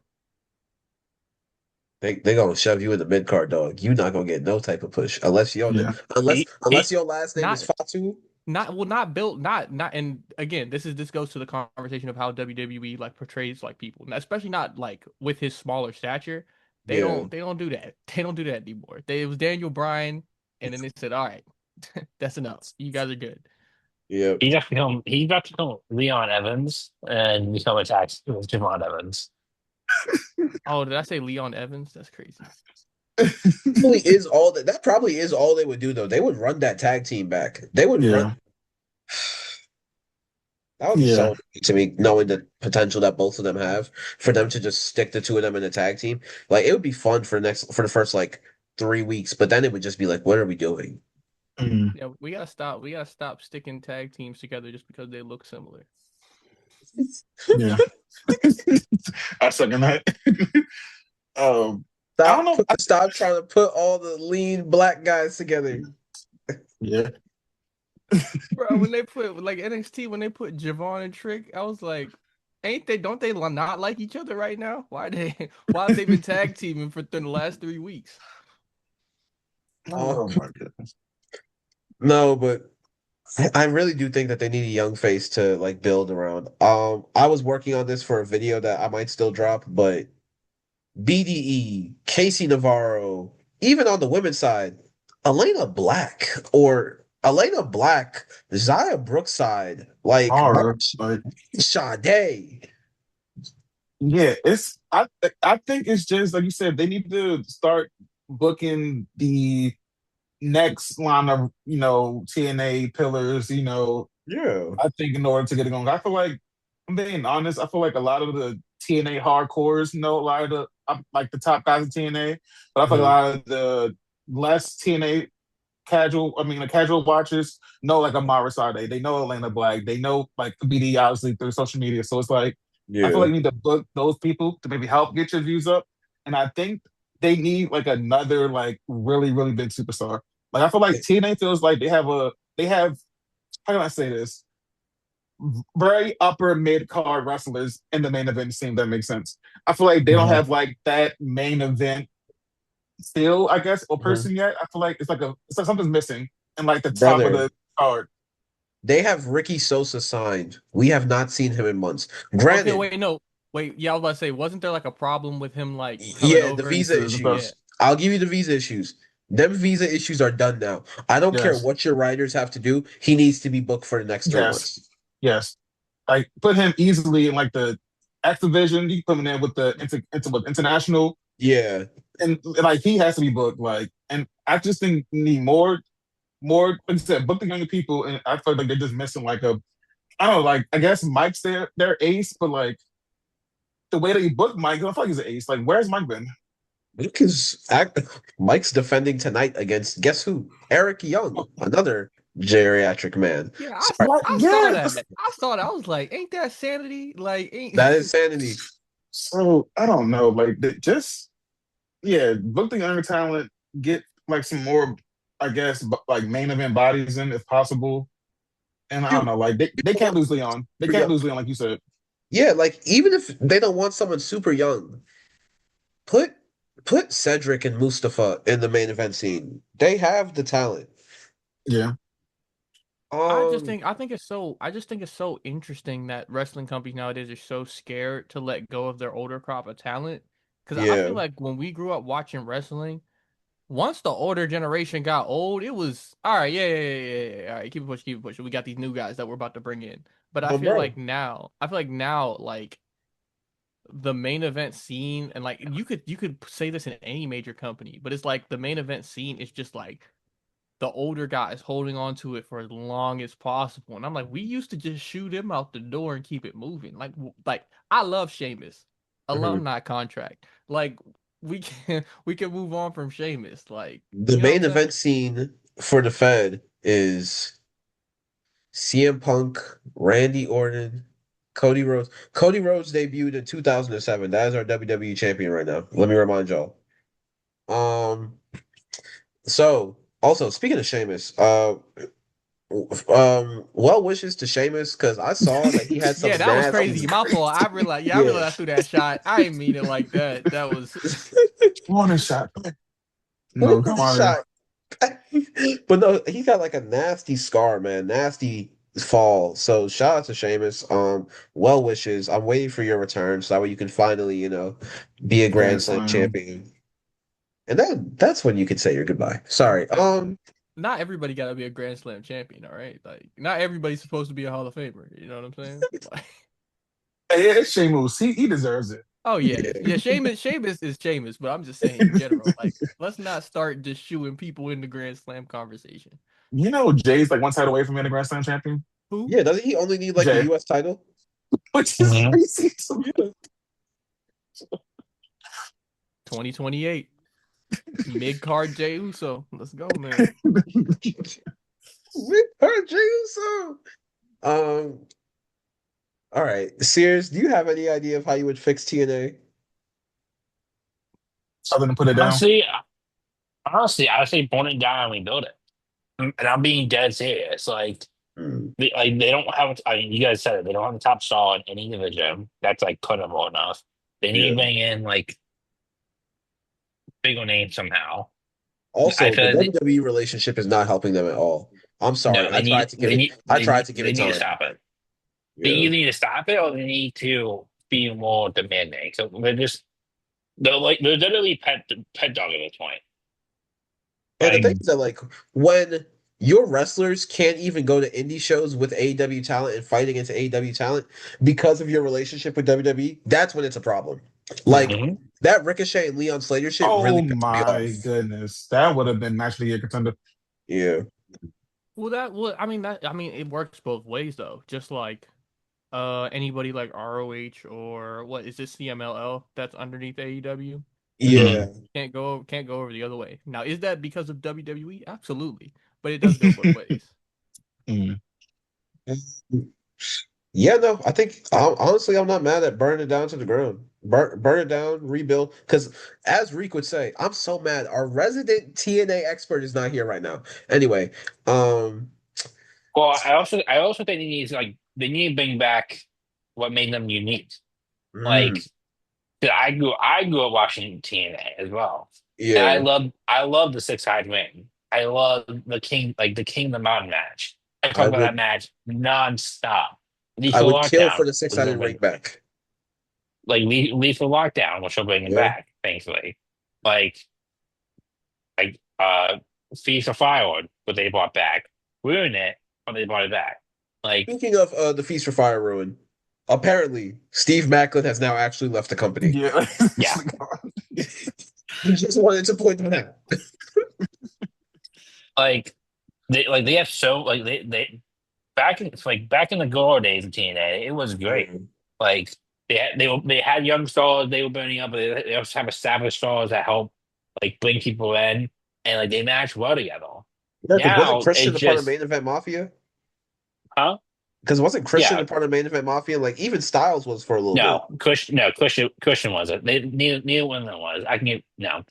They gonna shove you in the mid card, dog. You not gonna get no type of push unless your Yeah. unless your last name Not is Fatu. not built not and again this goes to the conversation of how WWE like portrays like people, especially not like with his smaller stature. They Yeah. don't do that. They don't do that anymore. It was Daniel Bryan, and then they said, all right, that's enough. You guys are good. Yeah. he's about to become Leon Evans and become attached with Javon Evans. Oh, did I say Leon Evans? That's crazy. That probably is all they would do though. They would run that tag team back. They would Yeah. run. That would be Yeah. so to me, knowing the potential that both of them have, for them to just stick the two of them in a tag team. Like it would be fun for the first like 3 weeks, but then it would just be like, what are we doing? Mm, Yeah, we gotta stop. We gotta stop sticking tag teams together just because they look similar. yeah. I second that. I don't know. Stop trying to put all the lean black guys together. Yeah. Bro, when they put like NXT, when they put Javon and Trick, I was like, don't they not like each other right now? Why have they been tag teaming for the last 3 weeks? Oh my goodness. No, but I really do think that they need a young face to like build around. I was working on this for a video that I might still drop, but BDE, Casey Navarro, even on the women's side, Elena Black, Zaya Brookside, like Horror. Like, Sade. yeah, I think it's just like you said, they need to start booking the next line of, TNA pillars, Yeah. I think in order to get it going. I feel like, I'm being honest, I feel like a lot of the TNA hardcores know a lot of like the top guys in TNA, but I feel like a lot of the less TNA the casual watchers know like Amara Sade, they know Elena Black, they know like the BD obviously through social media. So it's like I feel like you need to book those people to maybe help get your views up. And I think they need like another like really, really big superstar. Like I feel like TNA feels like they have how can I say this? Very upper mid card wrestlers in the main event scene. That makes sense. I feel like they don't have like that main event feel, I guess, or person yet. I feel like it's like something's missing in like the top of the card. They have Ricky Sosa signed. We have not seen him in months. Okay, Granted, yeah, I was about to say, wasn't there like a problem with him like coming over? the visa issues. I'll give you the visa issues. Them visa issues are done now. I don't care what your writers have to do. He needs to be booked for the next 3 months. Yes. Like put him easily in like the X division. You put him in with the international. Yeah. And like he has to be booked. Like, and I just think we need more, like I said, book the younger people. And I feel like they're just missing like I don't know, like I guess Mike's their ace, but like the way that you book Mike, I feel like he's an ace. Like, where's Mike been? Mike's defending tonight against guess who? Eric Young, another geriatric man. Yeah, I saw that. I saw that. I was like, ain't that sanity? Like, that is sanity. So I don't know. Like, book the younger talent. Get like some more, I guess, like main event bodies in if possible. And I don't know. Like they can't lose Leon. They can't lose Leon, like you said. Yeah, like even if they don't want someone super young, put put Cedric and Mustafa in the main event scene. They have the talent. Yeah. I just Um, think I just think it's so interesting that wrestling companies nowadays are so scared to let go of their older crop of talent. Because I yeah. feel like when we grew up watching wrestling, once the older generation got old, it was all right, yeah. All right, keep it pushing. We got these new guys that we're about to bring in. But Bro. I feel like now, like the main event scene, and like you could say this in any major company, but it's like the main event scene is just like the older guys holding on to it for as long as possible. And I'm like, we used to just shoot him out the door and keep it moving. Like I love Sheamus, Mhm. alumni contract. Like we can move on from Sheamus. Like The you know what I'm main saying? event scene for the Fed is CM Punk, Randy Orton, Cody Rhodes. Cody Rhodes debuted in 2007. That is our WWE champion right now. Let me remind y'all. Um, so also speaking of Sheamus, well wishes to Sheamus because I saw that he had Yeah, some that was That nasty. was crazy. My fault. crazy. I Yeah. realized I threw that shot. I didn't mean it like that. That was Warning shot. No, come One on here. shot. But no, he got like a nasty scar, man. Nasty fall. So shout out to Sheamus. Well wishes. I'm waiting for your return so that way you can finally, be a Grand Grand Slam Slam. champion. And that's when you can say your goodbye. Sorry. hey, not everybody got to be a Grand Slam champion, all right? Like not everybody's supposed to be a Hall of Famer. You know what I'm saying? Like, Hey, it's Sheamus. He deserves it. oh yeah, Yeah. yeah. Sheamus is Sheamus, but I'm just saying in general. Like, let's not start just shooing people in the Grand Slam conversation. Jay's like one title away from being a Grand Slam champion. Who? Yeah, doesn't he only need like a Jay, US title? which is Mhm. crazy to me. Yeah. 2028 mid card Jey Uso. Let's go, man. Her dream song. Um, all right. Sears, do you have any idea of how you would fix TNA? Other than put it down. Honestly, I would say burn it down and rebuild it. And I'm being dead serious. Hmm. They don't have. I mean, you guys said it. They don't have the top star in any division. That's like cuttable enough. They need to Yeah. bring in like bigger names somehow. I Also, the feel like WWE relationship is not helping them at all. I'm sorry. no, I tried to give it. I tried to give they it need to time. stop it. They Yeah. either need to stop it or they need to be more demanding. So they're literally pet dog at this point. And the Like, thing is that like when your wrestlers can't even go to indie shows with AEW talent and fight against AEW talent because of your relationship with WWE, that's when it's a problem. Like mhm. that Ricochet and Leon Slater shit really Oh pissed me my off. goodness. That would have been naturally a contender. Yeah. I mean it works both ways though. Just like anybody like ROH or what is this CMLL that's underneath AEW? Yeah. Can't go over the other way. Now, is that because of WWE? Absolutely. But it does go both ways. Mm. Yeah, no, I think honestly, I'm not mad at burning it down to the ground. Burn it down, rebuild. Because as Reek would say, I'm so mad. Our resident TNA expert is not here right now. Anyway, um, Well, I also think they need to bring back what made them unique. mm, Like, 'cause I grew up watching TNA as well, and yeah, I love the six side ring. I love the King of the Mountain match. I talk I about that would, match nonstop. I Lethal would kill for Lockdown the was gonna six-sided ring bring back. Lethal Lockdown, which will bring it Yeah. back, thankfully. Like like Feast of Firewood, what they brought back, ruin it, but they brought it back. Like Speaking of the Feast for Fire ruin, apparently Steve Macklin has now actually left the company. Yeah. yeah, Just wanted to point that out. they have so they back in the good old days of TNA, it was great. Mhm. Like they had young stars they were burning up, but they also have established stars that help like bring people in and like they match well together. Yeah, because wasn't Now Christian it's a part of just Main Event Mafia? huh? Because wasn't Christian Yeah, a part of Main Event Mafia? Like even Styles was for a little bit. Christian wasn't. They neither one of them was. I can get no.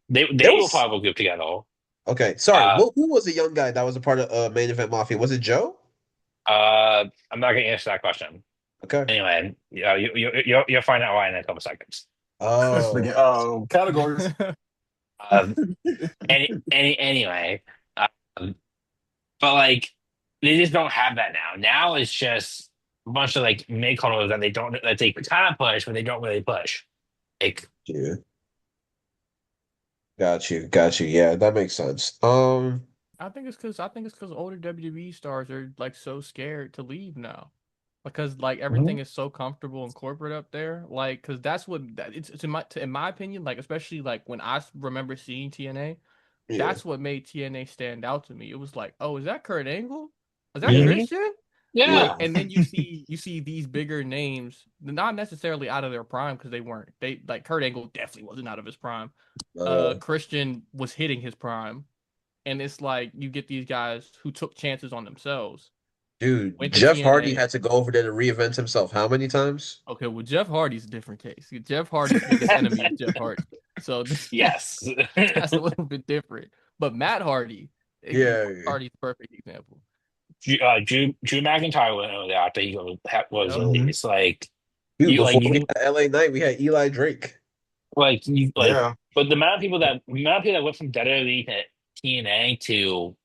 There They were was part of a group together. okay. Sorry, Uh, who was the young guy that was a part of Main Event Mafia? Was it Joe? I'm not gonna answer that question. Okay. Anyway, you'll find out why in a couple seconds. Oh, Categories. Um, anyway, but like they just don't have that now. Now it's just a bunch of like mid carders that they kind of push, but they don't really push. Like, yeah. Got you. Got you. Yeah, that makes sense. I think it's because older WWE stars are like so scared to leave now, because like mhm. everything is so comfortable and corporate up there. Like, because that's it's in my opinion. Like, especially like when remember seeing TNA, Yeah. that's what made TNA stand out to me. It was like, oh, is that Kurt Angle? Is that Yeah. Christian? Yeah. Like, Yeah. and then you see these bigger names, not necessarily out of their prime because they weren't. They like Kurt Angle definitely wasn't out of his prime. Uh, Christian was hitting his prime, and it's like you get these guys who took chances on themselves, dude, went to Jeff Hardy TNA. had to go over there to reinvent himself. How many times? Okay, well, Jeff Hardy's a different case. Jeff Hardy's biggest enemy is Jeff Hardy, so Yes. that's a little bit different. But Matt Hardy, Yeah. Yeah. Hardy's a perfect example. Drew McIntyre went over there after was Yep. Mhm. released. Like Dude, you, like before we you, had LA Knight, we had Eli Drake. like. Yeah. But the amount of people that went from WWE to TNA to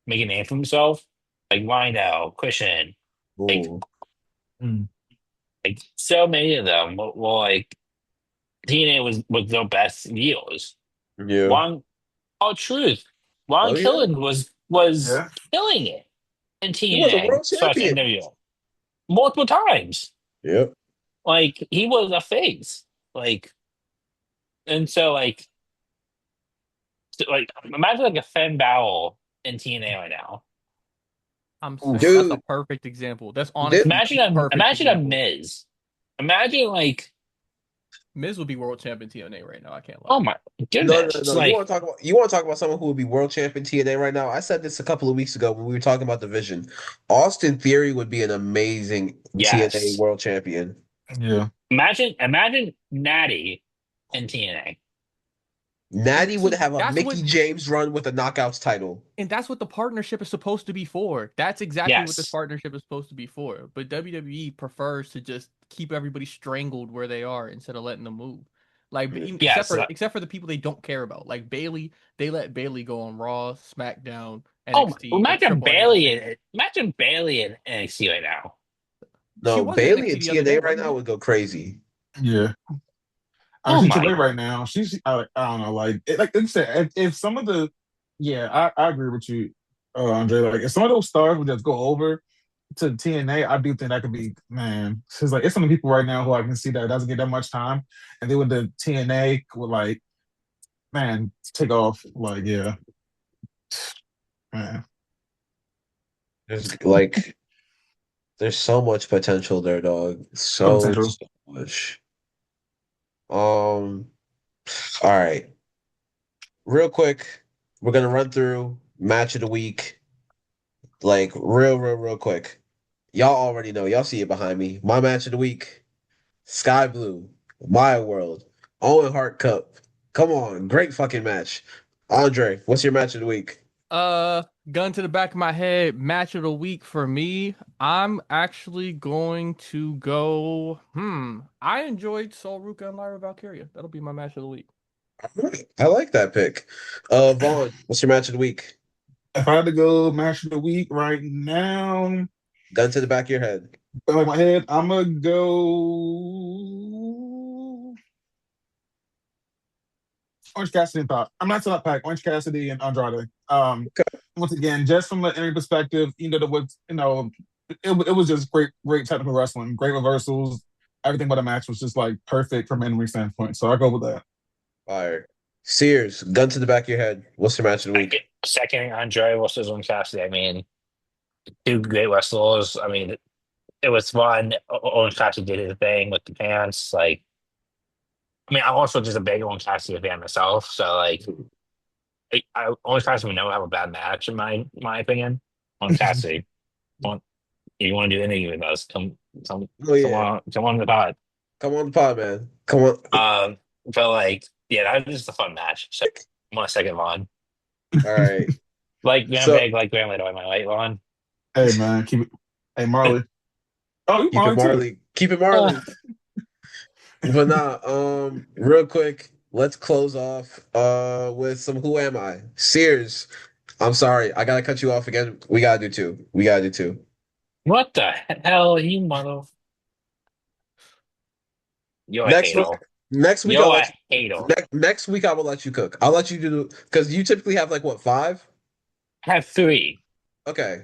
make a name for himself, like Rhino, Christian, like Ooh. Mm. so many of them. Well, like TNA was their best years. Yeah. One, oh, truth, Ron Oh yeah. Killen was Yeah. killing it in He was a TNA world slash champion. NWO multiple times. Yep. Like he was a face. Like and so imagine like a Finn Balor in TNA right now. I'm saying Oof. that's a Dude, perfect example. That's this, honestly the perfect Imagine a example. Miz. Imagine like Miz will be world champion TNA right now. I can't lie. oh my no, no, goodness. no. Like You want to talk about someone who would be world champion TNA right now? I said this a couple of weeks ago when we were talking about division. Austin Theory would be an amazing TNA yes. world champion. Yeah. Imagine Natty in TNA. Natty would See, have a that's what Mickey James run with a knockouts title. and that's what the partnership is supposed to be for. That's exactly what this Yes. partnership is supposed to be for. But WWE prefers to just keep everybody strangled where they are instead of letting them move. Like except Yes. for except for the people they don't care about. Like Bailey, they let Bailey go on Raw, SmackDown, Oh my, NXT, and Imagine Bailey in NXT right now. she No, was in Bailey NXT and the other day, TNA right wasn't now she? would go crazy. Yeah. I mean, Oh she's too my late right now. I don't know, like you said, if some of the, yeah, I agree with you, Andre. Like, if some of those stars would just go over to TNA, I do think that could be, man. It's like it's some people right now who I can see that doesn't get that much time, and they with the TNA would like, man, take off. Like, yeah, man, There's like there's so much potential there, dog. no So, potential. so much. All right. Real quick, we're gonna run through match of the week, like real quick. Y'all already know. Y'all see it behind me. My match of the week, Sky Blue, My World, Owen Hart Cup. Come on, great fucking match. Andre, what's your match of the week? Gun to the back of my head, match of the week for me. I'm actually going to go. I enjoyed Sol Ruka and Lyra Valkyria. That'll be my match of the week. I like that pick. Vaughn, what's your match of the week? If I had to go match of the week right now, Gun to the back of your head. like my head, I'm gonna go. Orange Cassidy and Pac. I'm not saying Pac. Orange Cassidy and Andrade. Once again, just from an interview perspective, there was, it was just great technical wrestling, great reversals. Everything about the match was just like perfect from an in-ring standpoint. So I go with that. Fire. Sears, gun to the back of your head. What's your match of the week? second Andre versus Owen Cassidy. I mean, two great wrestlers. I mean, it was fun. Owen Cassidy did his thing with the pants. Like, I mean, I'm also just a big Owen Cassidy fan myself. So, like, Owen Cassidy would never have a bad match, in my opinion. Owen Cassidy, want, if you want to do anything with us, Oh yeah. come on the pod. Come on the pod, man. Come on. But like, yeah, that was just a fun match. So I'm on a second Vaughn. All right. Like, yeah, So big, like Graham Lato, am I right, Vaughn? Hey man, keep it. Hey Marley. Oh, you keep it Marley too. Marley. Keep it Marley. But nah, real quick, let's close off with some Who Am I? Sears. I'm sorry, I gotta cut you off again. We gotta do two. We gotta do two. What the hell, you mother? You're a Next week, hater. next week I'll You're let a hater. next week I will let you cook. I'll let you do because you typically have like what, five? I have three. Okay.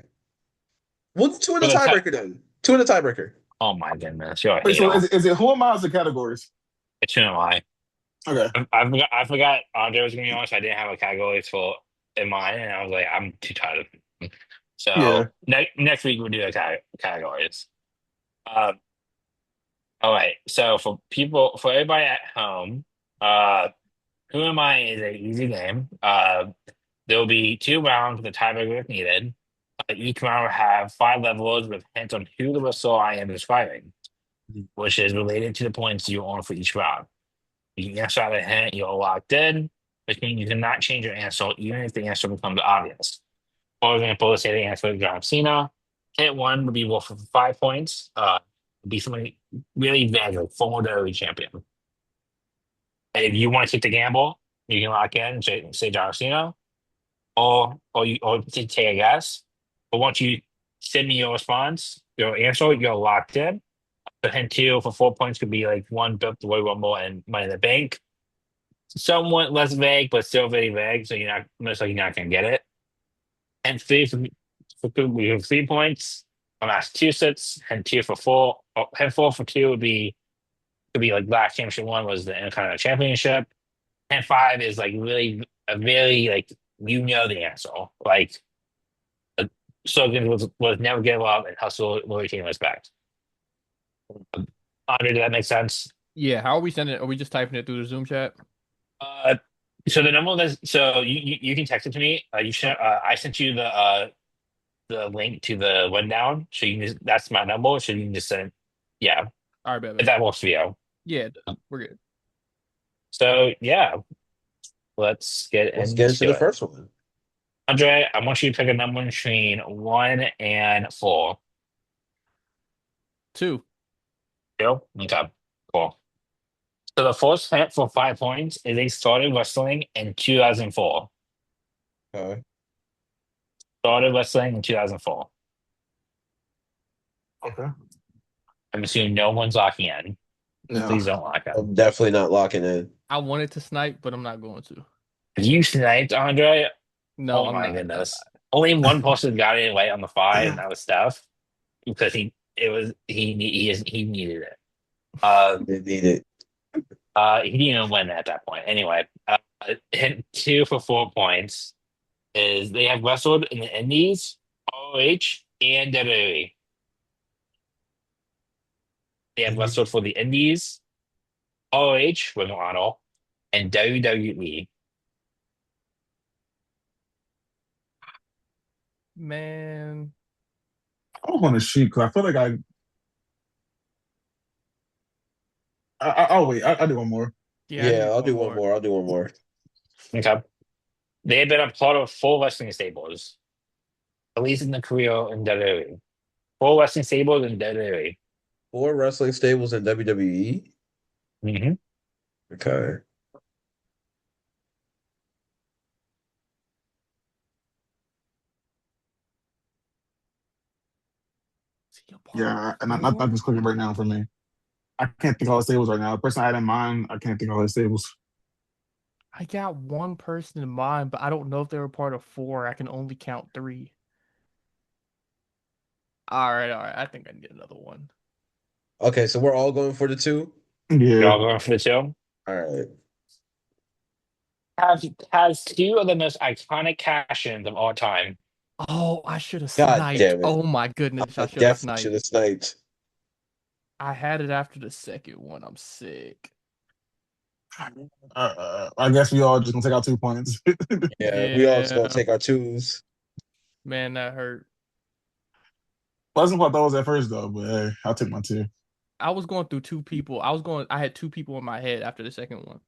We'll do two in the For the tiebreaker then. Two in the tiebreaker. Oh my goodness, you're a Wait, so hater. is it who am I as the categories? It's an lie. Okay. I forgot Andre was gonna be on, so I didn't have a category for in mind, and I was like, I'm too tired of them. Yeah. So next week we'll do the categories. Um, all right. So for everybody at home, uh, Who Am I is an easy game. There will be two rounds with a tiebreaker if needed. Each round will have five levels with hints on who the whistle I am describing, which is related to the points you earn for each round. You can answer out a hint, you're locked in, which means you cannot change your answer even if the answer becomes obvious. For example, let's say the answer is John Cena. Hint one would be worth for 5 points. Would be something really vague, like former WWE champion. And if you want to take the gamble, you can lock in and say John Cena, or take a guess. But once you send me your response, your answer, you're locked in. The hint two for 4 points could be like one built the Royal Rumble and Money in the Bank. Somewhat less vague, but still very vague. So you're not most likely not gonna get it. And three we have 3 points on Massachusetts, and two for four. And four for two could be like last championship one was the Intercontinental Championship. And five is like really a very like the answer. Like slogan was never give up and hustle will retain respect. Andre, did that make sense? Yeah, how are we sending it? Are we just typing it through the Zoom chat? Uh, so the number that's so you can text it to me. You should I sent you the link to the rundown. So you can that's my number. So you can just send yeah, All right, bet, if bet. that works for you. Yeah, we're good. So yeah, let's get Let's get into the into it. first one. Andre, I want you to pick a number between 1 and 4. Two. Deal? Okay, cool. So the first hint for 5 points is they started wrestling in 2004. Okay. Started wrestling in 2004. Okay. I'm assuming no one's locking in. No. Please don't lock in. I'm definitely not locking in. I wanted to snipe, but I'm not going to. If you sniped, Andre, No, oh I'm my not. goodness. Only one person got it right on the five, and that was Steph. Because he needed it. They need it. He didn't even win at that point. Anyway, hint two for 4 points is they have wrestled in the Indies, OH, and WWE. They have wrestled for the Indies, OH, Ring of Honor, and WWE. Man. I don't want to shoot because I feel like I'll wait. I'll do one more. Yeah, Yeah, I'll do one more. I'll do one more. Okay. They have been a part of four wrestling stables, at least in the career in WWE. Four wrestling stables in WWE. Four wrestling stables in WWE. Mm-hmm. Okay. Yeah, and not just clicking right now for me. I can't think of all the stables right now. The person I had in mind, I can't think of all the stables. I got one person in mind, but I don't know if they were part of four. I can only count three. All right, all right. I think I can get another one. Okay, so we're all going for the two. You're Yeah. all going for the two? All right. Has two of the most iconic cash-ins of all time. Oh, I should have God sniped. damn it. Oh my goodness, I I should have definitely should sniped. have sniped. I had it after the second one. I'm sick. I guess we all just gonna take out 2 points. Yeah, we all just gonna Yeah, take our twos. man, that hurt. Wasn't what I thought was at first though, but hey, I'll take my two. I was going through two people. I had two people in my head after the second one.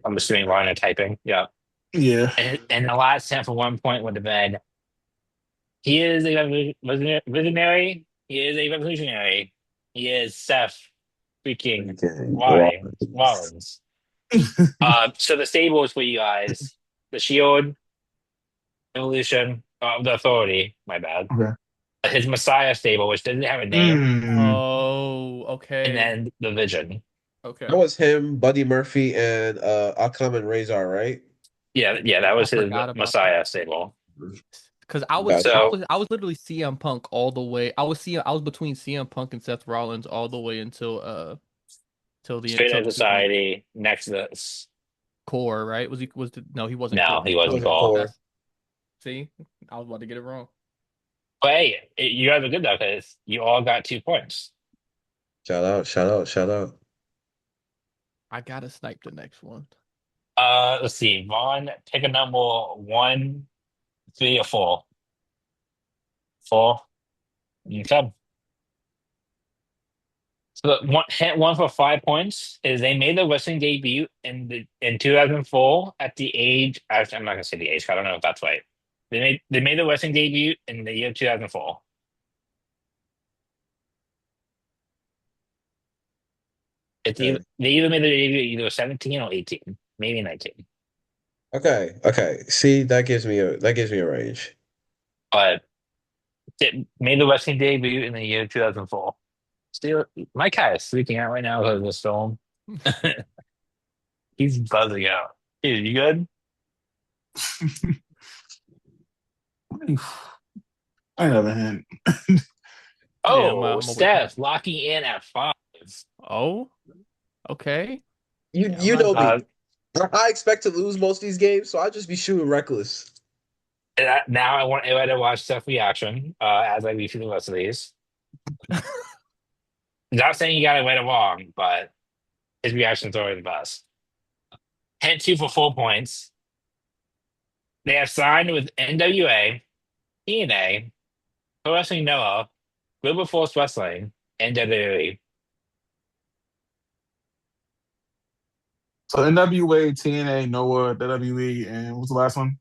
I'm assuming line of typing. Yeah. Yeah. And the last hint for 1 point would have been he is a visionary. He is a revolutionary. He is Seth freaking Okay. Wow. Rollins. So the stables for you guys: the Shield, Evolution, the Authority. My bad. Okay. His Messiah stable, which doesn't have a name, Mm. Oh, and okay. then the Vision. That Okay. was him, Buddy Murphy, and Akam and Razor, right? Yeah, that I was his forgot about that. Messiah stable. Because I was Gotcha. I So was I was literally CM Punk all the way. I was between CM Punk and Seth Rollins all the way until Straight till Edge the beginning. Society, Nexus. Core, right? No, he wasn't No, core. he wasn't Wasn't cool. core. That's see, I was about to get it wrong. But hey, you guys are good though, because you all got 2 points. Shout out, shout out, shout out. I gotta snipe the next one. Let's see. Vaughn, pick a number 1, 3, or 4. 4. Okay. So the one hit one for 5 points is they made their wrestling debut in 2004 at the age. I'm not gonna say the age. 'Cause I don't know if that's right. They made the wrestling debut in the year 2004. Okay. They either made the debut at either 17 or 18, maybe 19. Okay. Okay. See, that gives me a range. But it made the wrestling debut in the year 2004. Still, my cat is freaking out right now because of the storm. He's buzzing out. Dude, you good? I have a hint. Yeah, Oh, I'm gonna wait for that. Steph locking in at 5. Oh, okay. You Yeah, I'm you not. know me. Uh, I expect to lose most of these games, so I just be shooting reckless. Now I want everybody to watch Steph reaction as I read through the rest of these. Not saying you got it right or wrong, but his reaction's always the best. Hint 2 for 4 points. They have signed with NWA, TNA, Pro Wrestling Noah, Global Force Wrestling, and WWE. So NWA, TNA, Noah, WWE, and what's the last one?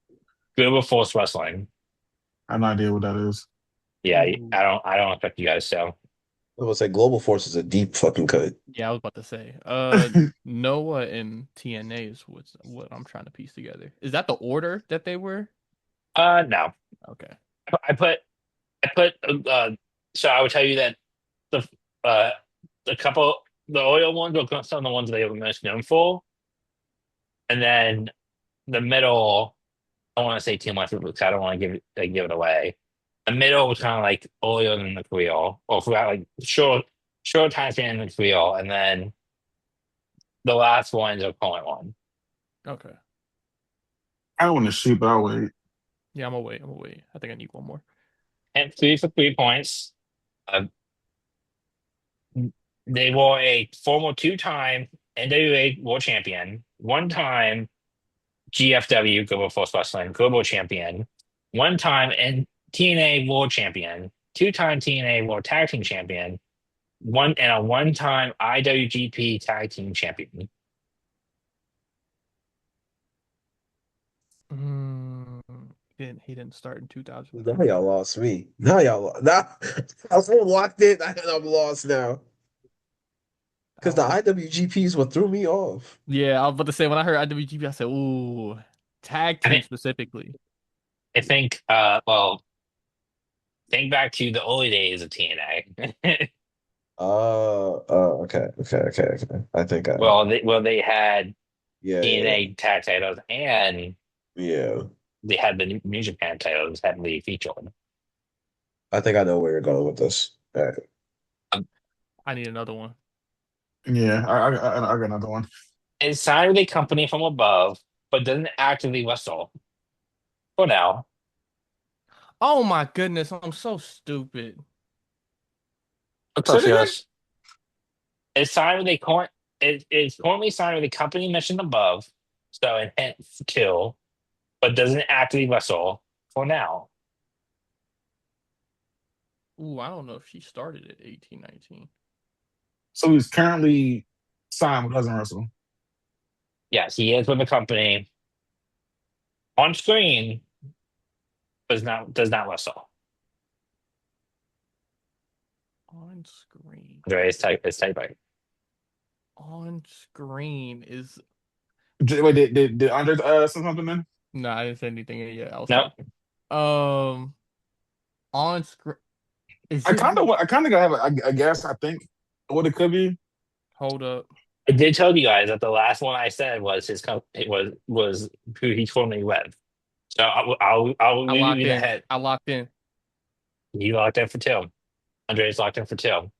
Global Force Wrestling. I have no idea what that is. Yeah, Ooh. I don't expect you guys to. I was say Global Force is a deep fucking cut. Yeah, I was about to say. Noah and TNA is what I'm trying to piece together. Is that the order that they were? No. Okay. I put I put so I would tell you that the uh the couple the oil ones are some of the ones they were most known for, and then the middle. I don't want to say too much because I don't want to give it away. The middle was kind of like oil in the Creole, or throughout like short time span in the Creole, and then the last one is a current one. Okay. I don't want to shoot, but I'll wait. Yeah, I'm gonna wait. I think I need one more. And 3 for 3 points. Uh, they were a former 2-time NWA World Champion, 1-time GFW Global Force Wrestling Global Champion, 1-time TNA World Champion, 2-time TNA World Tag Team Champion, a 1-time IWGP Tag Team Champion. Mm, he didn't start in 2000. Now Okay. y'all lost me. Now I was so locked in. I'm lost now because the Oh, IWGP is what threw me off. yeah, I was about to say when I heard IWGP, I said, "Ooh, tag I team think specifically." I think think back to the early days of TNA. Okay, okay, okay, okay. I think They had yeah, yeah, TNA tag titles and yeah. they had the New Japan titles heavily featured. I think I know where you're going with this. All right. I need another one. Yeah, I got another one. It's signed with a company from above, but doesn't actively wrestle for now. Oh my goodness, I'm so stupid. Say it again. Perseus is signed with a current is currently signed with a company mentioned above, so intent kill, but doesn't actively wrestle for now. Ooh, I don't know if she started at 1819. So he's currently signed with Cousin Russell. Yes, he is with the company on screen, but does not wrestle. On screen. Andre, it's typing. On screen is Wait, did Andre send something in? no, I didn't say anything yet. I was No, typing. On screen is it I kind of gotta have a guess. I think what it could be. hold up. I did tell you guys that the last one I said was it was who he told me with. So I'll I leave locked you the in. head. I locked in. You locked in for two. Andre's locked in for two.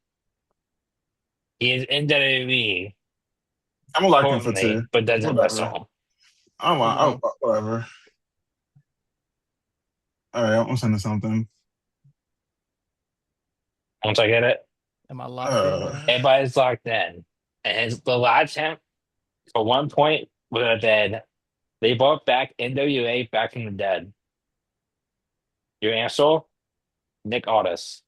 He is in WWE I'm gonna lock in for two. currently, but doesn't Whatever. wrestle. Hold on. Whatever. All right, I'm sending something. Once I get it, Am I locked in now? everybody's locked in. And the last attempt for 1 point would have been they brought back NWA back from the dead. Your answer, Nick Aldis.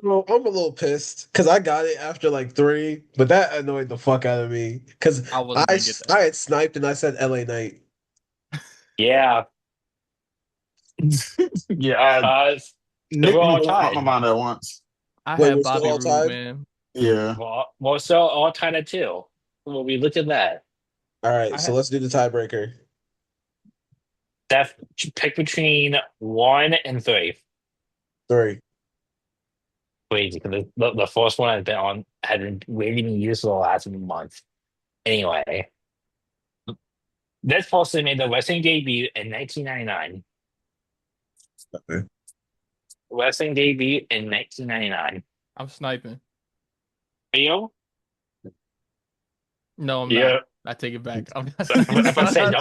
Well, I'm a little pissed because I got it after like three, but that annoyed the fuck out of me because I wasn't gonna get that. I had sniped and I said LA Knight. Yeah. Yeah, So Nick we're all went my tied. mind at once. I Wait, had we're still Bobby all Roode, tied? man. Yeah. Well, so all tied at two. Well, we look at that. All right, I so had let's do the tiebreaker. Steph, pick between 1 and 3. Three. Crazy because the first one had been waiting to use for the last month. Anyway, this person made the wrestling debut in 1999. Okay. Wrestling debut in 1999. I'm sniping. Rio? No, I'm Yeah. not. I take it back. I'm not. If I say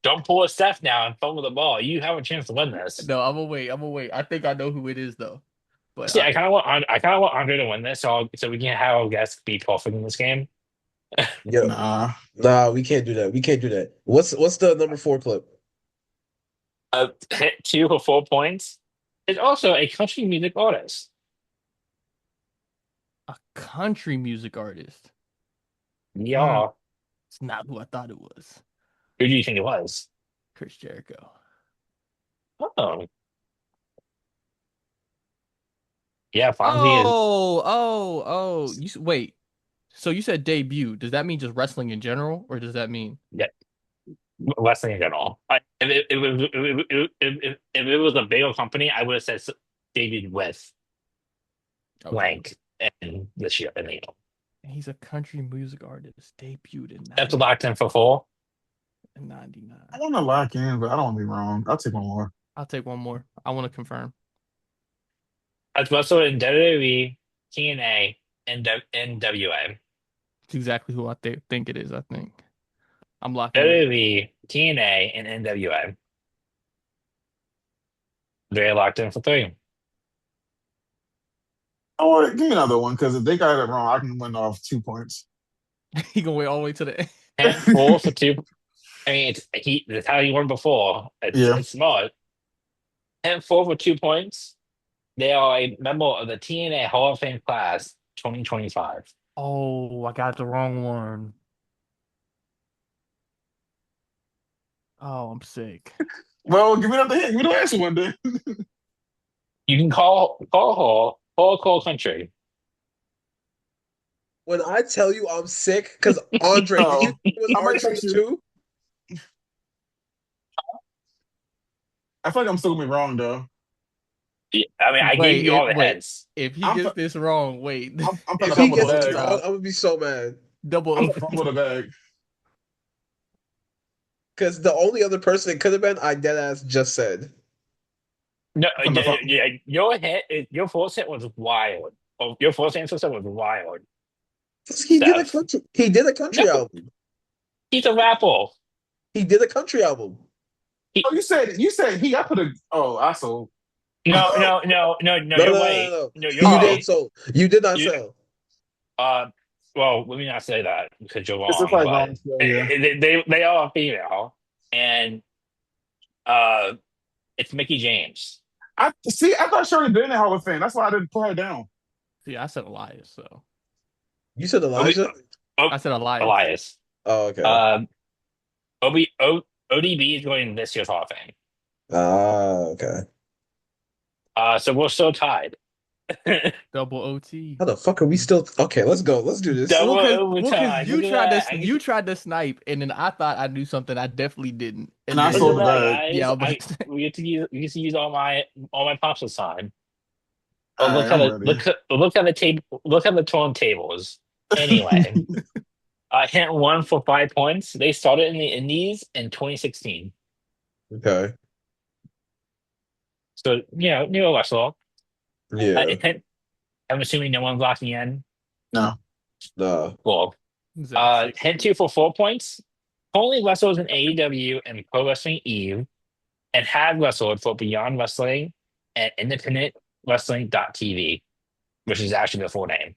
don't pull a Steph now and fumble the ball, you have a chance to win this. No, I'm gonna wait. I'm gonna wait. I think I know who it is though. But See, I kind of want Andre to win this, so we can have our guests be perfect in this game. Yo, nah, we can't do that. We can't do that. What's the number 4 clip? Hit 2 for 4 points. It's also a country music artist. a country music artist. Yeah. It's not who I thought it was. Who do you think it was? Chris Jericho. Oh. Yeah, Fonzie is Wait. So you said debut. Does that mean just wrestling in general, or does that mean? wrestling in general. If it was a bigger company, I would have said debuted with blank and this year. And He's a country music artist. Debuted in that's locked in for 4. 99. I want to lock in, but I don't want to be wrong. I'll take one more. I'll take one more. I want to confirm. That's wrestled in WWE, TNA, and NWA. It's exactly who I think it is. I think I'm locking in. WWE, TNA, and NWA. Very locked in for 3. Oh, give me another one because if they got it wrong, I can win off 2 points. He gonna wait all the way to the end. And 4 for 2. I mean, that's how he won before. It's smart. And 4 for 2 points. They are a member of the TNA Hall of Fame class 2025. Oh, I got the wrong one. Oh, I'm sick. Well, give me another hint. Give me the last one then. You can call country. When I tell you I'm sick, because Andre, Oh. do you think it I might was text R-Truth you. too? I feel like I'm still gonna be wrong though. Yeah, I mean, I gave you all the heads. If he gets this wrong, wait. I'm If gonna he fumble gets the this bag. wrong, I'm gonna be so mad. Double I'm gonna fumble the bag. Because the only other person it could have been, I deadass just said. No, yeah, your first hit was wild. Oh, your first answer was wild. He did a country album. He's a rapper. He did a country album. Oh, you said he. I put a. Oh, I sold. No, you're right. No, you're You right. did so. You did not sell. Well, let me not say that because you're wrong. It's just like But wrong, so, yeah. they are female, and it's Mickey James. I thought Shirley been in the Hall of Fame. That's why I didn't put her down. See, I said Elias, so You said Elijah? I said Elias. Elias. Oh, okay. ODB is going this year's Hall of Fame. Ah, okay. So we're still tied. Double OT. How the fuck are we still? Okay, let's go. Let's do this. Double Well, overtime. because you Look at tried that. to you tried to snipe, and then I thought I knew something I definitely didn't. And And I then Look saw at the that, bag. guys. yeah, I'm about to say, We get to use all my pops this time. Oh, All right, I'm ready. look at the table. Look at the turntables. Anyway, hint one for 5 points. They started in the Indies in 2016. Okay. So new Westlaw. Yeah. I'm assuming no one's locking in. No. Nah. Cool. Zach, Hint two for 4 points. Only wrestled in AEW and Pro Wrestling Eve, and had wrestled for Beyond Wrestling and Independent Wrestling.tv, which is actually the full name.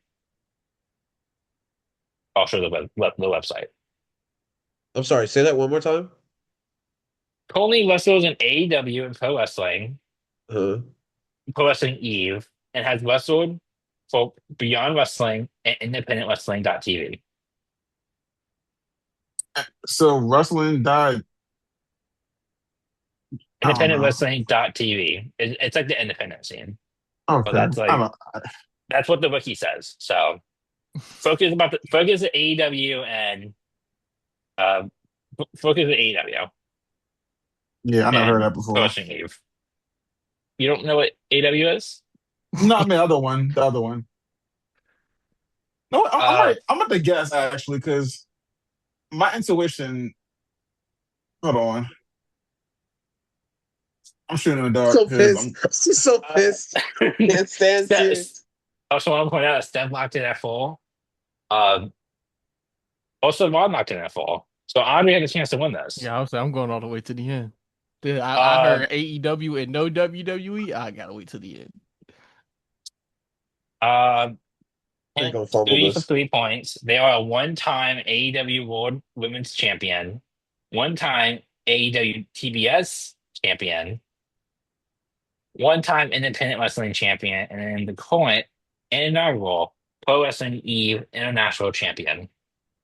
I'll show the website. I'm sorry. Say that one more time. Only wrestles in AEW and Pro Wrestling, Huh. Pro Wrestling Eve, and has wrestled for Beyond Wrestling and Independent Wrestling.tv. So wrestling died. I don't Independent know. Wrestling.tv. It's like the independent scene. Okay. But that's I like don't, that's what the wiki says. So focus at AEW and uh focus at AEW yeah, I never heard and that Pro before. Wrestling Eve. You don't know what AEW is? No, I mean the other one. The other one. No, I'm about to guess actually because my intuition. Hold on. I'm shooting in the dark So because pissed. I'm so pissed. Can't stand Sears. I also want to point out that Steph locked in at 4. Also, Vaughn locked in at 4. So Andre had a chance to win this. yeah, I'm going all the way to the end. I heard AEW and no WWE. I gotta wait to the end. They're gonna fumble 3 for this. 3 points. They are a one-time AEW World Women's Champion, one-time AEW TBS Champion, one-time Independent Wrestling Champion, and then the current and inaugural Pro Wrestling Eve International Champion.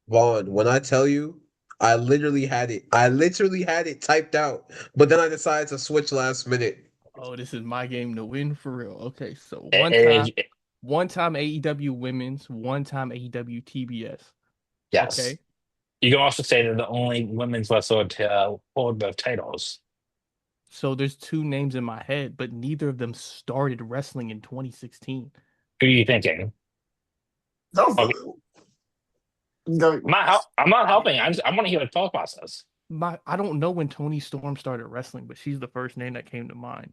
Vaughn, when I tell you, I literally had it. I literally had it typed out, but then I decided to switch last minute. Oh, this is my game to win for real. Okay, so It- one time AEW Women's, one time AEW TBS. yes. Okay. You can also say they're the only women's wrestler to hold both titles. So there's two names in my head, but neither of them started wrestling in 2016. Who are you thinking? that was I'm not helping. I want to hear the thought process. I don't know when Toni Storm started wrestling, but she's the first name that came to mind.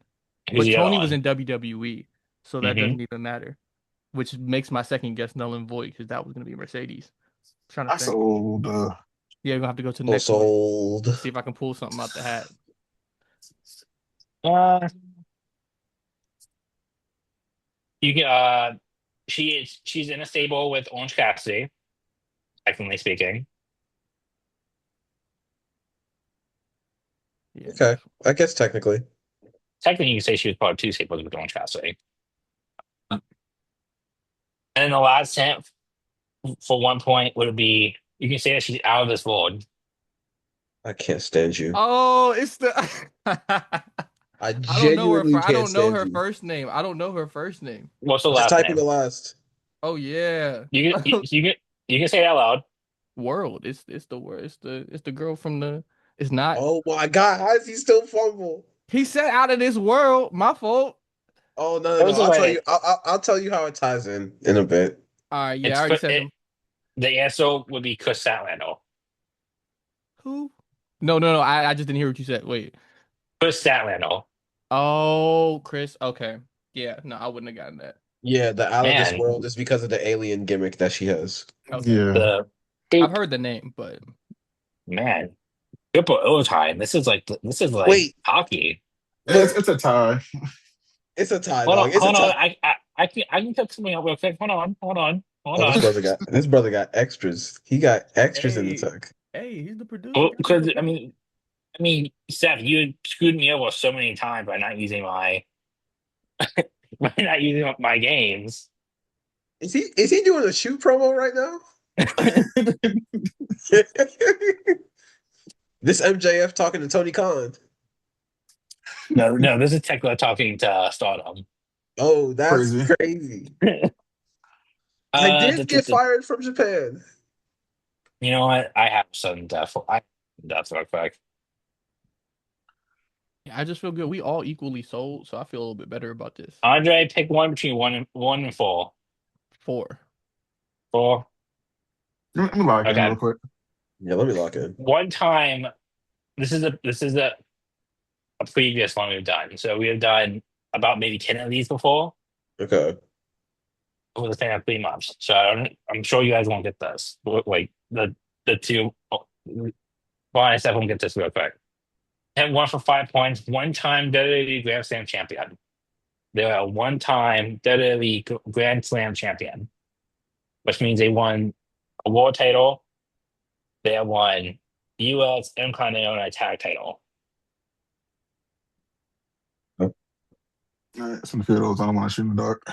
Who's But the other Toni one? was in WWE, so that Mhm. doesn't even matter. Which makes my second guess null and void because that was going to be Mercedes. Trying to I think. sold. Yeah, we're gonna have to go to the next one. Sold. See if I can pull something out the hat. You can. She's in a stable with Orange Cassidy, technically speaking. Yeah. Okay, I guess technically. Technically, you can say she was part of 2 stables with Orange Cassidy. And then the last hint for 1 point would be you can say that she's out of this world. I can't stand you. Oh, it's the. I I don't know her. genuinely I can't don't know stand her you. first name. I don't know her first name. What's the Just last type in name? the last. Oh yeah. You can say it out loud. World. It's the word. It's the girl from the. It's not. Oh my God, how is he still fumble? He said out of this world. My fault. Oh no, That was I'll the tell way. you. I'll tell you how it ties in a bit. All right. Yeah, I already said him. The answer would be Chris Statlander. Who? No. I just didn't hear what you said. Wait. Chris Statlander. Oh, Chris. Okay. Yeah. No, I wouldn't have gotten that. Yeah, the out of this Man. world is because of the alien gimmick that she has. Okay. Yeah. I've heard the name, but Man, triple overtime. This is like Wait. hockey. It's a tie. It's a tie, Hold dog. on, It's hold a on. tie. I can cook something up real quick. Hold on. Oh, this brother got extras. He got extras in the tech. hey, he's the producer. Well, because I mean, Seth, you screwed me over so many times by not using my games. Is he doing a shoot promo right now? This MJF talking to Tony Khan. No, this is Tekla talking to Stardom. Oh, that's Crazy. crazy. I did get fired from Japan. You know what? I have sudden death. Death real quick. Yeah, I just feel good. We all equally sold, so I feel a little bit better about this. Andre, pick one between one and four. 4. Four. Let me log in Okay. real quick. Yeah, let me lock in. One time. This is a previous one we've done. So we have done about maybe 10 of these before Okay. over the span of 3 months. So I'm sure you guys won't get this. Wait, the two. Well, I said won't get this real quick. And one for 5 points. One-time WWE Grand Slam champion. They are a one-time WWE Grand Slam champion, which means they won a world title. They have won U.S. Intercontinental Tag title. All right, some of those I don't want to shoot in the dark.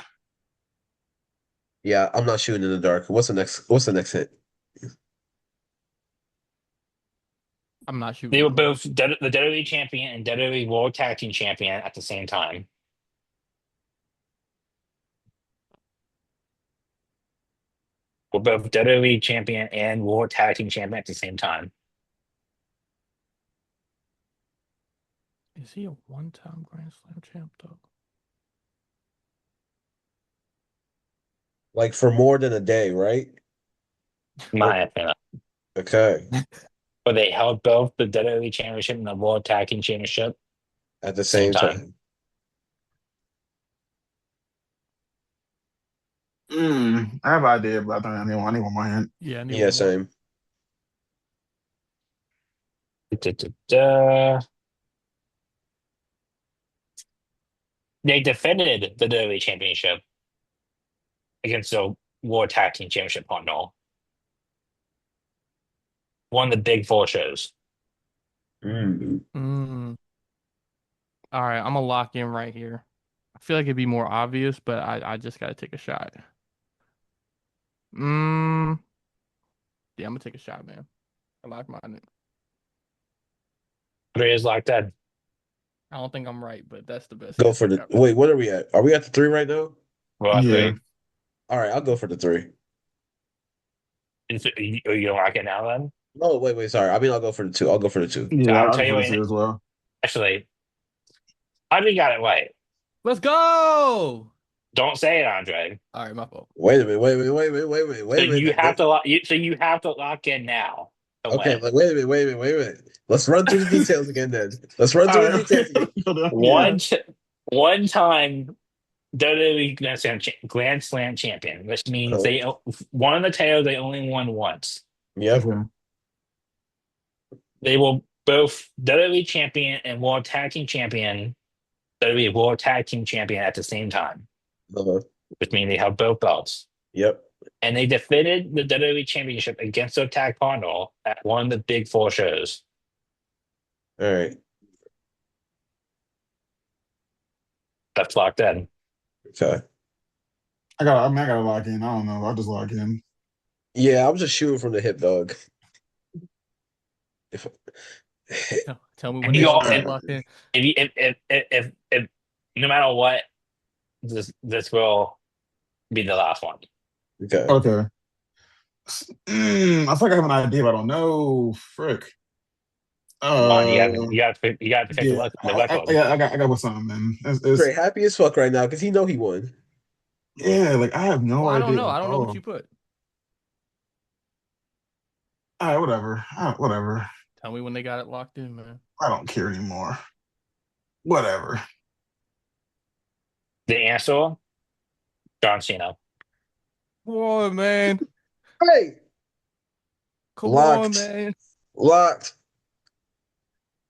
Yeah, I'm not shooting in the dark. What's the next hit? I'm not shooting. They were in the dark. both the WWE champion and WWE World Tag Team champion at the same time. Were both WWE champion and World Tag Team champion at the same time. Is he a one-time Grand Slam champ though? Like for more than a day, right? My opinion. Okay. But they held both the WWE championship and the World Tag Team championship At the same same time. time. I have an idea, but I think I need one more hand. Yeah, I need Yeah, one more. same. Da-da-da. They defended the WWE championship against the World Tag Team championship partner. One of the big four shows. Mm. All right, I'm gonna lock in right here. I feel like it'd be more obvious, but I just gotta take a shot. Yeah, I'm gonna take a shot, man. I lock mine in. Three is locked in. I don't think I'm right, but that's the best. Go guess for I the got. wait, what are we at? Are we at the 3 right now? Well, that's Yeah. three. All right, I'll go for the 3. You don't lock it now then? Oh, wait, sorry. I mean I'll go for the 2. I'll go for the 2. So Yeah, I'll I'll tell go you for the what. two as well. Actually, Andre got it right. Let's go! Don't say it, Andre. All right, my fault. Wait a minute, wait a minute, So you have to lock. So you have to lock in now. To Okay, win. like, wait a minute. Let's run through the details again then. Let's run through the details again. One one time WWE Grand Slam champion, which means they won the title. They only won once. Yep. Okay. They were both WWE champion and World Tag Team champion. WWE World Tag Team champion at the same time, Uh-huh. which means they have both belts. Yep. And they defended the WWE Championship against their tag partner at one of the big four shows. All right. That's locked in. Okay. I gotta lock in. I don't know. I'll just lock in. Yeah, I'm just shooting from the hip, dog. If Tell me And when they you all all- get locked in. If no matter what, this will be the last one. okay. Okay. I think I have an idea, but I don't know. Frick. One, you got to pick Yeah, the record. I got what's something, man. Trey happy as fuck right now because he know he won. Yeah, like I have no Well, I idea. don't know. I don't know Oh. what you put. All right, whatever. Whatever. Tell me when they got it locked in, man. I don't care anymore. Whatever. The answer, John Cena. Come on, man. Hey, Come Locked. on, man. locked.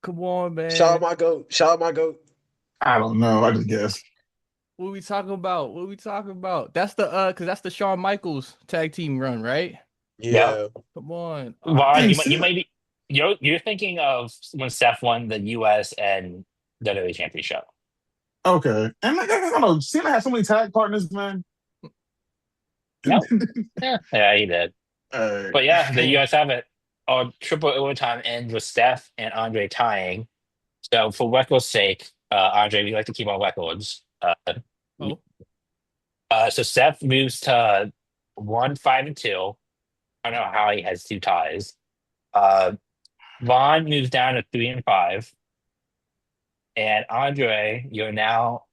Come on, man. Shout out my goat. Shout out my goat. I don't know. I just guess. What are we talking about? What are we talking about? That's the because that's the Shawn Michaels tag team run, right? Yeah. Come on. Well, you Cena- might be you're thinking of when Steph won the U.S. and WWE Championship. Okay. And like, I don't know. Cena has so many tag partners, man. Yep. Yeah, he did. Alright. But yeah, the U.S. have it. Our triple overtime ends with Steph and Andre tying. So for record's sake, Andre, we like to keep our records. Oh, So Steph moves to 1-5-2. I don't know how he has 2 ties. Uh, Vaughn moves down to 3-5, and Andre, you're now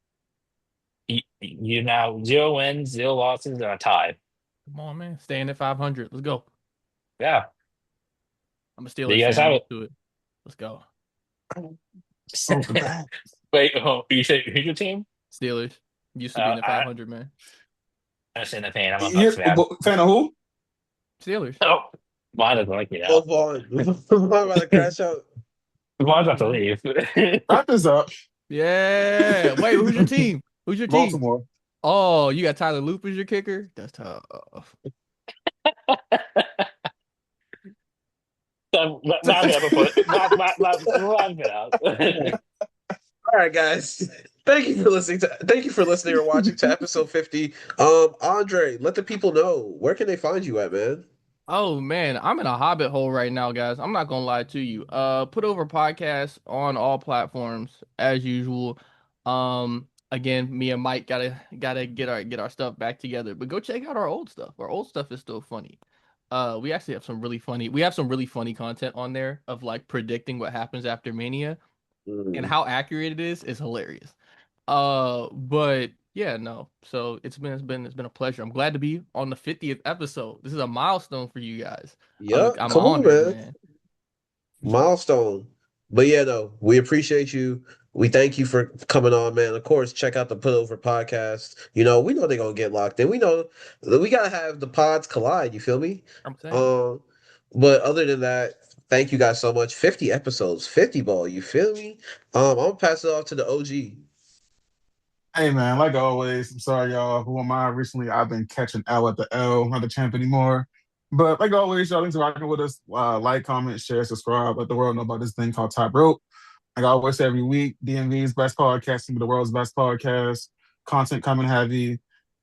0 wins, 0 losses, and a tie. come on, man. Staying at 500. Let's go. Yeah, I'm a there you Steelers guys fan. have I'm it. used to it. Let's go. Oh, the bad. Wait, you said who's your team? Steelers. Used to being at I 500, man. understand the pain. I'm a You Bucks fan. fan of who? Steelers. Oh, Vaughn doesn't like you Oh, now. Vaughn. Vaughn about to crash out. Vaughn's about to Man. leave. Wrap this up. Yeah. Wait, who's your team? Who's your team? Baltimore. Oh, you got Tyler Loop as your kicker? That's tough. So, wrap it up. Wrap it up. All right, guys. Thank you for listening or watching to episode 50. Andre, let the people know, where can they find you at, man? Oh man, I'm in a hobbit hole right now, guys. I'm not gonna lie to you. Put over podcast on all platforms as usual. Again, me and Mike gotta get our stuff back together. But go check out our old stuff. Our old stuff is still funny. We actually have some really funny content on there of like predicting what happens after Mania, and how accurate it is hilarious. But yeah, no. So it's been a pleasure. I'm glad to be on the 50th episode. This is a milestone for you guys. Yeah, I'm come on, honored, man. man. Milestone. But yeah, no, we appreciate you. We thank you for coming on, man. Of course, check out the Put Over podcast. We know they're gonna get locked in. We know that we gotta have the pods collide, you feel me? I'm saying. But other than that, thank you guys so much. 50 episodes, 50 ball, you feel me? I'm gonna pass it off to the OG. Hey man, like always, I'm sorry y'all. Who am I? Recently, I've been catching L at the L, not the champ anymore. But like always, y'all thanks for rocking with us. Like, comment, share, subscribe. Let the world know about this thing called Top Rope. Like I always say every week, DMV's best podcast, the world's best podcast. Content coming heavy.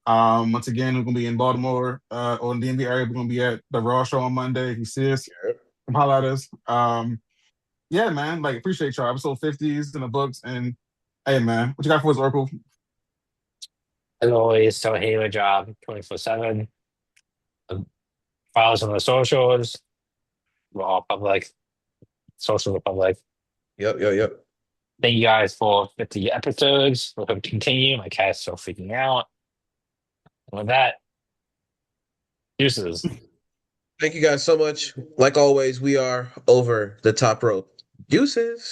Once again, we're gonna be in Baltimore, or in the DMV area. We're gonna be at the Raw show on Monday. If you see us, come holler at us. Yeah, man. Like appreciate y'all. Episode 50s in the books, and hey, man, what you got for us, Oracle? As always, so Halo job 24/7. Follow us on the socials. We're all public. Social public. Yep. Thank you guys for 50 episodes. We'll hope to continue. My cat's still freaking out. And with that, deuces. Thank you guys so much. Like always, we are over the top rope. Deuces.